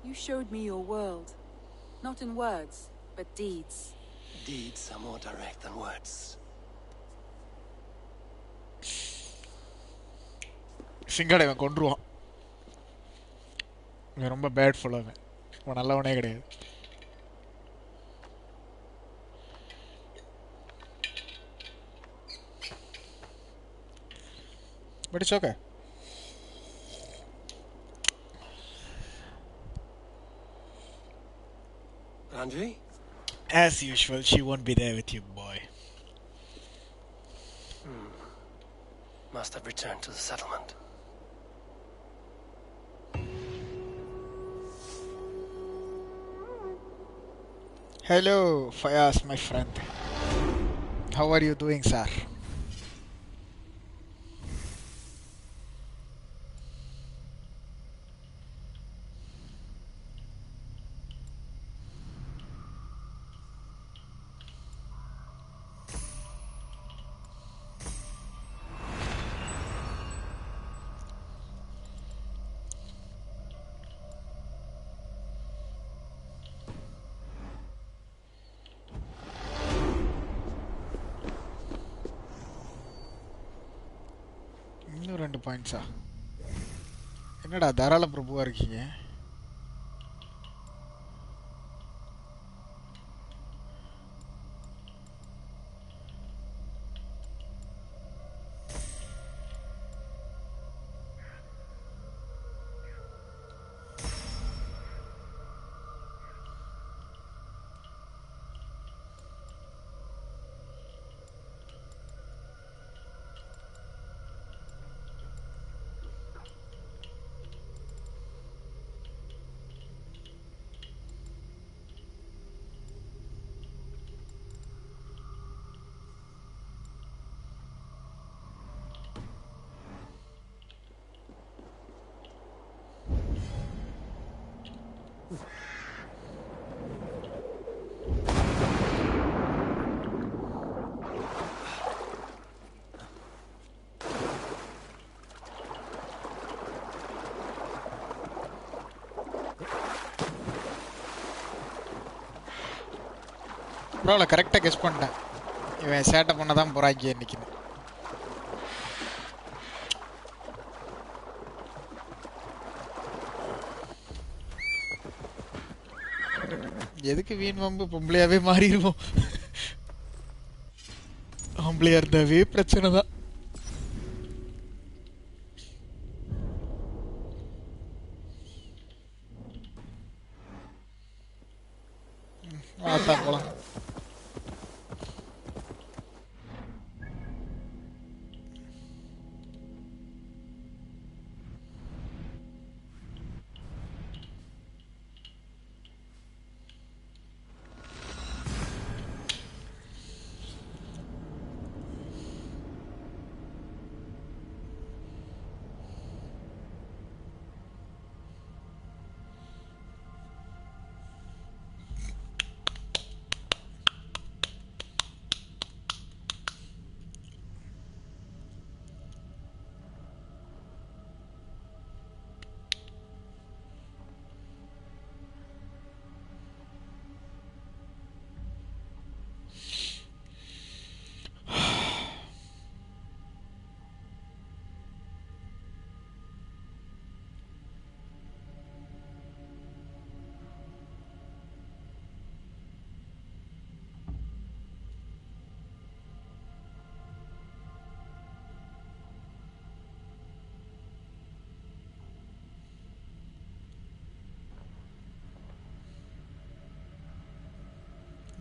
You showed me your world. Not in words, but deeds. Deeds are more direct than words. சிங்கடை இவன் கொன்றுவான். இவன் ரொம்ப bad ஃபுல்லாக இவன் நல்லவனே கிடையாது. But it's okay. Andre? As usual, she won't be there with you, boy. Must have returned to the settlement. Hello, Fayaz, my friend. How are you doing, sir? இன்னும் 2 பாயிண்ட்ஸா? என்னடா தாராள பிரபுவா இருக்கீங்க? பரவாயில்ல, கரெக்டாக கெஸ் பண்ணிட்டேன். இவன் சேட்டை பண்ண தான் போகிறாங்க இன்னைக்கு. எதுக்கு வீண் வம்பு, பொம்பளையாவே மாறிடுவோம். ஆம்பளையா இருந்தாவே பிரச்சனை தான். ஆத்தா போலாம்.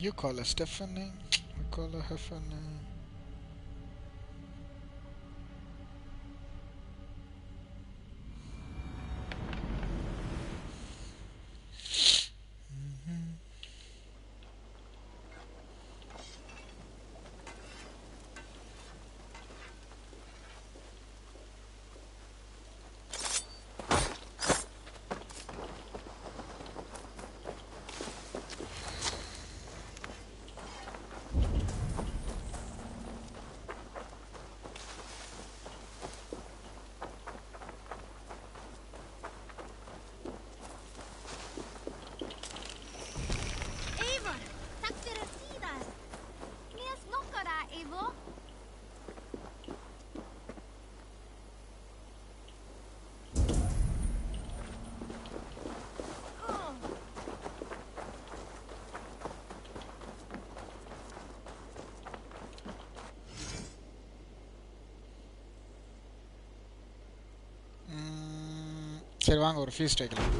You call her Stephanie, I call her Heffernan. சரி வாங்க ஒரு ஃபீஸ்ட் வைக்கலாம்.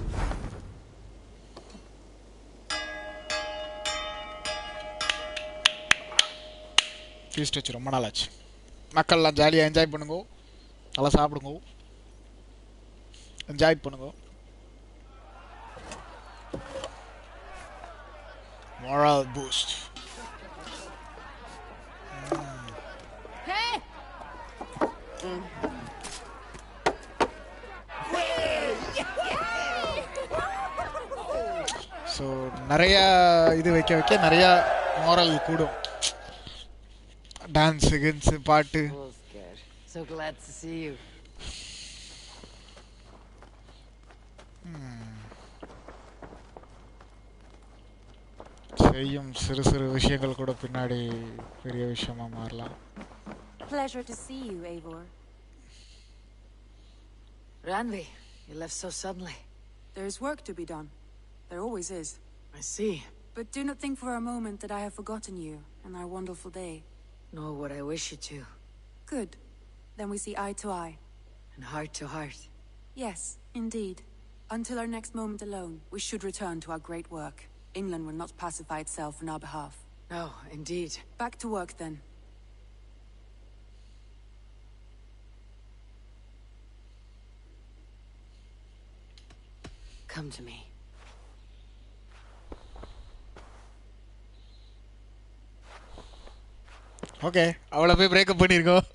ஃபீஸ்ட் வச்சு ரொம்ப நாள் ஆச்சு. மக்கள்லாம் ஜாலியாக என்ஜாய் பண்ணுங்க, நல்லா சாப்பிடுங்க, என்ஜாய் பண்ணுங்க. Moral boost. Hey! ஸோ நிறையா இது வைக்க வைக்க நிறையா மோரல் கூடும். டான்ஸு கின்ஸு பாட்டு. So glad to see you. செய்யும் சிறு சிறு விஷயங்கள் கூட பின்னாடி பெரிய விஷயமா மாறலாம். Pleasure to see you, Eivor. Randvi, you left so suddenly. There's work to be done. There always is. I see. But do not think for a moment that I have forgotten you and our wonderful day. Nor would I wish you to. Good. Then we see eye to eye. And heart to heart. Yes, indeed. Until our next moment alone, we should return to our great work. England will not pacify itself on our behalf. No, indeed. Back to work, then. Come to me. Okay, அவளை போய் breakup பண்ணியிருக்கோம்.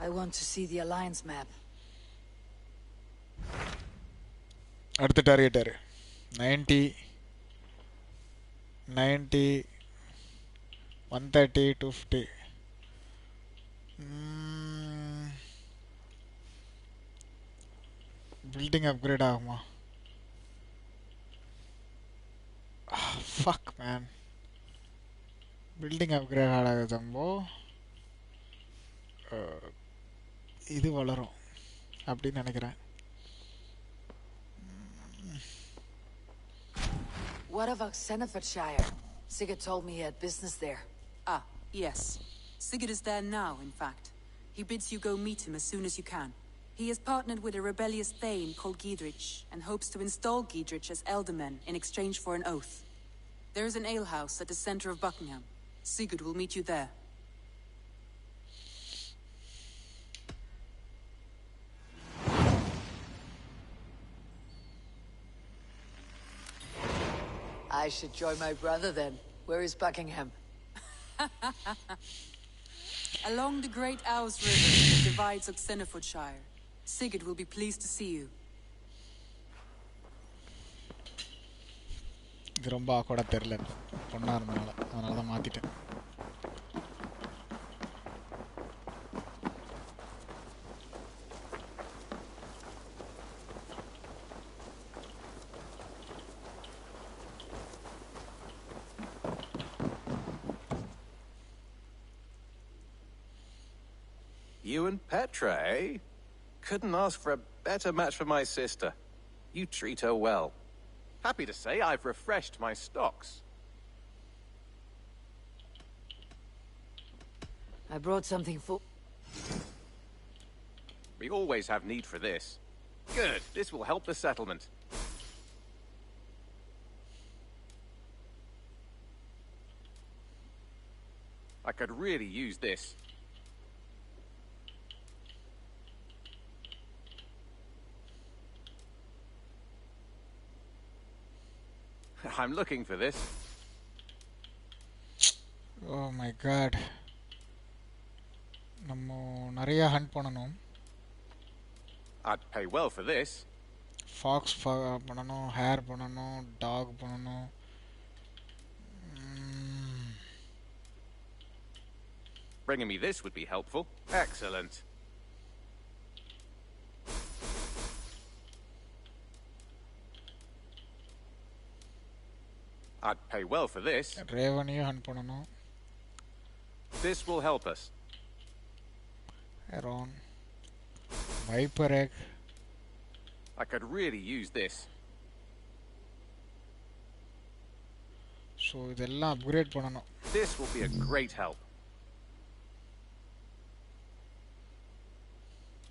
I want to see the alliance map. அடுத்த டார்கெட்டாரு 90 90 130 250. Building upgrade ஆகுமா? Fuck man, building upgrade ஆகாதம்போ இது வளரும் அப்படின்னு நினைக்கிறேன். What about Senefordshire? Sigurd told me he had business there. Ah, yes. Sigurd is there now, in fact. He bids you go meet him as soon as you can. He has partnered with a rebellious thane called Giedrich, and hopes to install Giedrich as elderman in exchange for an oath. There is an alehouse at the center of Buckingham. Sigurd will meet you there. I should join my brother then. Where is Buckingham? Along the great Ouse River that divides Senefordshire. Sigurd will be pleased to see you. இது ரொம்ப ஆக்வர்டாக தெரில, பொண்ணாக இருந்தனால, அதனால தான் மாற்றிட்டேன். You and Petra, eh? Couldn't ask for a better match for my sister. You treat her well. Happy to say I've refreshed my stocks. I brought something for... We always have need for this. Good, this will help the settlement. I could really use this. I'm looking for this. Oh my god. நம்ம நிறைய hunt பண்ணணும். I'd pay well for this. Fox பண்ணணும், hair பண்ணணும், talk பண்ணணும். Bringing me this would be helpful. Excellent. I'd pay well for this. ரேவனையும் hunt பண்ணணும். This will help us. Aron. Viper egg. I could really use this. So இதெல்லாம் upgrade பண்ணணும். This will be a great help.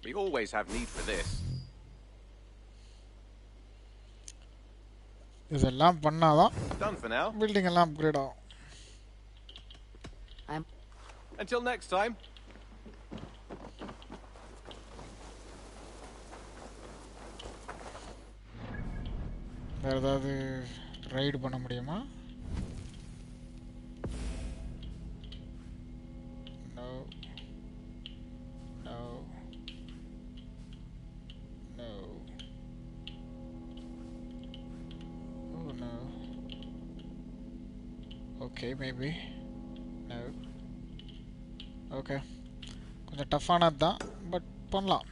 We always have need for this. இதெல்லாம் பண்ணாதான் Done for now. Building எல்லாம் upgrade ஆகும். Until next time. வேற ஏதாவது ride பண்ண முடியுமா? No. No. No. Oh no. Okay, maybe. No. Okay. கொஞ்சம் டஃப்பானது தான், பட் பண்ணலாம்.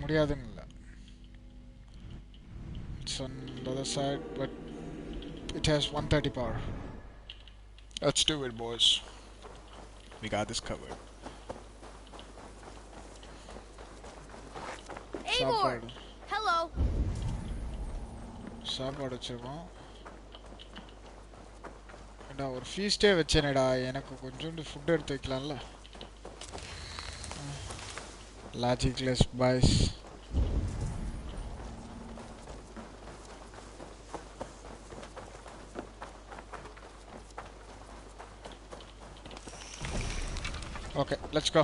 முடியாதுன்னு இல்லை. It's on the other side, but it has 130 power. Let's do it, boys. We got this covered. Eivor! Hello! சாப்பாடு வச்சிருக்கோம். ஏடா ஒரு ஃபீஸ்டே வச்சேனேடா, எனக்கு கொஞ்சோண்டு ஃபுட் எடுத்து வைக்கலாம்ல. லாஜிக்லெஸ் boys. Okay, let's go.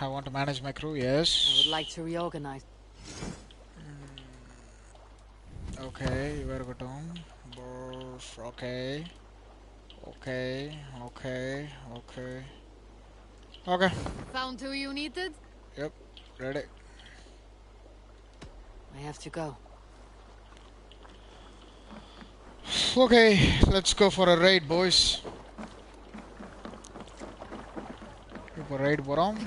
I want to manage my crew, yes. I would like to reorganize. Okay, you better go down. Okay. Okay, okay, okay. Okay. Found who you needed? Yep, ready. I have to go. Okay, let's go for a raid, boys. இப்போ raid போறோம்.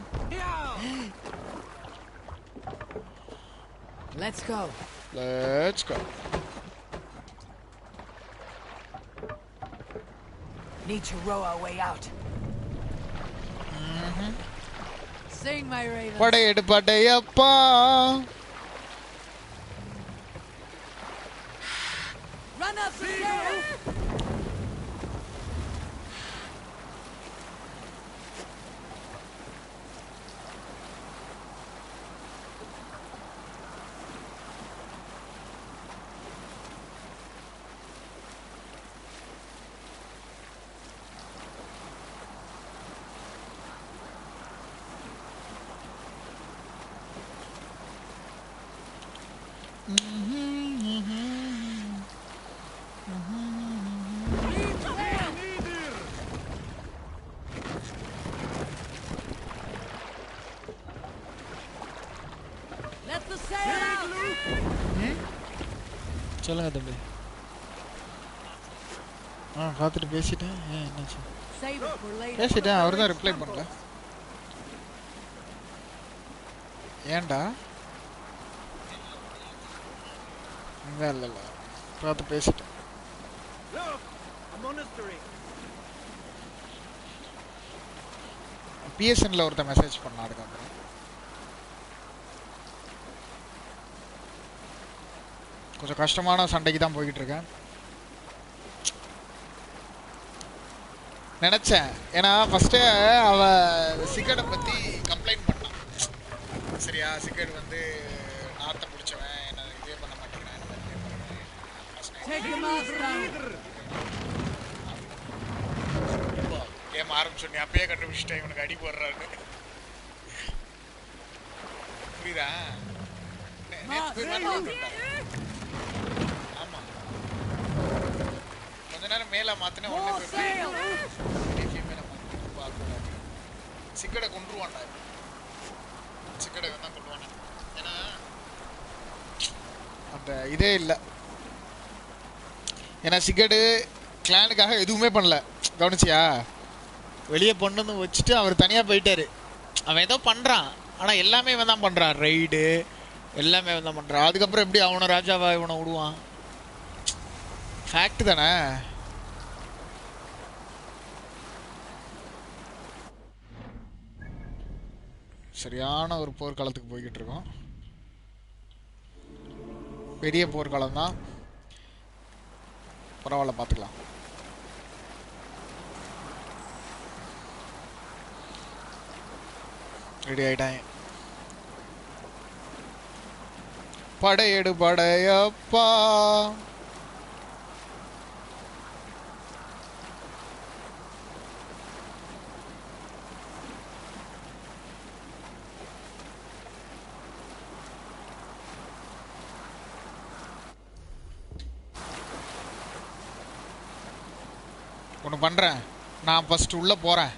Let's go. Let's go. Need to row our way out. Sing, my ravens. படையெடு Padayappa. Run up the stairs. Let the sail out. சொல்லுங்க தம்பி. பார்த்துட்டு பேசிட்டேன். என்னாச்சு? Save it for later. பேசிட்டேன், அவர் தான் reply பண்ணல. ஏன்டா? இல்லை பார்த்து பேசிட்டேன். Look, a monastery. PSNல ஒருத்தன் மெசேஜ் பண்ணா, அதுக்கப்புறம் கொஞ்சம் கஷ்டமான சண்டைக்கு தான் போய்கிட்டு இருக்கேன். நினச்சேன், ஏன்னா ஃபஸ்ட்டு அவ சிகரெட்டை பற்றி கம்ப்ளைண்ட் பண்ணான். சரியா, சிகரெட் வந்து நார்த்தை பிடிச்சவன், என்ன இதே பண்ண மாட்டேங்கிறேன். கேம் ஆரம்பிச்சோன்னே அப்பயே கண்டுபிடிச்சிட்டேன் இவனுக்கு அடி போடுறான்னு. புரியுதா? ஆமா, கொஞ்ச நேரம் மேல மாத்தினேன், சிக்கடை கொண்டுருவான்டா. சிக்கடை தான் கொண்டுருவான். ஏன்னா அந்த இதே இல்லை. ஏன்னா சிக்கடு கிளானுக்காக எதுவுமே பண்ணல, கவனிச்சியா? வெளியே பொண்ணு வச்சுட்டு அவர் தனியாக போயிட்டாரு. அவன் ஏதோ பண்ணுறான், ஆனால் எல்லாமே இவன் தான் பண்ணுறான். ரைடு எல்லாமே இவன் தான் பண்ணுறான். அதுக்கப்புறம் எப்படி அவனை ராஜாவா இவனை விடுவான்? ஃபேக்ட் தானே. சரியான ஒரு போர்க்காலத்துக்கு போய்கிட்டு இருக்கோம். பெரிய போர்க்காலம் தான், பரவாயில்ல, பார்த்துக்கலாம். ரெடி ஆயிட்டாங்க. படையெடு படையப்பா. ஒன்று பண்ணுறேன், நான் ஃபஸ்ட்டு உள்ளே போகிறேன்.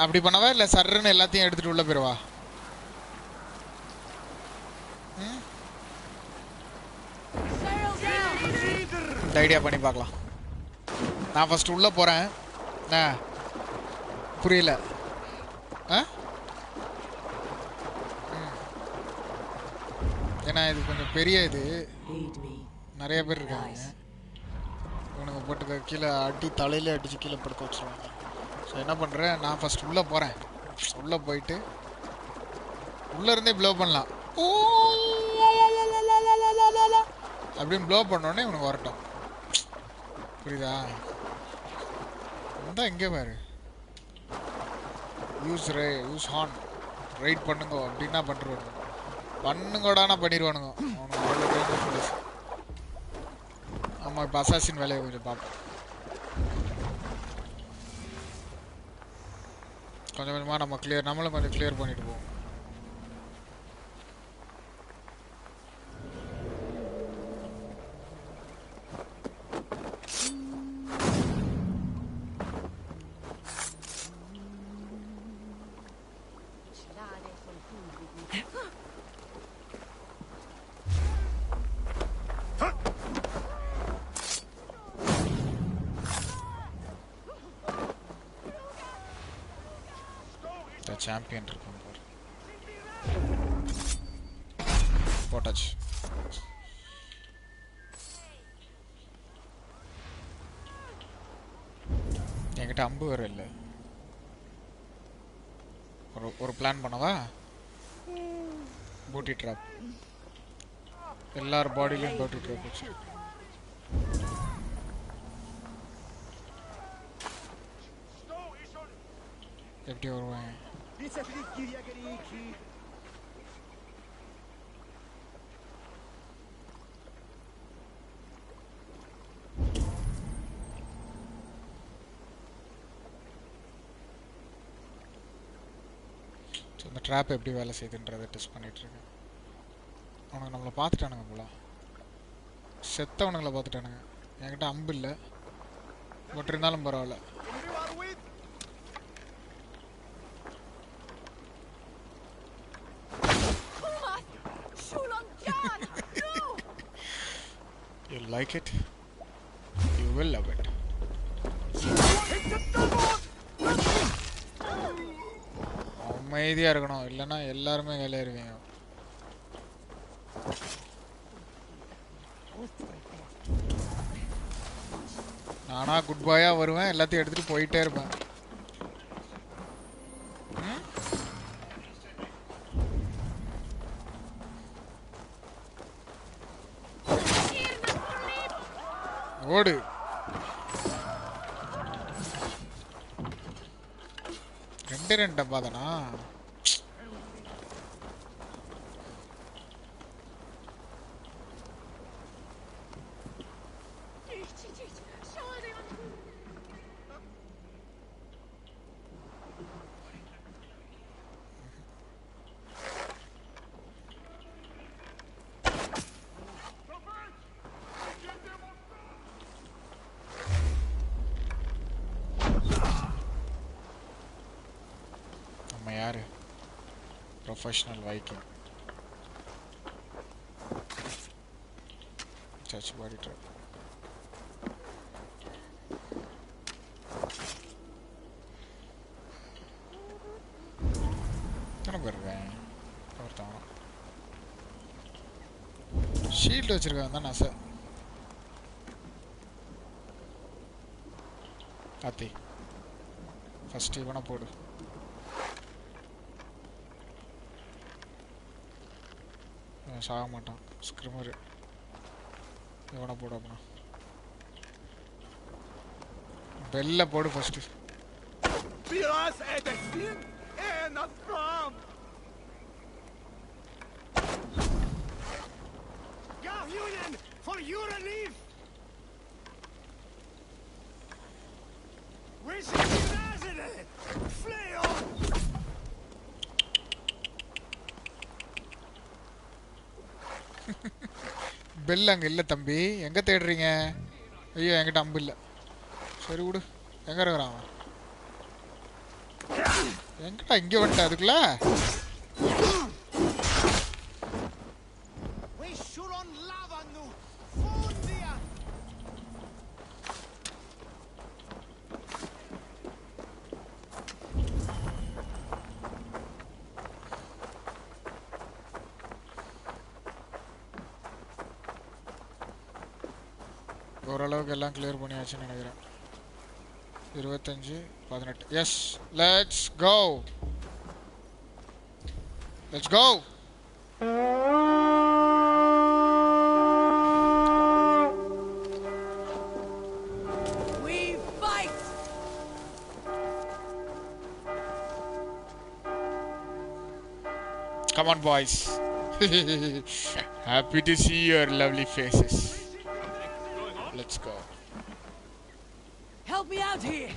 அப்படி பண்ணவா இல்லை சர்ன்னு எல்லாத்தையும் எடுத்துகிட்டு உள்ளே போயிடுவா? இந்த ஐடியா பண்ணி பார்க்கலாம். நான் ஃபஸ்ட்டு உள்ளே போகிறேன். புரியல. ஏன்னா இது கொஞ்சம் பெரிய இது, நிறைய பேர் இருக்காங்க. இவனுங்க போட்டு கீழே அடி தலையில அடித்து கீழே படுக்க வச்சுருவாங்க. ஸோ என்ன பண்ணுறேன், நான் ஃபஸ்ட் உள்ளே போகிறேன். உள்ளே போயிட்டு உள்ளேருந்தே ப்ளோ பண்ணலாம். அப்படின்னு ப்ளோ பண்ணோடனே இவனுக்கு வரட்டும். புரியுதா? வந்தால் இங்கே பாரு, யூஸ் ஹார்ன் ரைட் பண்ணுங்க அப்படின்னா பண்ணுருவானுங்க. பண்ணுங்கடானா பண்ணிடுவானுங்க அவனுக்கு. அவ்வளோ டேஞ்சர் பிளேஸ். ஆமாம், இப்போ அசாசின் வேலையை கொஞ்சம் பார்ப்போம். கொஞ்சம் கொஞ்சமாக நம்மளும் கொஞ்சம் கிளியர் பண்ணிட்டு போவோம். சாம்பியன் இருக்கும் போட்டாச்சு. என்கிட்ட அம்பு வேற இல்லை. ஒரு பிளான் பண்ணவா? பூட்டி ட்ராப். எல்லார் பாடியிலையும் பூட்டி ட்ராப் வச்சு எப்படி வருவேன்? இந்த ட்ராப் எப்படி வேலை செய்யுதுன்றதை டெஸ்ட் பண்ணிட்டு இருக்கேன். அவனுக்கு நம்மளை பார்த்துட்டானுங்க போல, செத்தவனுங்களை பார்த்துட்டானுங்க. என்கிட்ட அம்பு இல்லை, பட் இருந்தாலும் பரவாயில்ல. You like it? You will love it. அமைதியா இருக்கணும், இல்லைன்னா எல்லாருமே வேலையாயிருவீங்க. நானா குட் பாயா வருவேன், எல்லாத்தையும் எடுத்துட்டு போயிட்டே இருப்பேன். ஓடு. ரெண்டு டப்பா தானா? Professional Viking. Touch body trap. என்ன பண்ணுறேன்? ஒருத்தவங்க ஷீல்டு வச்சிருக்காங்க தான் ஆசை. காத்தி ஃபர்ஸ்ட் இவனை போடு. சாக மாட்டான் ஸ்கிரிமரு. இவனை போடு. அப்படின்னா பெல்ல போடு first. Vi oss är det syn en cannot come. Garhunen, for your relief. Where's the Nazareth? Flay on. Bell அங்கே இல்லை தம்பி, எங்கே தேடுறீங்க? ஐயோ என்கிட்ட அம்பு இல்லை. சரி விடு, எங்கே இருக்கிறான் அவன்? எங்கடா இங்கே வந்துட்டேன் அதுக்குள்ள? ஓரளவுக்கு எல்லாம் கிளியர் பண்ணியாச்சுன்னு நினைக்கிறேன். 25 18. Yes, let's go. Let's go. We fight. Come on boys. Happy to see your lovely faces. Let's go. Help me out here.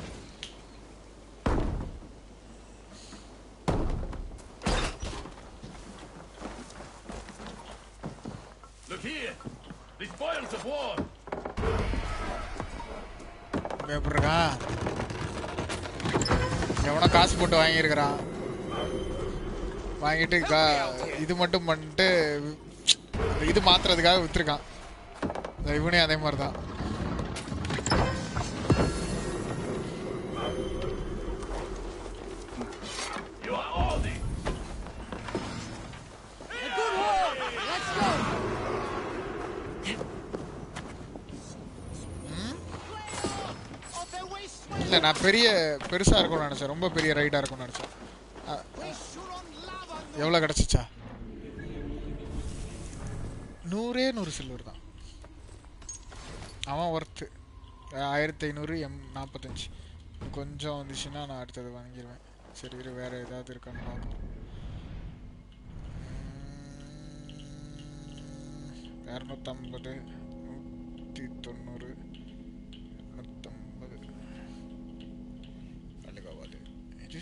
Look here. These spoils of war. எப்படிருக்கான்? எவனோ காசு போட்டு வாங்கியிருக்கிறான். வாங்கிட்டு இது மட்டும் பண்ணிட்டு இது மாத்துறதுக்காக வித்துருக்கான். இவனே அதே மாதிரி தான். இல்லை, நான் பெருசாக இருக்கும்னு நினச்சேன். ரொம்ப பெரிய ரைடாக இருக்கும்னு நினச்சேன். எவ்வளோ கிடச்சிச்சா? 100 சில்வர் தான். அவன் ஒர்த்து 1500 45. கொஞ்சம் வந்துச்சுன்னா நான் அடுத்தது வாங்கிடுவேன். சரி இரு, வேறு ஏதாவது இருக்கான்னு பார்க்கணும். 250 190 250 அழகாவாது. இது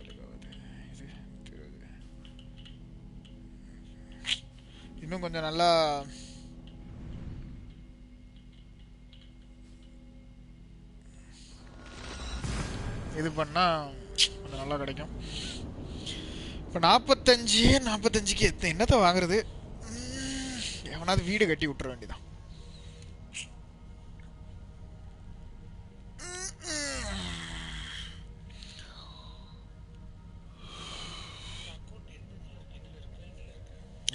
அழகாவாது. இது இன்னும் கொஞ்சம் நல்லா இது பண்ணால் கொஞ்சம் நல்லா கிடைக்கும். இப்போ 45க்கு என்னத்தை வாங்குறது? எவனாவது வீடு கட்டி விட்டுற வேண்டியதான்.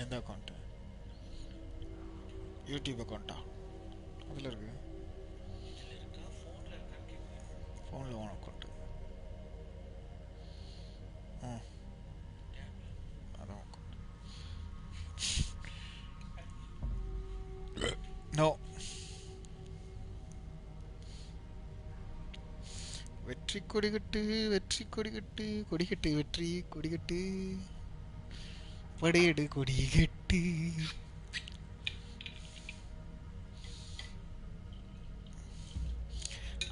எந்த அக்கௌண்ட்டு? யூடியூப் அக்கௌண்ட்டா? அதில் இருக்கு. ஃபோனில் ஓன் அக்கௌண்ட்டு. அதான் அக்கௌண்ட். நோ. வெற்றி கொடிகட்டு, வெற்றி கொடிகட்டு, கொடிகட்டு வெற்றி கொடிகட்டு, படையெடு கொடிகட்டு.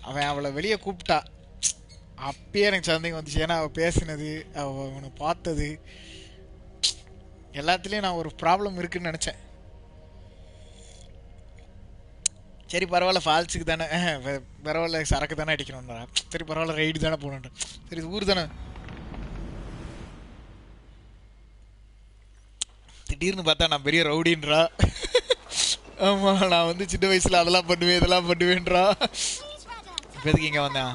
அவன் அவளை வெளியே கூப்பிட்டா, அப்பயே எனக்கு சந்தேகம் வந்துச்சு. ஏன்னா அவள் பேசினது, அவனை பார்த்தது எல்லாத்துலேயும் நான் ஒரு ப்ராப்ளம் இருக்குன்னு நினச்சேன். சரி பரவாயில்ல, ஃபால்ஸுக்கு தானே, பரவாயில்ல சரக்கு தானே அடிக்கணும்ன்றா. சரி பரவாயில்ல, ரைடு தானே போகணுன்ற. சரி இது ஊர் தானே. திடீர்னு பார்த்தா நான் பெரிய ரவுடின்றா. ஆமாம், நான் வந்து சின்ன வயசில் அதெல்லாம் பண்ணுவேன் இதெல்லாம் பண்ணுவேன்றா. இப்போ எதுக்கு இங்கே வந்தேன்?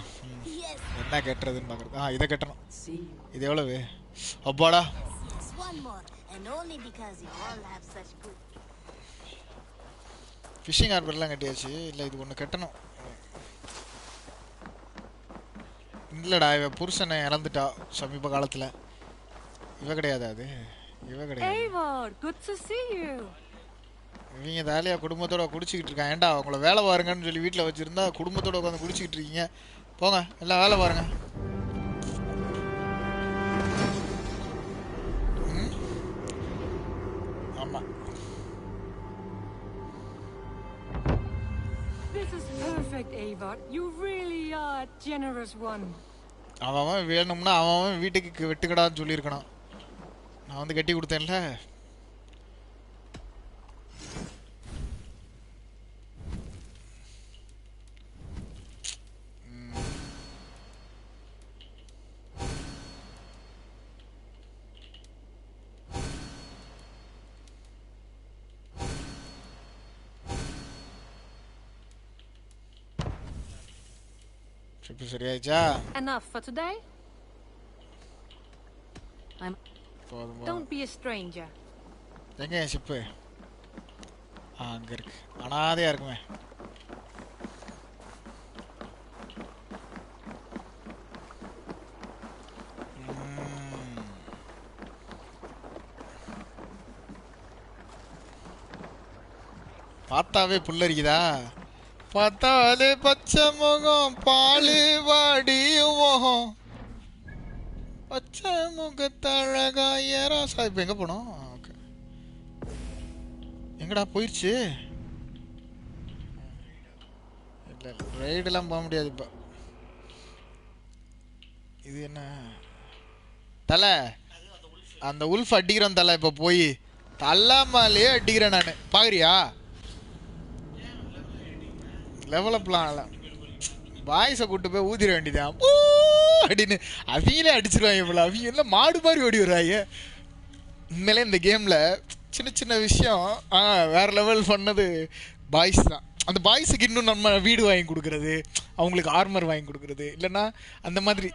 என்ன கட்டுறதுன்னு பார்க்குறது. இதை கட்டணும். இது எவ்வளவு? அப்பாடா. ஃபிஷிங் ஹார்பர்லாம் கட்டியாச்சு. இல்லை இது ஒன்று கட்டணும். இல்லைடா, இவ புருஷனை இறந்துட்டா சமீப காலத்தில். இவ கிடையாது, அது இவ கிடையாது. இவங்க தாலியாக குடும்பத்தோட குடிச்சிக்கிட்டு இருக்கான். ஏன்டா அவங்கள வேலை பாருங்கன்னு சொல்லி வீட்டில் வச்சுருந்தா குடும்பத்தோட உட்காந்து குடிச்சிக்கிட்டு இருக்கீங்க. போங்க எல்லாம் வேலை பாருங்க. perfect, Eivor. You really are a generous one. அவன் வேணும்னா அவன் வீட்டுக்கு வெட்டுக்கடான்னு சொல்லியிருக்கணும். நான் வந்து கட்டி கொடுத்தேன்ல. Enough for today? Don't be a stranger. எங்க ஷிப்பு? அங்க இருக்கு. அனாதையா இருக்குமே. பார்த்தாவே புல்லரிக்குதா? பார்த்தாலே பச்சை முகம் பாலு வாடியும் முகம் பச்சை முகத்தழகாய ராசா. இப்போ எங்கே போனோம்? ஓகே, எங்கடா போயிடுச்சு? இல்லை இல்லை, ரைடெல்லாம் போக முடியாது இப்போ. இது என்ன தலை? அந்த உல்ஃப் அடிக்கிறேன் தலை. இப்போ போய் தல்லாமலே அடிக்கிறேன் நான். பார்க்குறியா? லெவலப்லாம் இல்லை. பாய்ஸை கூட்டு போய் ஊதிர வேண்டியதான் அப்படின்னு அவங்களே அடிச்சிருவாங்க. இவ்வளோ அவங்க எல்லாம் மாடு மாதிரி ஓடி வருவாங்க. உண்மையிலே இந்த கேமில் சின்ன சின்ன விஷயம் வேறு லெவல் பண்ணது பாய்ஸ் தான். அந்த பாய்ஸுக்கு இன்னும் நம்ம வீடு வாங்கி கொடுக்குறது, அவங்களுக்கு ஆர்மர் வாங்கி கொடுக்குறது, இல்லைன்னா அந்த மாதிரி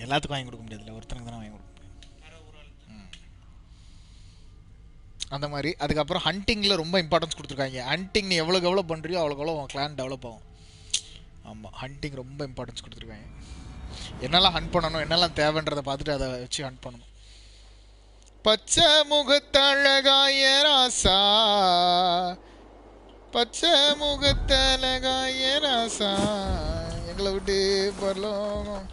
எல்லாத்துக்கும் வாங்கி கொடுக்க முடியாதுல்ல, ஒருத்தனுக்கு தானே வாங்கி கொடுக்க முடியும். அந்த மாதிரி. அதுக்கப்புறம் ஹண்டிங்கில் ரொம்ப இம்பார்ட்டன்ஸ் கொடுத்துருக்காங்க. ஹண்டிங் நீ எவ்வளோக்கு எவ்வளோ பண்ணுறியோ அவ்வளோக்கு எவ்வளோ உன் கிளான் டெவலப் ஆகும். ஆமாம், ஹண்டிங் ரொம்ப இம்பார்ட்டன்ஸ் கொடுத்துருக்காங்க. என்னெல்லாம் ஹண்ட் பண்ணணும், என்னெல்லாம் தேவைன்றதை பார்த்துட்டு அதை வச்சு ஹண்ட் பண்ணணும். பச்சை முகத்தழகாய ராசா, பச்சை முகத்தழகாய ராசா, எங்களை விட்டு பரலோகம்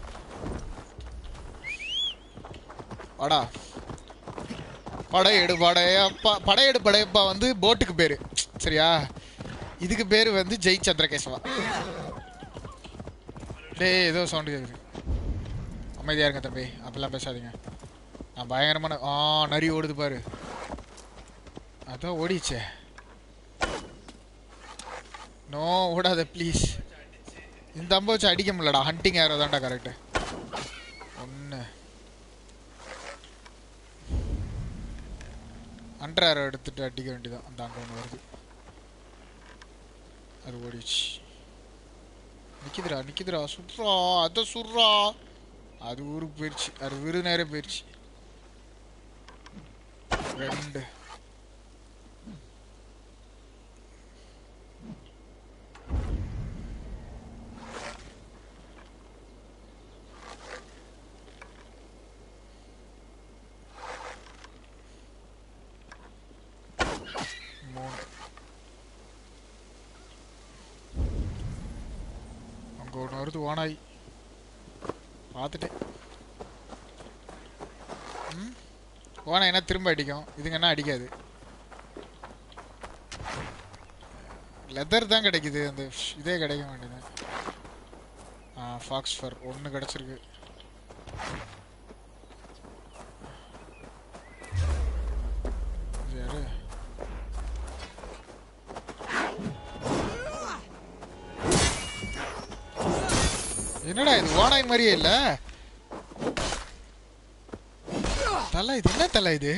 வாடா. படையெடு படையப்பா, படையெடு படையப்பா வந்து போட்டுக்கு பேர் சரியா? இதுக்கு பேர் வந்து ஜெய் சந்திரகேசவா. டேய் ஏதோ சவுண்டு கேட்குது. அமைதியாக இருங்க தம்பி, அப்படிலாம் பேசாதீங்க. நான் பயங்கரமான நரி ஓடுது பாரு. அதான் ஓடிச்சே. நோ ஓடாத ப்ளீஸ். இந்த அம்பை வச்சு அடிக்க முடியலடா. ஹண்டிங் ஏரோ தான்டா கரெக்டு. ஒன்று அண்டர் ஏரோ எடுத்துட்டு அடிக்க வேண்டியதான். அந்த அங்கே ஒன்று வருது, அது ஓடிச்சு. நிற்கிதுரா நிற்கிதுரா, சுட்றா அதை சுட்றா. அது ஊருக்கு போயிடுச்சு, அது விருதுநேரே போயிடுச்சு. 2 3 அங்கே ஒன்று வருது. ஓனாய் பார்த்துட்டேன். ஓனாய் என்ன திரும்ப அடிக்கும், இதுங்க என்ன அடிக்காது. லெதர் தான் கிடைக்குது, அந்த இதே கிடைக்க வேண்டியது. ஃபாக்ஸ் ஃபர் 1 கிடச்சிருக்கு. யாரு? என்னடா இது ஓனாய் மாதிரியே இல்லை தலை. இது என்ன தலை இது?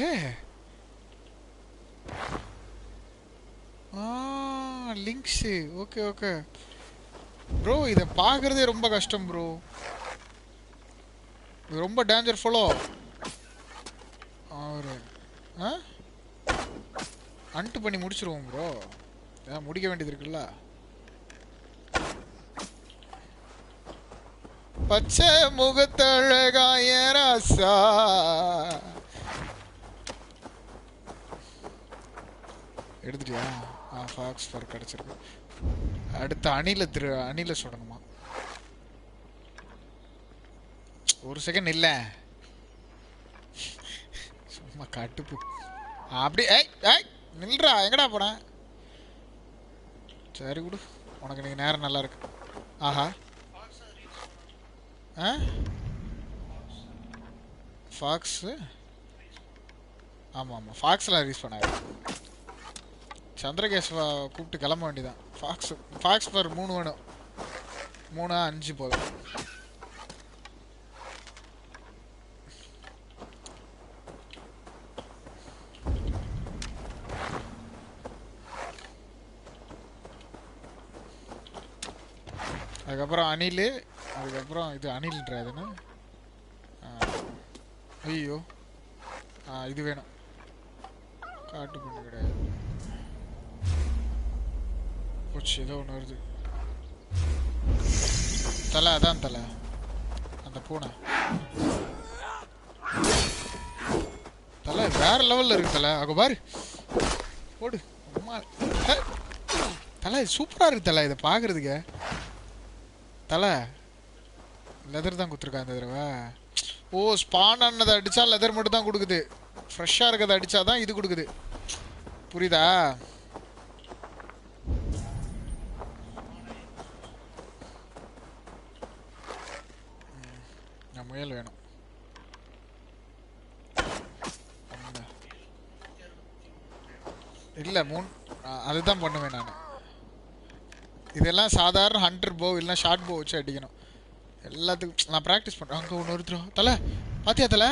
லிங்க்ஸு. ஓகே ஓகே ப்ரோ, இதை பார்க்குறதே ரொம்ப கஷ்டம் ப்ரோ. இது ரொம்ப டேஞ்சர் ஃபாலோ. அவரு அன்ட்டு பண்ணி முடிச்சிருவோம் ப்ரோ. முடிக்க வேண்டியது இருக்குல்ல. பச்சை முகத்தழகாய ராசா, எடுத்துட்டியா? ஃபாக்ஸ் ஃபர் கிடச்சிருக்கு. அடுத்து அணில சுடணுமா? ஒரு செகண்ட் இல்லை, சும்மா கட்டுப்பு. அப்படி ஏய் ஏய் நில்றா, எங்கடா போன? சரி விடு. உனக்கு நீ நேரம் நல்லா இருக்கு. ஆஹா. ஆ ஃபாக்ஸு. ஆமாம் ஆமாம், ஃபாக்ஸ்லாம் ரிலீஸ் பண்ணாரு. சந்திரகேஸ்வா கூப்பிட்டு கிளம்ப வேண்டியதான். ஃபாக்ஸ் பர் 3 வேணும். 3 5 போதும். அதுக்கப்புறம் அணில், அதுக்கப்புறம் இது அணில்ன்ற அதுன்னு. ஐயோ இது வேணும். காட்டு பண்ணு கிடையாது. போச்சு, ஏதோ ஒன்று வருது. தலை, அதான் தலை, அந்த பூனை தலை வேற லெவலில் இருக்கு தலை. அங்கே பாரு, போடு அம்மா. தலை சூப்பராக இருக்கு தலை, இதை பார்க்குறதுக்கு. தலை லெதர் தான் கொடுத்துருக்கா இந்த தடவை. ஓ, ஸ்பான் ஆனதை அடித்தா லெதர் மட்டும் தான் கொடுக்குது. ஃப்ரெஷ்ஷாக இருக்கிறத அடித்தா தான் இது கொடுக்குது. புரியுதா? முயல் வேணும். இல்லை அதுதான் பண்ணுவேன் நான். இதெல்லாம் சாதாரண ஹண்டர் போ இல்லைனா ஷார்ட் போ வச்சு அடிக்கணும். எல்லாத்துக்கும் நான் ப்ராக்டிஸ் பண்ணுறேன். அங்கே ஒன்று ஒருத்தரும் தலை பாத்தியா தலை?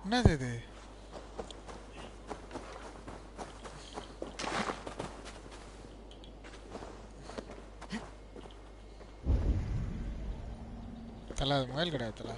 என்னது இது? தலை அது முயல் கிடையாது தலை.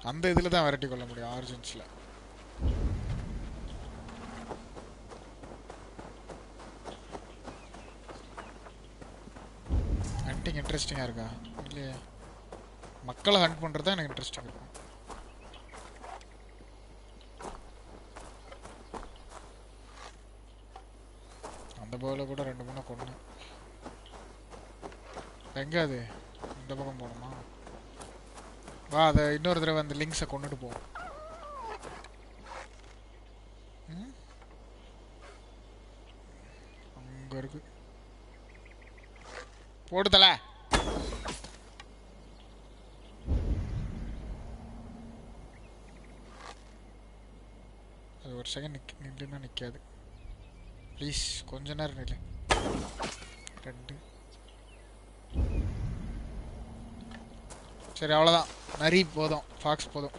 அந்த இதில் தான் விரட்டி கொள்ள முடியும் ஆரிஜின்ஸில். ஹண்டிங் இன்ட்ரெஸ்டிங்காக இருக்கா இல்லையா? மக்களை ஹண்ட் பண்ணுறது தான் எனக்கு இன்ட்ரெஸ்டிங் இருக்கும். அந்த போல கூட 2 3 கொண்டு. எங்கே அது? இந்த பக்கம் போகணுமா? வா, அதை இன்னொரு தடவை அந்த லிங்க்ஸை கொண்டுட்டு போவோம். அங்கே இருக்கு, போடுதல. அது ஒரு செகண்ட் நில்லுன்னா நிற்காது. ப்ளீஸ் கொஞ்ச நேரம் நில்லு. 2 சரி, அவ்வளோதான். நரி போதும், ஃபாக்ஸ் போதும்.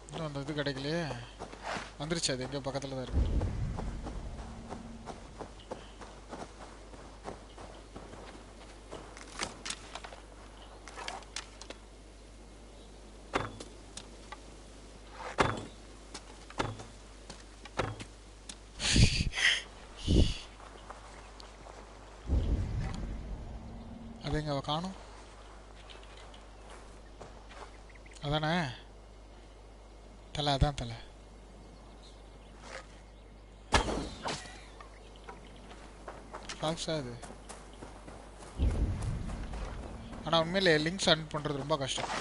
இன்னும் அந்த இது கிடைக்கலையே. வந்துருச்சு, அது எங்கேயோ பக்கத்தில் தான் இருக்கு. அதுங்க அவ காணும். அதானே தலை, அதான் தலை. ஃபாக்ஸா அது? ஆனால் உண்மையிலே லிங்க்ஸ் ஹண்ட் பண்ணுறது ரொம்ப கஷ்டம்.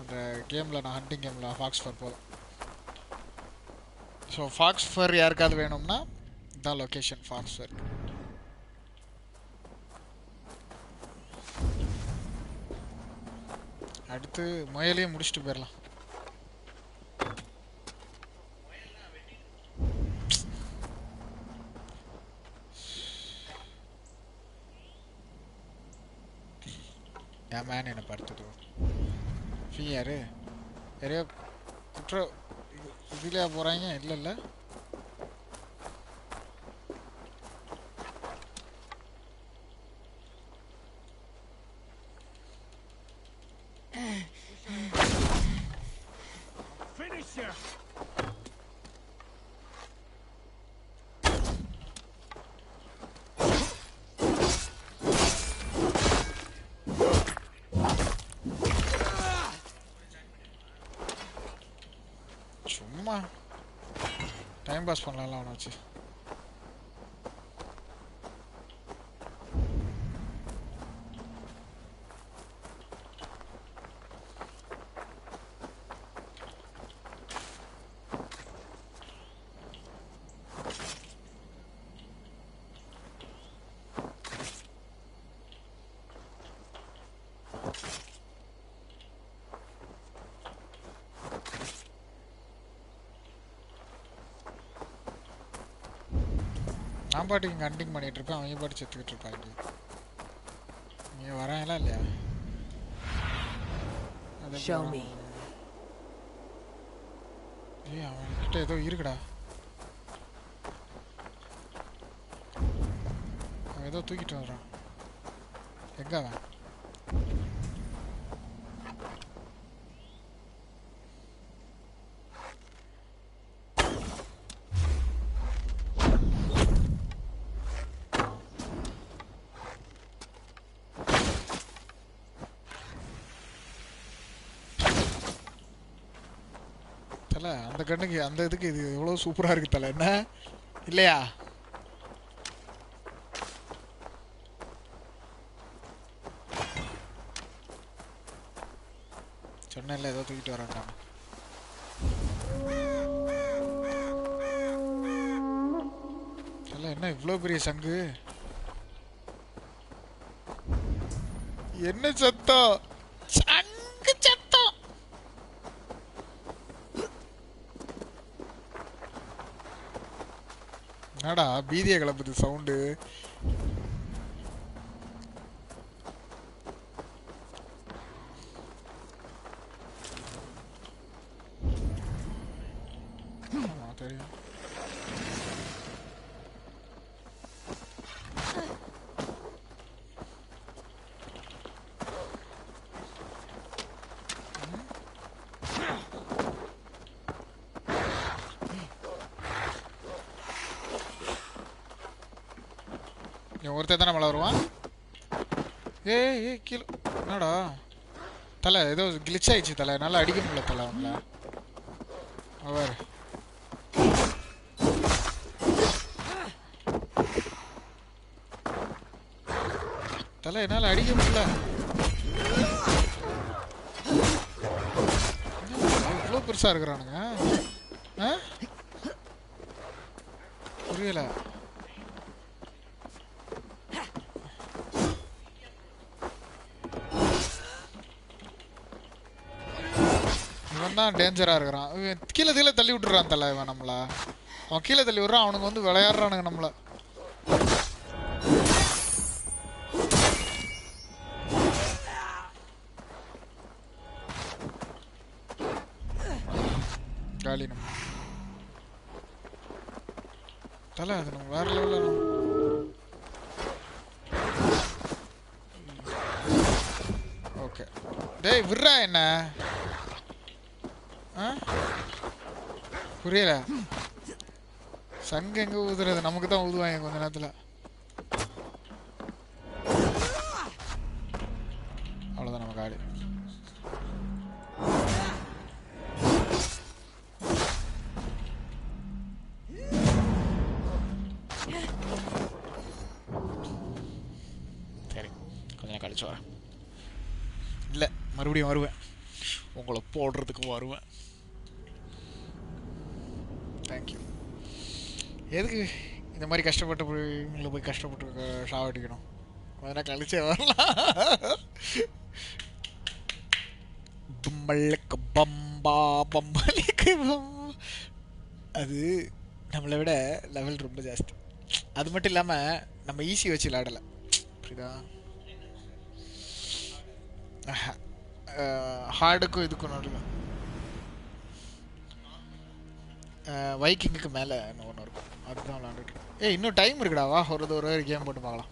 அந்த கேமில் நான் ஹண்டிங் கேமில் ஃபாக்ஸ் ஃபர் போதும். ஸோ ஃபாக்ஸ் ஃபர் யாருக்காவது வேணும்னா இதுதான் லொக்கேஷன், ஃபாக்ஸ் ஃபர். அடுத்து முயலையும் முடிச்சுட்டு போயிடலாம். என் மேன் என்னை படுத்துது. ஃபீ யாரு? யாரையோ குற்ற இதுலையா போகிறாங்க? இல்லை இல்லை, here. சும்மா டைம் பாஸ் பண்ணலாம் அவனை வச்சு. நான் பாட்டுக்கு இங்கே ஹண்டிங் பண்ணிட்டு இருப்பேன், அவங்க பாட்டு செத்துக்கிட்டு இருப்பாங்க. நீங்க வராங்களா இல்லையா? ஏய் அவன்கிட்ட ஏதோ இருக்குடா. அவன் ஏதோ தூக்கிட்டு வர்றான். எங்க அவன்? அந்த கண்ணுக்கு அந்த இதுக்கு இது எவ்வளோ சூப்பராக இருக்கு தலை, என்ன இல்லையா? சொன்னேன்ல ஏதோ தூக்கிட்டு வரான்டா. தலை என்ன இவ்வளோ பெரிய சங்கு? என்ன சத்தம்? சங்கு சத்தம். என்னடா பீதியை கிளப்புது சவுண்டு? தெரியும். ஒருத்தர் தானே மழை வருவான். ஏய் கீழே என்னடா தலை ஏதோ கிளிச் ஆயிடுச்சு தலை, நல்லா அடிக்க முடியல தலை அவங்கள. அவர் தலை என்னால் அடிக்க முடியல. இவ்வளோ பெருசாக இருக்கிறானுங்க, புரியல. இவன் தான் டேஞ்சராக இருக்கிறான். இவன் கீழே கீழே தள்ளி விட்டுறான் தலை. இவன் நம்மள அவன் கீழே தள்ளி விட்றான். அவனுக்கு வந்து விளையாடுறானுங்க நம்மள. காலி நம்ம தலை அது நம்ம வேற லெவலில். ஓகே டேய் விட்றா என்ன? புரியல. சங்கு எங்க ஊதுறது? நமக்கு தான் ஊதுவாங்க கொஞ்ச நேரத்தில். அவ்வளோதான் நம்ம காலி. சரி கொஞ்ச நேரம் கழிச்சு வரேன். இல்லை மறுபடியும் வருவேன், உங்களை போடுறதுக்கு வருவேன். தேங்க்யூ. எதுக்கு இந்த மாதிரி கஷ்டப்பட்டு இவங்களை போய் கஷ்டப்பட்டு சாவடிக்கணும்? அதனால் கழிச்சே வரலாம். பம்பளுக்கு பம்பா பம்பளுக்கு அது நம்மளை விட லெவல் ரொம்ப ஜாஸ்தி. அது மட்டும் இல்லாமல் நம்ம ஈஸி வச்சு விளையாடலை, புரியுதா? ஹார்டுக்கும் இதுக்கும் நடுவில் வைக்கிங்குக்கு மேலே இன்னும் ஒன்று இருக்கும், அதுதான் விளாண்டுட்டு. இன்னும் டைம் இருக்குடா, வா ஒரு கேம் போட்டு பார்க்கலாம்.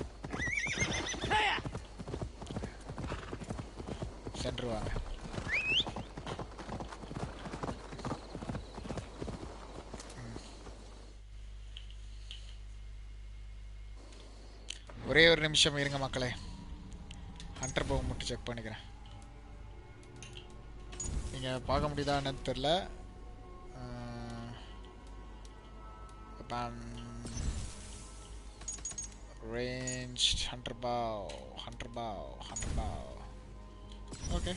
சென்டர் வாங்க. ஒரே ஒரு நிமிஷம் இருங்க மக்களே. ஹண்டர் பவ் மட்டும் செக் பண்ணிக்கிறேன். நீங்கள் பார்க்க முடியுதான்னு தெரில. Ranged hunter bow. Okay.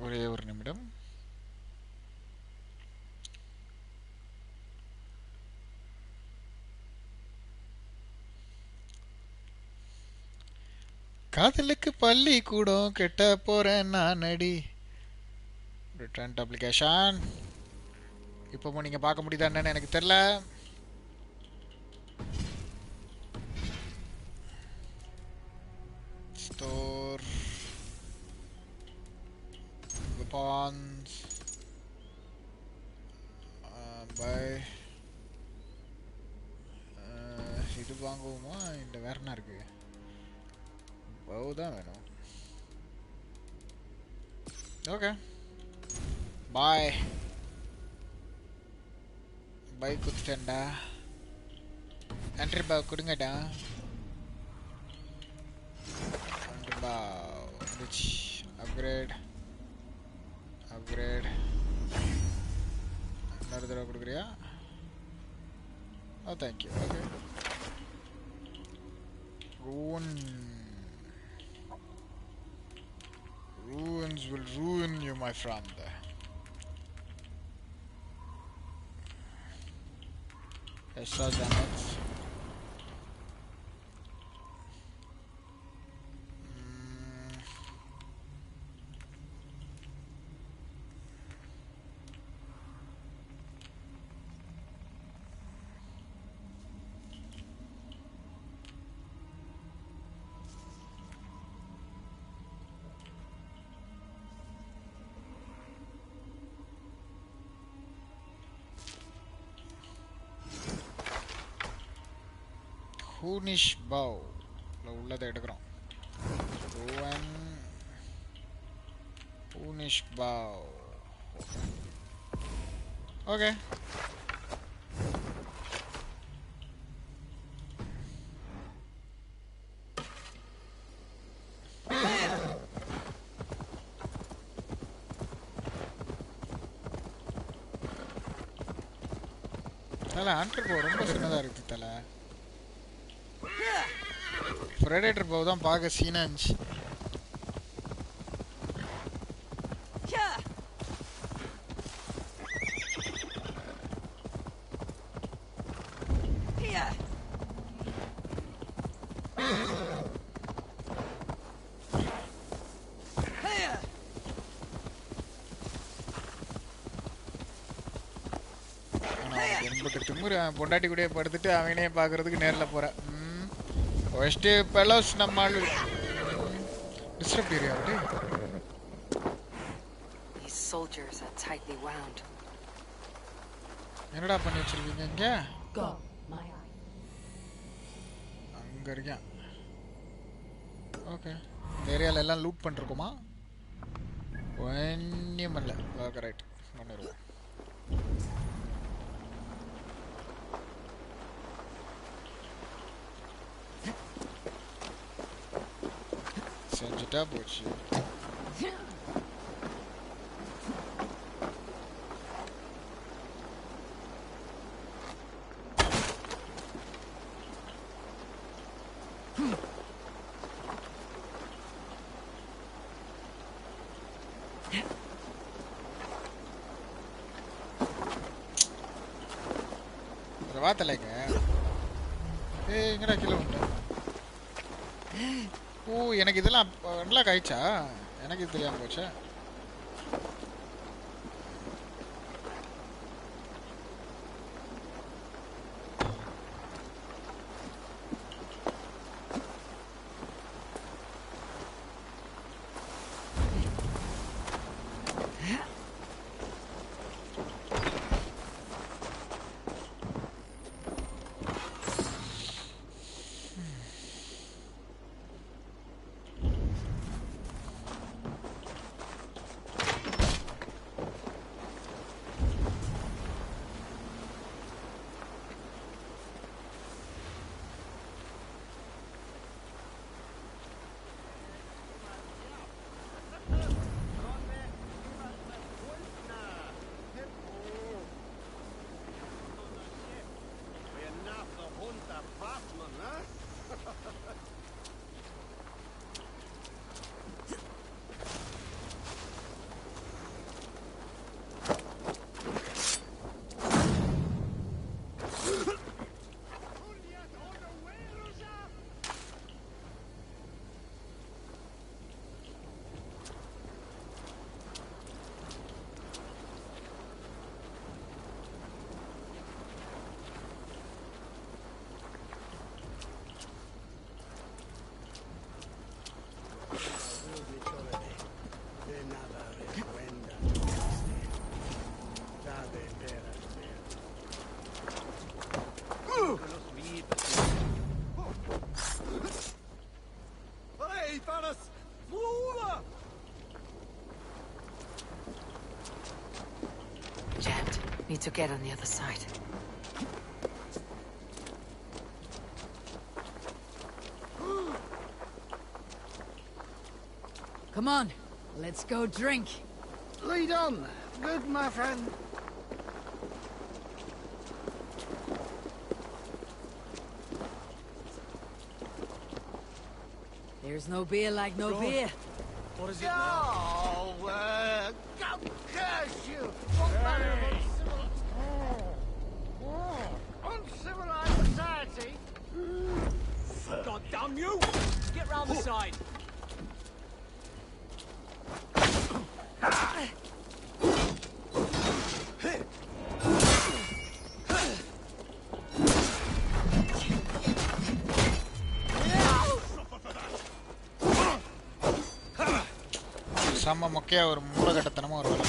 ஒரே ஒரு நிமிடம். காதலுக்கு பள்ளி கூடம் கெட்ட போறேன் நான் அடி. Return application. இப்போ நீங்க பார்க்க முடியுதா என்னன்னு எனக்கு தெரியல. ஸ்டோர் weapons பை இது வாங்குவோமா? இந்த வேற என்ன இருக்கு? தான் வேணும். ஓகே பாய். பை குத்துட்டேன்டா. என்ட்ரி பாவ் கொடுங்கடா. என்ட்ரி பாவ் ரிச் அப்கிரேட் இன்னொரு தடவை கொடுக்குறியா? ஓ thank you. Okay Ruins will ruin you, my friend. Extra damage. Hoonish bow. உள்ளதை எடுக்கிறோம். Hoonish bow. Okay. தல ஹண்டர் போ ரொம்ப சின்னதா இருக்கு தல. Predator bow தான் பார்க்க சீனா இருந்துச்சு. பொண்டாட்டி கூட படுத்துட்டு அவனே பார்க்கறதுக்கு நேரில் போகிறேன். ஃபர்ஸ்ட்டு பெலோஸ் நம்ம ஆள் டிஸ்டர்ப் ஏரியா. என்னடா பண்ணி வச்சிருக்கீங்க இங்கே? அங்கே இருக்கேன். ஓகே இந்த ஏரியாவில் எல்லாம் லூட் பண்ணிருக்கோமா? ஒன்றும் பண்ணல. ஓகே ரைட் பண்ணிடுவோம். செஞ்சுட்டா போச்சு. வாத்தலைங்க. எங்கடா கீழே உண்டு? ஓ எனக்கு இதெல்லாம் நல்லா காய்ச்சா? எனக்கு இது தெரியாமல் போச்சா? Need to get on the other side. Come on, let's go drink. Lead on. Good, my friend. There's no beer like no God. beer. What is it now? God curse you! What manner of uncivilized society? God damn you! Get round the side. செம்ம மொக்கையா ஒரு மூலகட்டத்தனமா ஒரு வேலை.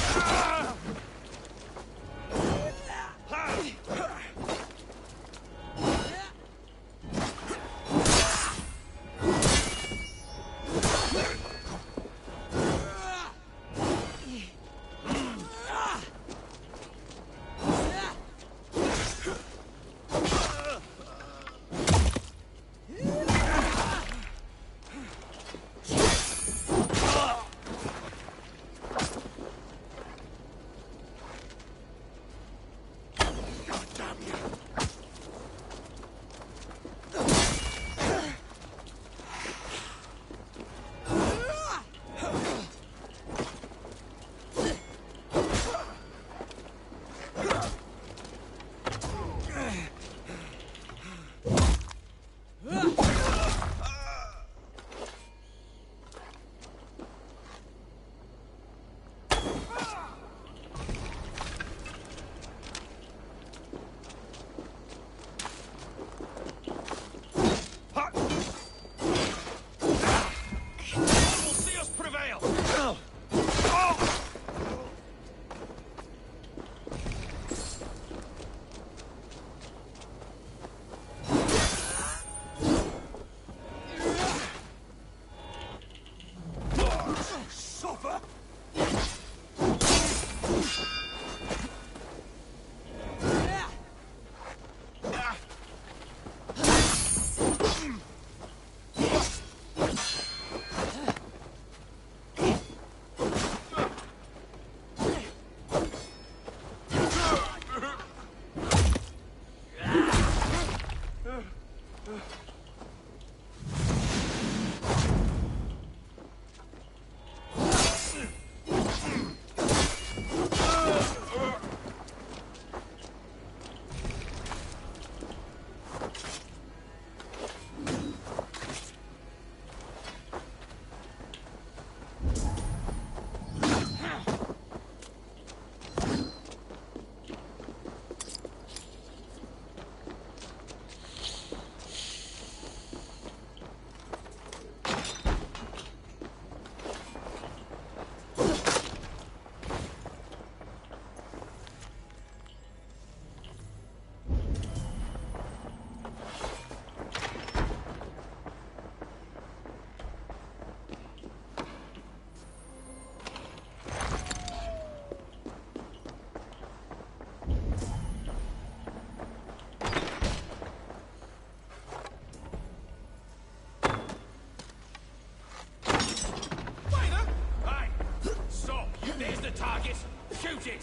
Target! Shoot it!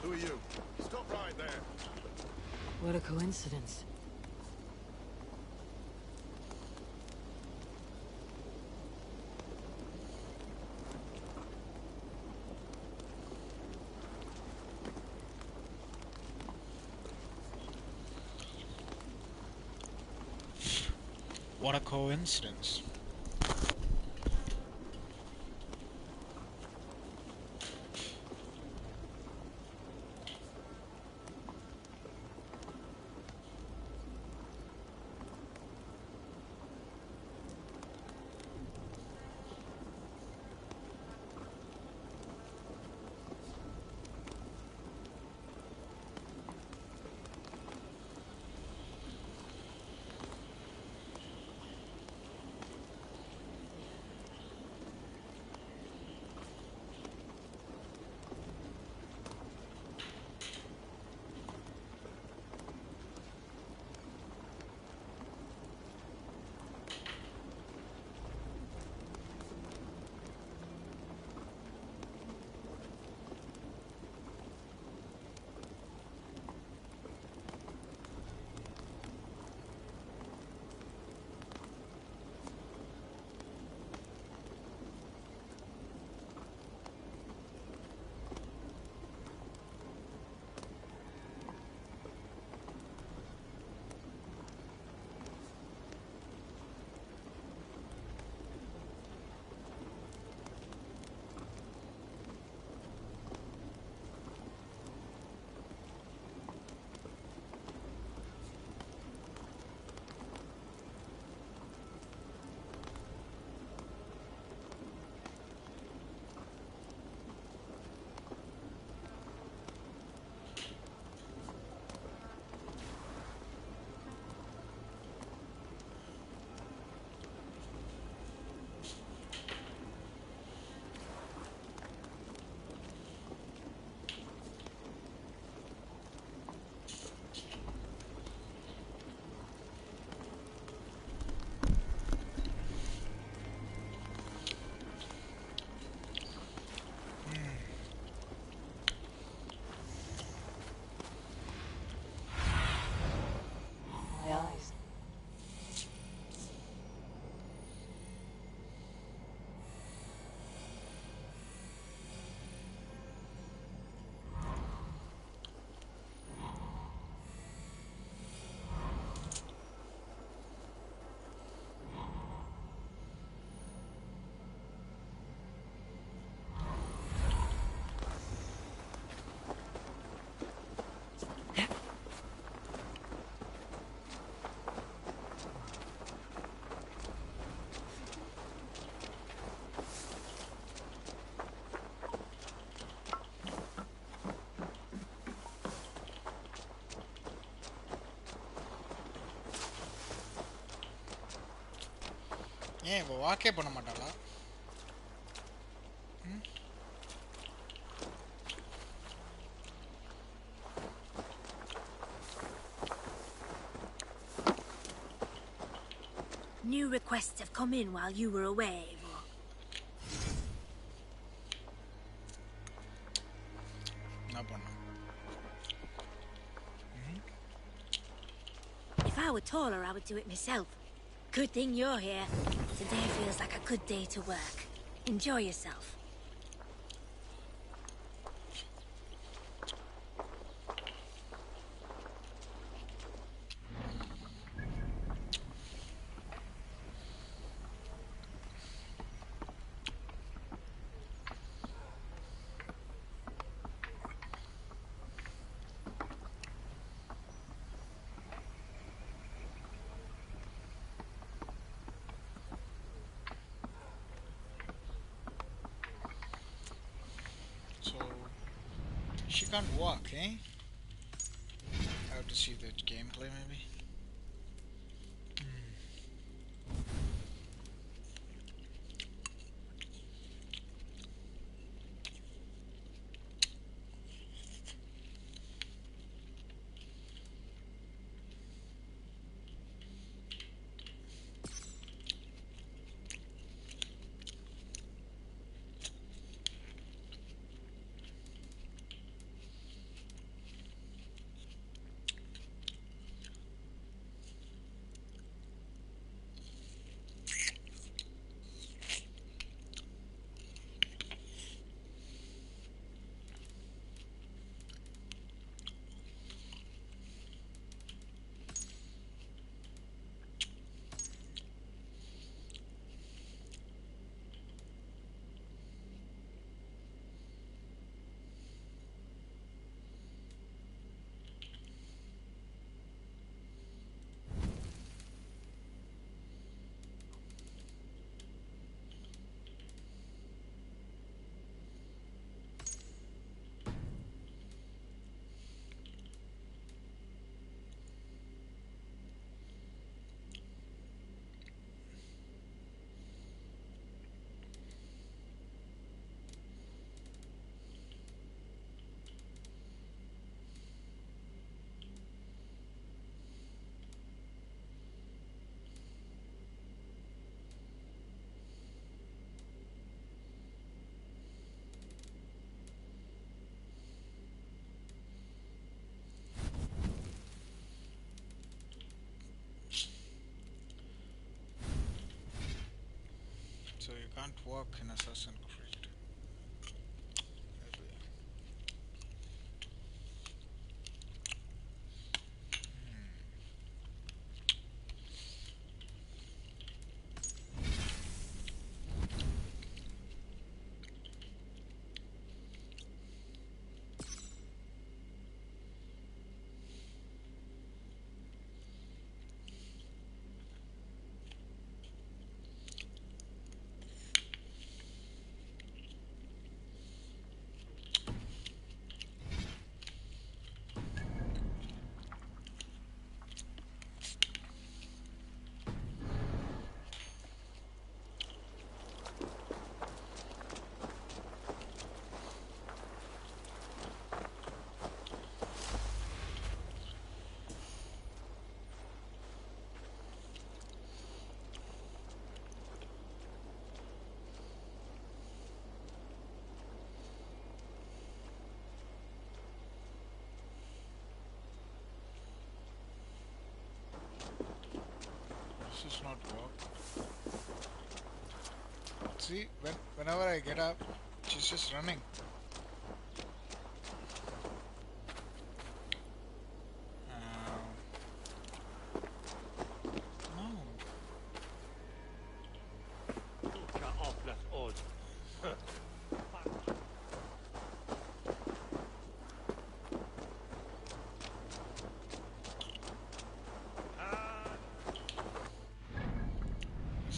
Who are you? Stop right there. What a coincidence. What a coincidence. My eyes. ஏன் இப்போ வாக்கே பண்ண மாட்டாளா? New requests have come in while you were away. என்ன பண்ண? If I were taller, I would do it myself. Good thing you're here. Today feels like a good day to work. Enjoy yourself. So she can't walk, eh? I have to see the gameplay maybe. So you can't walk in Assassin's Creed. This is not walk. See, whenever I get up, she's just running.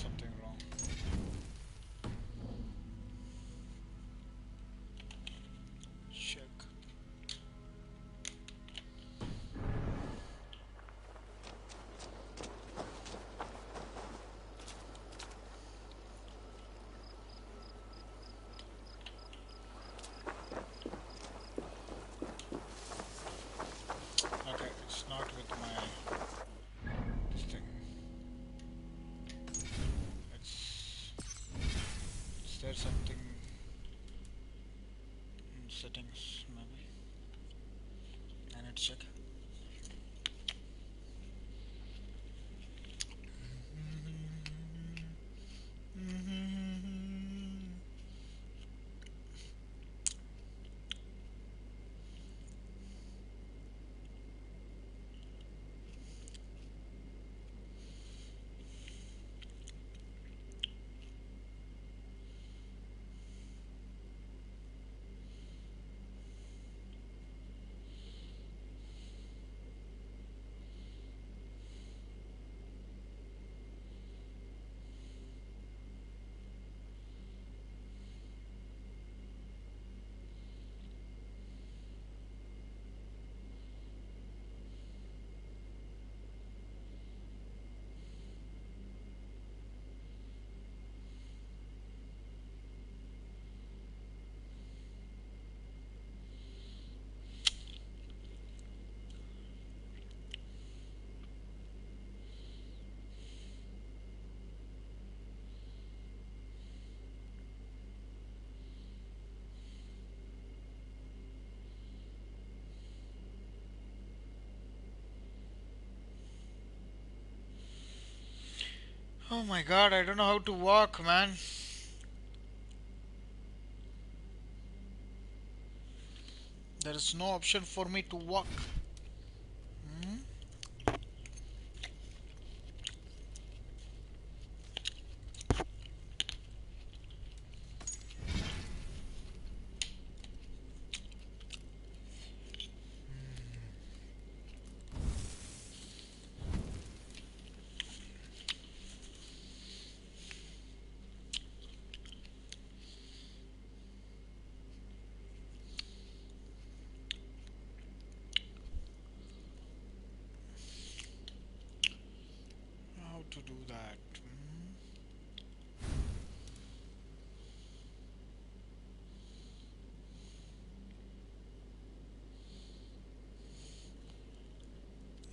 Something wrong. Check. Okay, it's not with my this thing. Is there something in settings maybe? I need to check. Oh my god, I don't know how to walk, man. There is no option for me to walk. How to do that?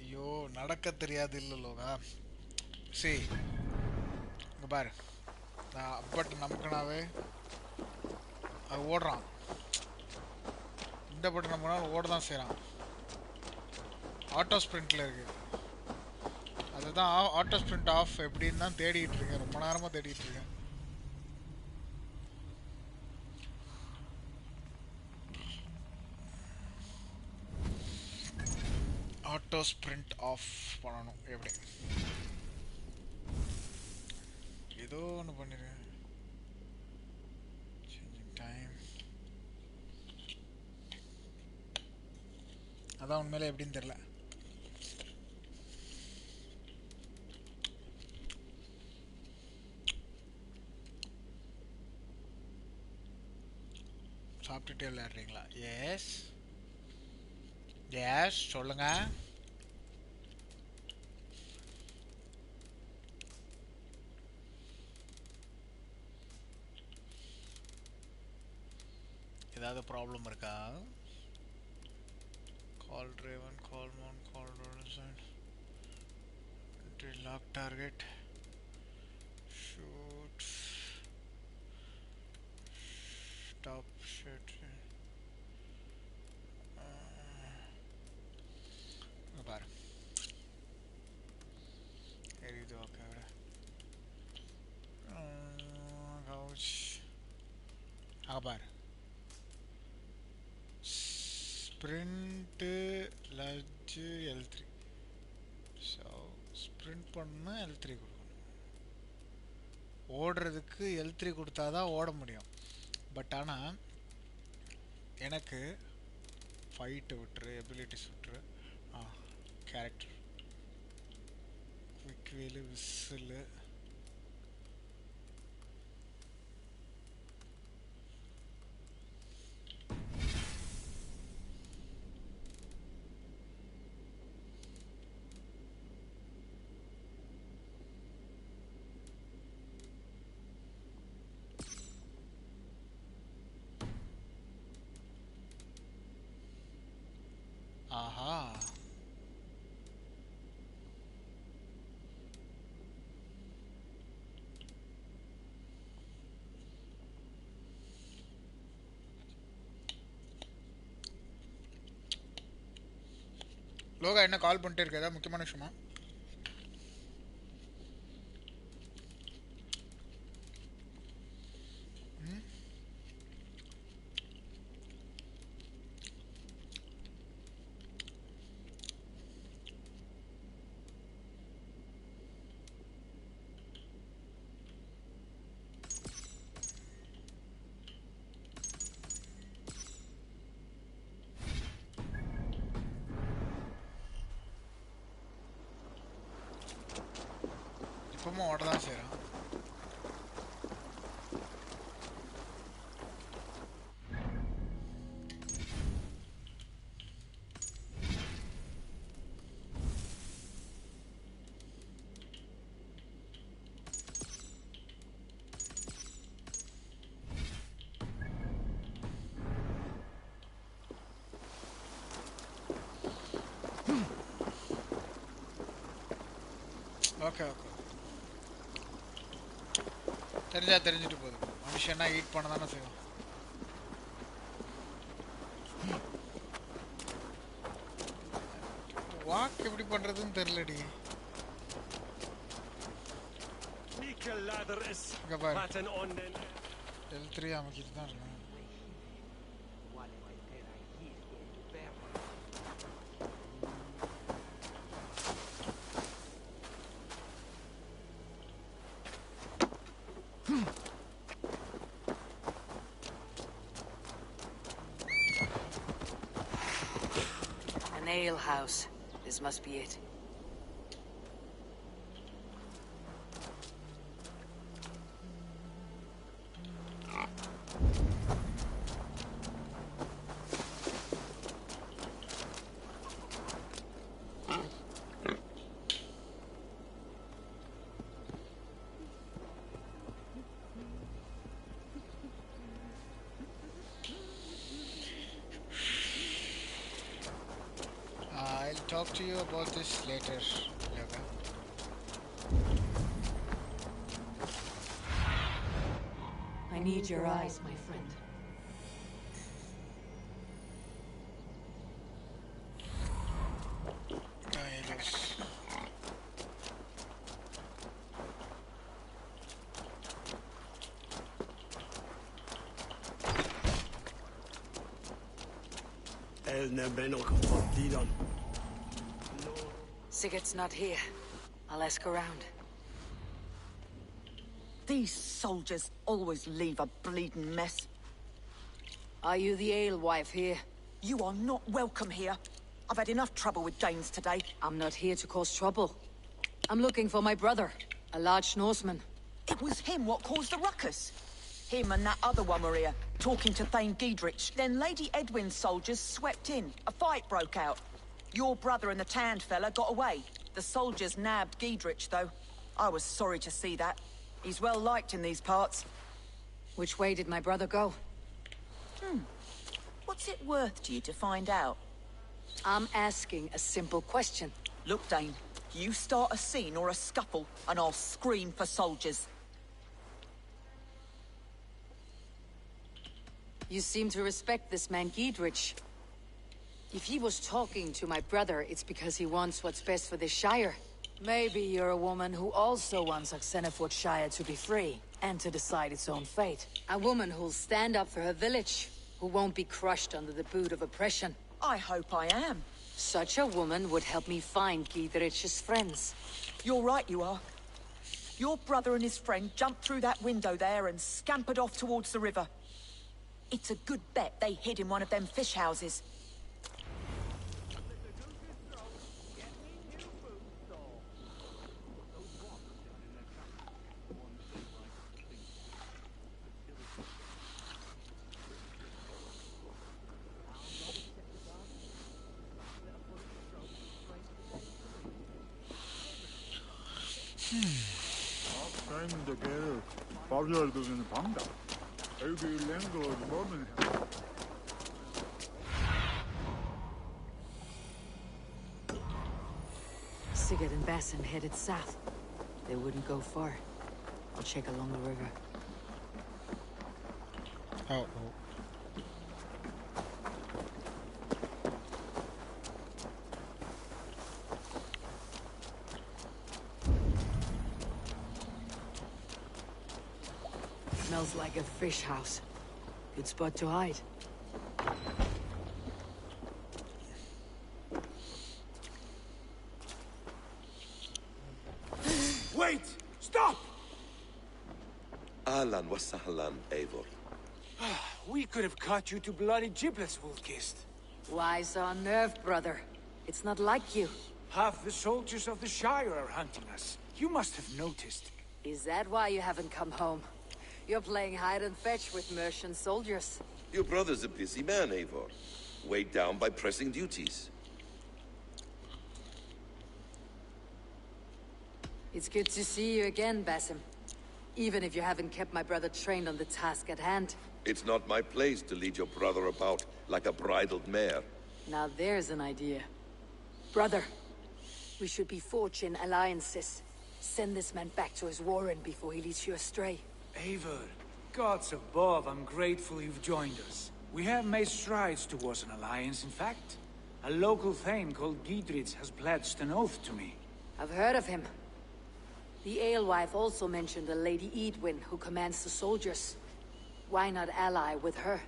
ஐயோ நடக்க தெரியாது இல்லலோகா. See, இங்க பாரு, நான் அப்பட்டு நமக்குனாவே அது ஓடுறான். இந்த button நம்மளால ஓட தான் செய்கிறான். ஆட்டோ ஸ்ப்ரிண்ட்டில் இருக்குது. அதுதான் ஆட்டோ ஸ்ப்ரிண்ட் ஆஃப் எப்படின்னு தான் தேடிட்டு இருக்கேன். ரொம்ப நேரமாக தேடிட்டு இருக்கேன். ஆட்டோ ஸ்ப்ரிண்ட் ஆஃப் பண்ணணும் எப்படி ஏதோ ஒன்று பண்ணிடுறேன் சேஞ்சிங் டைம் அதான் உண்மையிலே எப்படின்னு தெரில சாப்பிட்டுட்டே விளையாடுறீங்களா எஸ் எஸ் சொல்லுங்க ஏதாவது ப்ராப்ளம் இருக்கா call driven call mount call ரோலன்சன் lock target shoot stop shoot பாரு எரியுது ஓகே கவுச் அங்கே பாரு ஸ்ப்ரிண்ட்டு லஜ்ஜு L3 ஸோ ஸ்ப்ரிண்ட் பண்ணால் L3 கொடுக்கணும் ஓடுறதுக்கு L3 கொடுத்தா தான் ஓட முடியும் பட் ஆனால் எனக்கு ஃபைட்டு விட்டுரு எபிலிட்டிஸ் விட்டுரு கேரக்டர் குவிக் வீலு விசிலு ஆஹா லோகா என்ன கால் பண்ணிட்டே இருக்க ஏதாவது முக்கியமான விஷயமா இப்பவும் ஓட தான் செய்கிறான் ஓகே ஓகே தெரிஞ்சுட்டு போகுது மனுஷன்னா ஈட் பண்ண தானே செய்வோம் வாக் எப்படி பண்றதுன்னு தெரியலடி இங்க பாரு L3 அமைக்கிட்டு தான் இருக்கேன் Ale house. This must be it. Talk to you about this later, Yoga. I need your eyes, my friend. El nebeno compartido. Sigurd's not here. I'll ask around. These soldiers always leave a bleeding mess. Are you the alewife here? You are not welcome here. I've had enough trouble with Danes today. I'm not here to cause trouble. I'm looking for my brother, a large Norseman. It was him what caused the ruckus. Him and that other one were here, talking to Thane Giedrich. Then Lady Edwin's soldiers swept in. A fight broke out. Your brother and the tanned fella got away. The soldiers nabbed Giedrich, though. I was sorry to see that. He's well liked in these parts. Which way did my brother go? What's it worth to you to find out? I'm asking a simple question. Look, Dane, you start a scene or a scuffle, and I'll scream for soldiers. You seem to respect this man Giedrich. If he was talking to my brother, it's because he wants what's best for this Shire. Maybe you're a woman who also wants Oxenford Shire to be free, and to decide its own fate. A woman who'll stand up for her village, who won't be crushed under the boot of oppression. I hope I am. Such a woman would help me find Giedrich's friends. You're right, you are. Your brother and his friend jumped through that window there and scampered off towards the river. It's a good bet they hid in one of them fish houses. Sigurd and Basim headed south. They wouldn't go far. I'll check along the river. Oh. Smells like a fish house. Good spot to hide. Wait! Stop! Ahlan wa sahlan, Eivor. We could have cut you to bloody giblets, Wolf-Kissed. Why so unnerved, brother? It's not like you. Half the soldiers of the Shire are hunting us. You must have noticed. Is that why you haven't come home? You're playing hide and fetch with Mercian soldiers. Your brother's a busy man, Eivor. Weighed down by pressing duties. It's good to see you again, Basim. Even if you haven't kept my brother trained on the task at hand. It's not my place to lead your brother about like a bridled mare. Now there's an idea. Brother, we should be forging alliances. Send this man back to his warren before he leads you astray. Eivor, gods above, I'm grateful you've joined us. We have made strides towards an alliance, in fact. A local thane called Giedrich has pledged an oath to me. I've heard of him. The alewife also mentioned a Lady Edwin who commands the soldiers. Why not ally with her?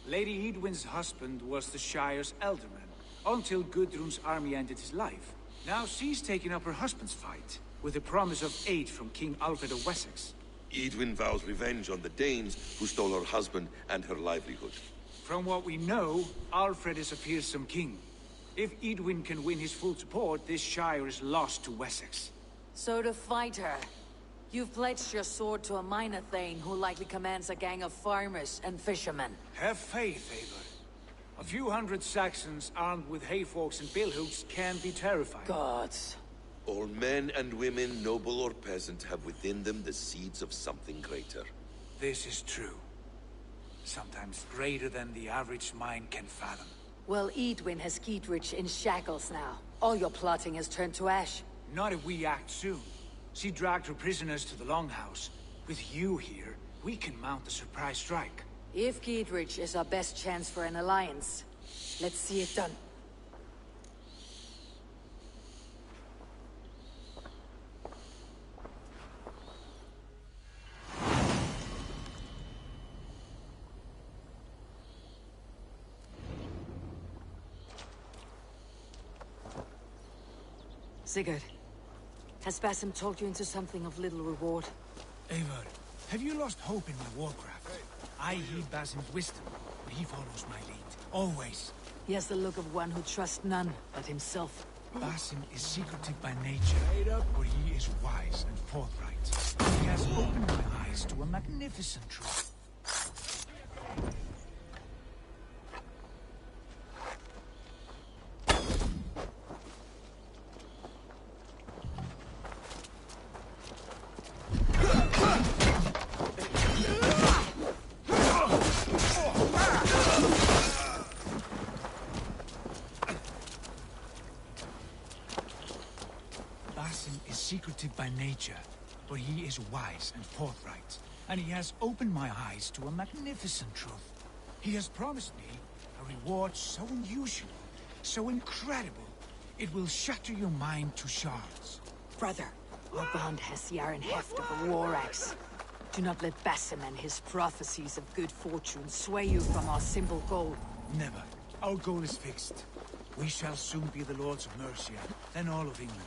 Lady Edwin's husband was the Shire's elderman, until Gudrun's army ended his life. Now she's taking up her husband's fight, with the promise of aid from King Alfred of Wessex. Edwin vows revenge on the Danes who stole her husband and her livelihood. From what we know, Alfred is a fearsome king. If Edwin can win his full support, this Shire is lost to Wessex. So to fight her, you've pledged your sword to a minor thane who likely commands a gang of farmers and fishermen. Have faith, Eivor. A few hundred Saxons armed with hayforks and billhooks can be terrifying. Gods. All men and women, noble or peasant, have within them the seeds of something greater. This is true. Sometimes greater than the average mind can fathom. Well, Edwin has Giedrich in shackles now. All your plotting has turned to ash. Not if we act soon. She dragged her prisoners to the Longhouse. With you here, we can mount a surprise strike. If Giedrich is our best chance for an alliance, let's see it done. Sigurd, has Basim talked you into something of little reward? Eivor, have you lost hope in my warcraft? I heed Basim's wisdom, but he follows my lead. Always. He has the look of one who trusts none but himself. Basim is secretive by nature, but he is wise and forthright. He has opened my eyes to a magnificent truth. Secretive by nature, but he is wise and forthright, and he has opened my eyes to a magnificent truth. He has promised me a reward so unusual, so incredible, it will shatter your mind to shards. Brother, our bond has the iron heft of a war axe. Do not let Basim and his prophecies of good fortune sway you from our simple goal. Never. Our goal is fixed. We shall soon be the lords of Mercia, then all of England.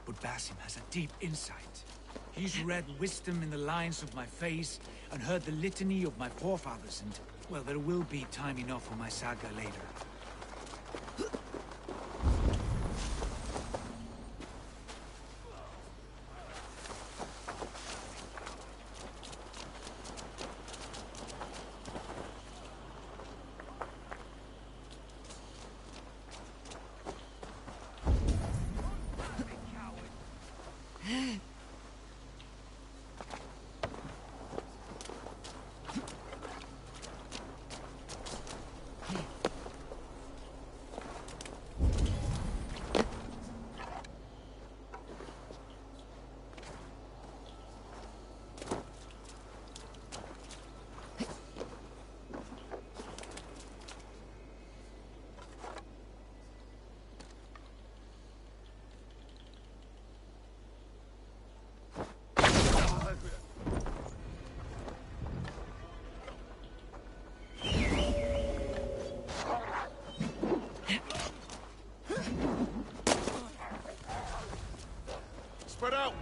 But Basim has a deep insight. He's read wisdom in the lines of my face and heard the litany of my forefathers, and, well, there will be time enough for my saga later. Spread out!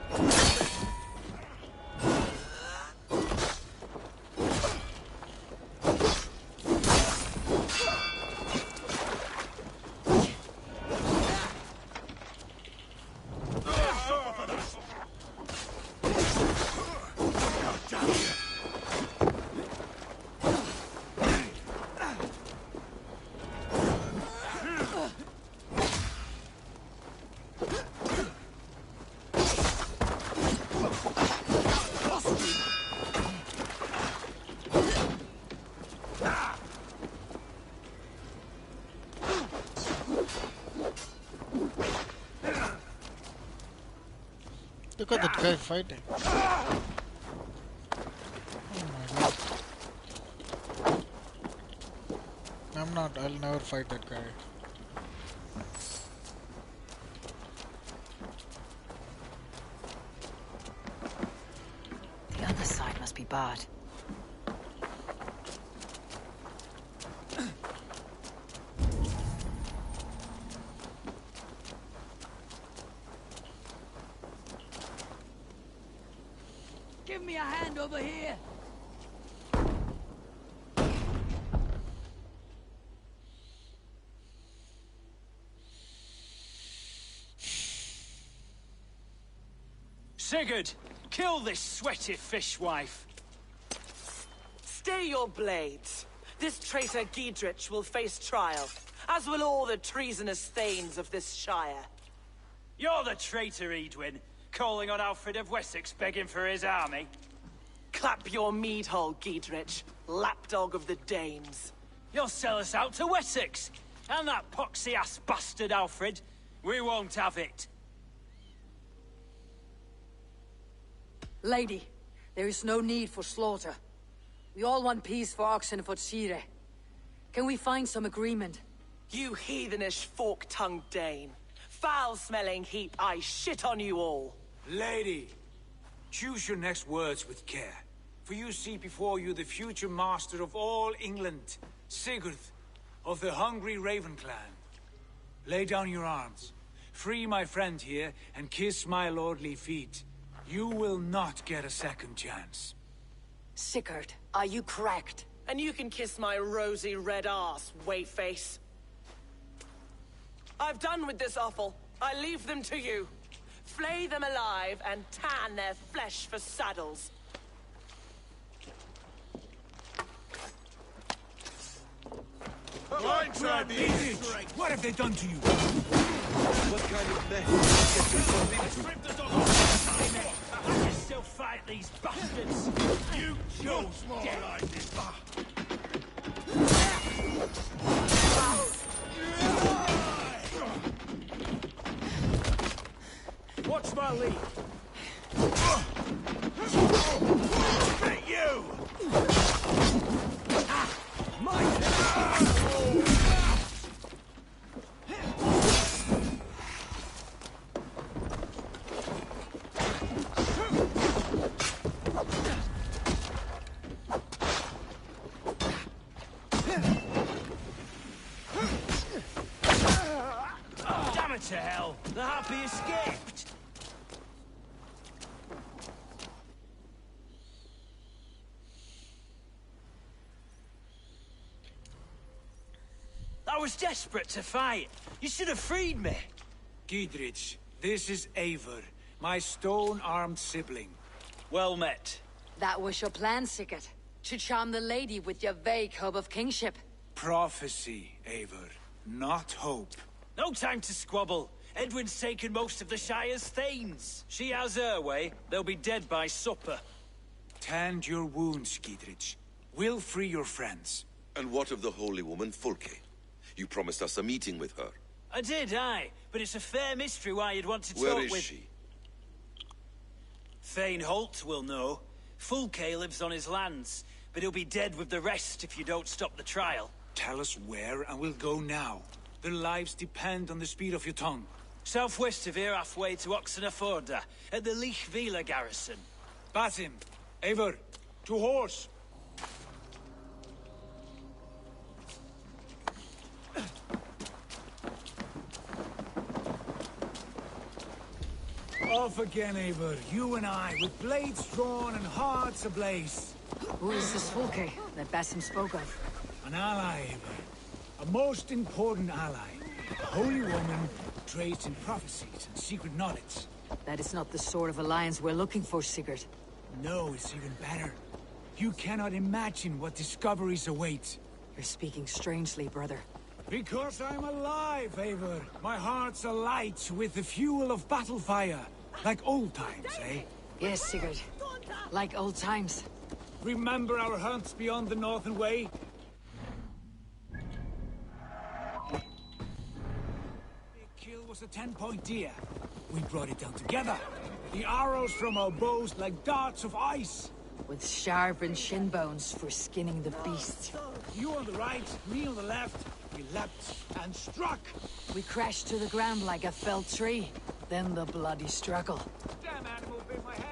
Look at that guy fighting. Oh my god. I'm not, I'll never fight that guy. The other side must be barred. Give me a hand over here! Sigurd, kill this sweaty fishwife. Stay your blades. This traitor Giedrich will face trial, as will all the treasonous thanes of this shire. You're the traitor, Edwin, calling on Alfred of Wessex begging for his army. Clap your mead hole, Giedrich, lapdog of the Danes. You'll sell us out to Wessex, and that poxy-ass bastard Alfred. We won't have it. Lady, there is no need for slaughter. We all want peace for Ps4. Can we find some agreement? You heathenish fork-tongued Dane. Foul-smelling heap, I shit on you all. Lady, choose your next words with care. For you see before you the future master of all England, Sigurd of the hungry Raven clan. Lay down your arms. Free my friend here and kiss my lordly feet. You will not get a second chance. Sigurd, are you cracked? And you can kiss my rosy red ass, Wayface. I've done with this offal. I leave them to you. Flay them alive and tan their flesh for saddles. Blindside these! What have they done to you? What kind of mess? I can still fight these bastards! You chose death! Watch my lead! Get you! Damn it to hell! The happy escaped! I was desperate to fight. You should have freed me. Giedrich, this is Eivor, my stone-armed sibling. Well met. That was your plan, Sigurd. To charm the lady with your vague hope of kingship. Prophecy, Eivor, not hope. No time to squabble. Edwin's taken most of the Shire's thanes. She has her way. They'll be dead by supper. Tend your wounds, Giedrich. We'll free your friends. And what of the holy woman, Fulke? You promised us a meeting with her. I did, aye. But it's a fair mystery why you'd want to talk with... Where is she? Thane Holt will know. Fulke lives on his lands, but he'll be dead with the rest if you don't stop the trial. Tell us where, and we'll go now. Their lives depend on the speed of your tongue. Southwest of here, halfway to Oxenaforda, at the Lichvila garrison. Basim, Eivor, to horse! Off again, Eivor, you and I, with blades drawn and hearts ablaze. Who is this Fulke that Basim spoke of? An ally, Eivor. A most important ally. A holy woman trained in prophecies and secret knowledge. That is not the sort of alliance we're looking for, Sigurd. No, it's even better. You cannot imagine what discoveries await. You're speaking strangely, brother. Because I'm alive, Eivor. My heart's alight with the fuel of battle fire. Like old times, eh? Yes, Sigurd. Like old times. Remember our hunts beyond the Northern Way? The kill was a 10-point deer. We brought it down together. The arrows from our bows like darts of ice. With sharpened shin bones for skinning the beast. You on the right, me on the left. We leapt and struck. We crashed to the ground like a felled tree. Then the bloody struggle. Damn animal bit my hand.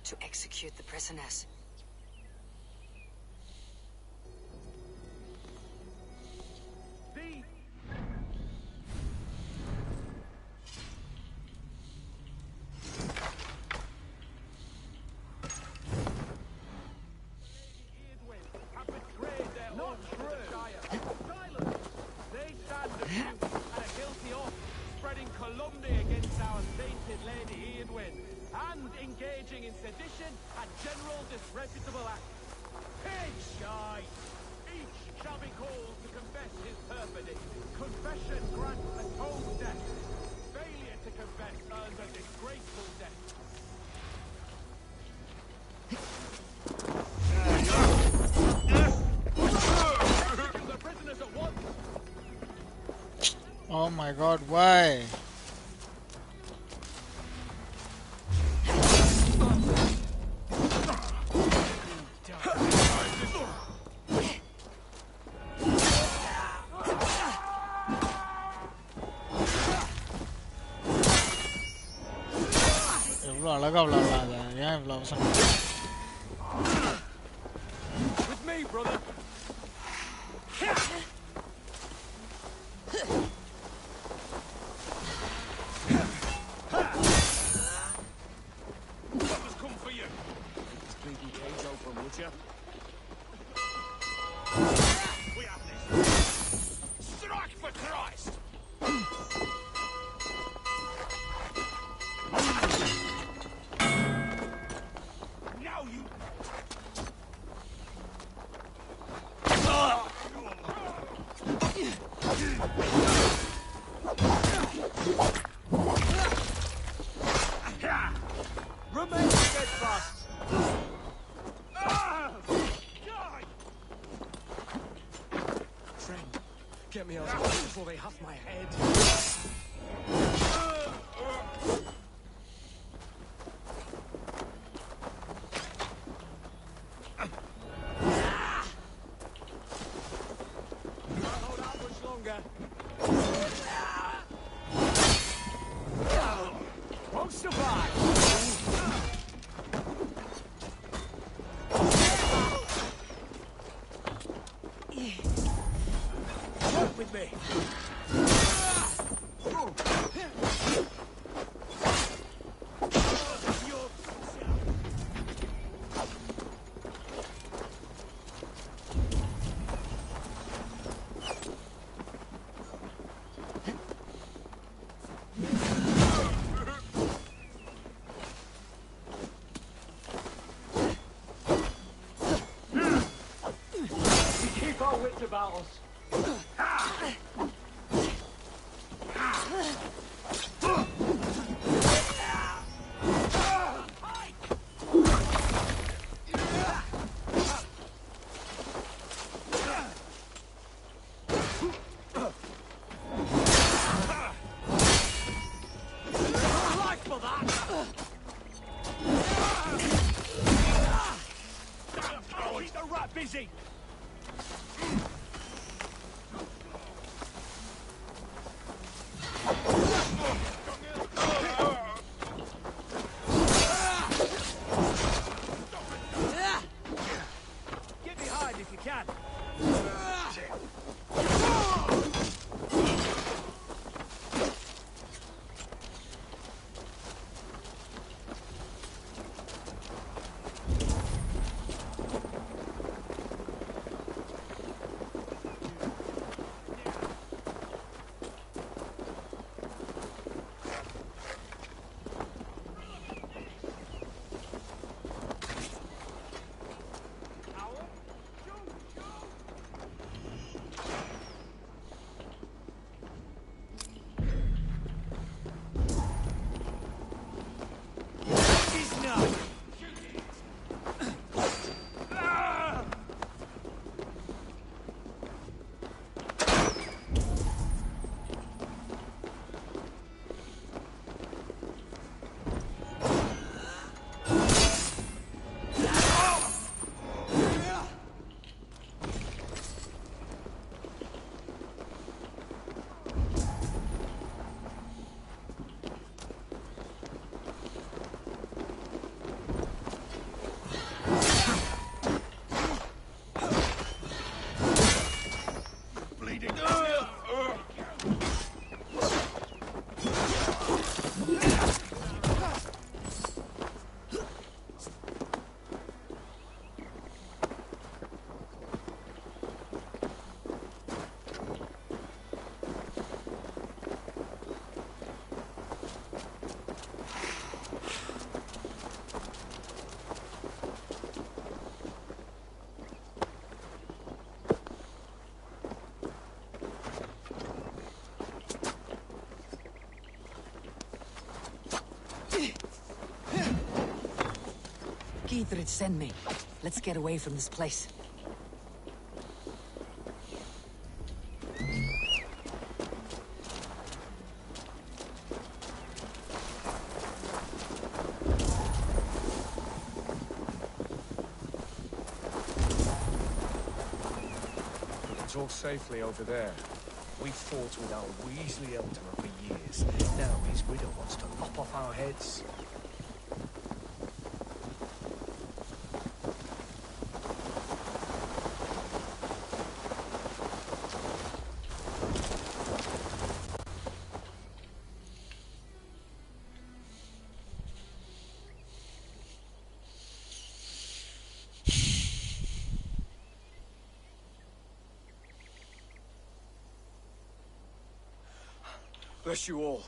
to execute the prisoners. Engaging in sedition and general disreputable acts. Pig-shy! Each shall be called to confess his perfidy. Confession grants atones death. Failure to confess earns a disgraceful death. Execute the prisoners at once! Oh my god, why? அழகா விளையாடலாம் அதை ஏன் இவ்வளோ அவசரம் With me, brother. What has come for you? This bleeding cage open, would you? We have this. Strike for Christ! Now you. Remain steadfast. Friend, get me out of here before they have my head. Can't hold out much longer. Won't survive. Work with me. Keep our wits about us. Life for that! Keep the rat busy! Get behind if you can. Gidrid, send me. Let's get away from this place. All safely over there. We fought with our Weasley Elder for years. Now his widow wants to lop off our heads. Bless you all.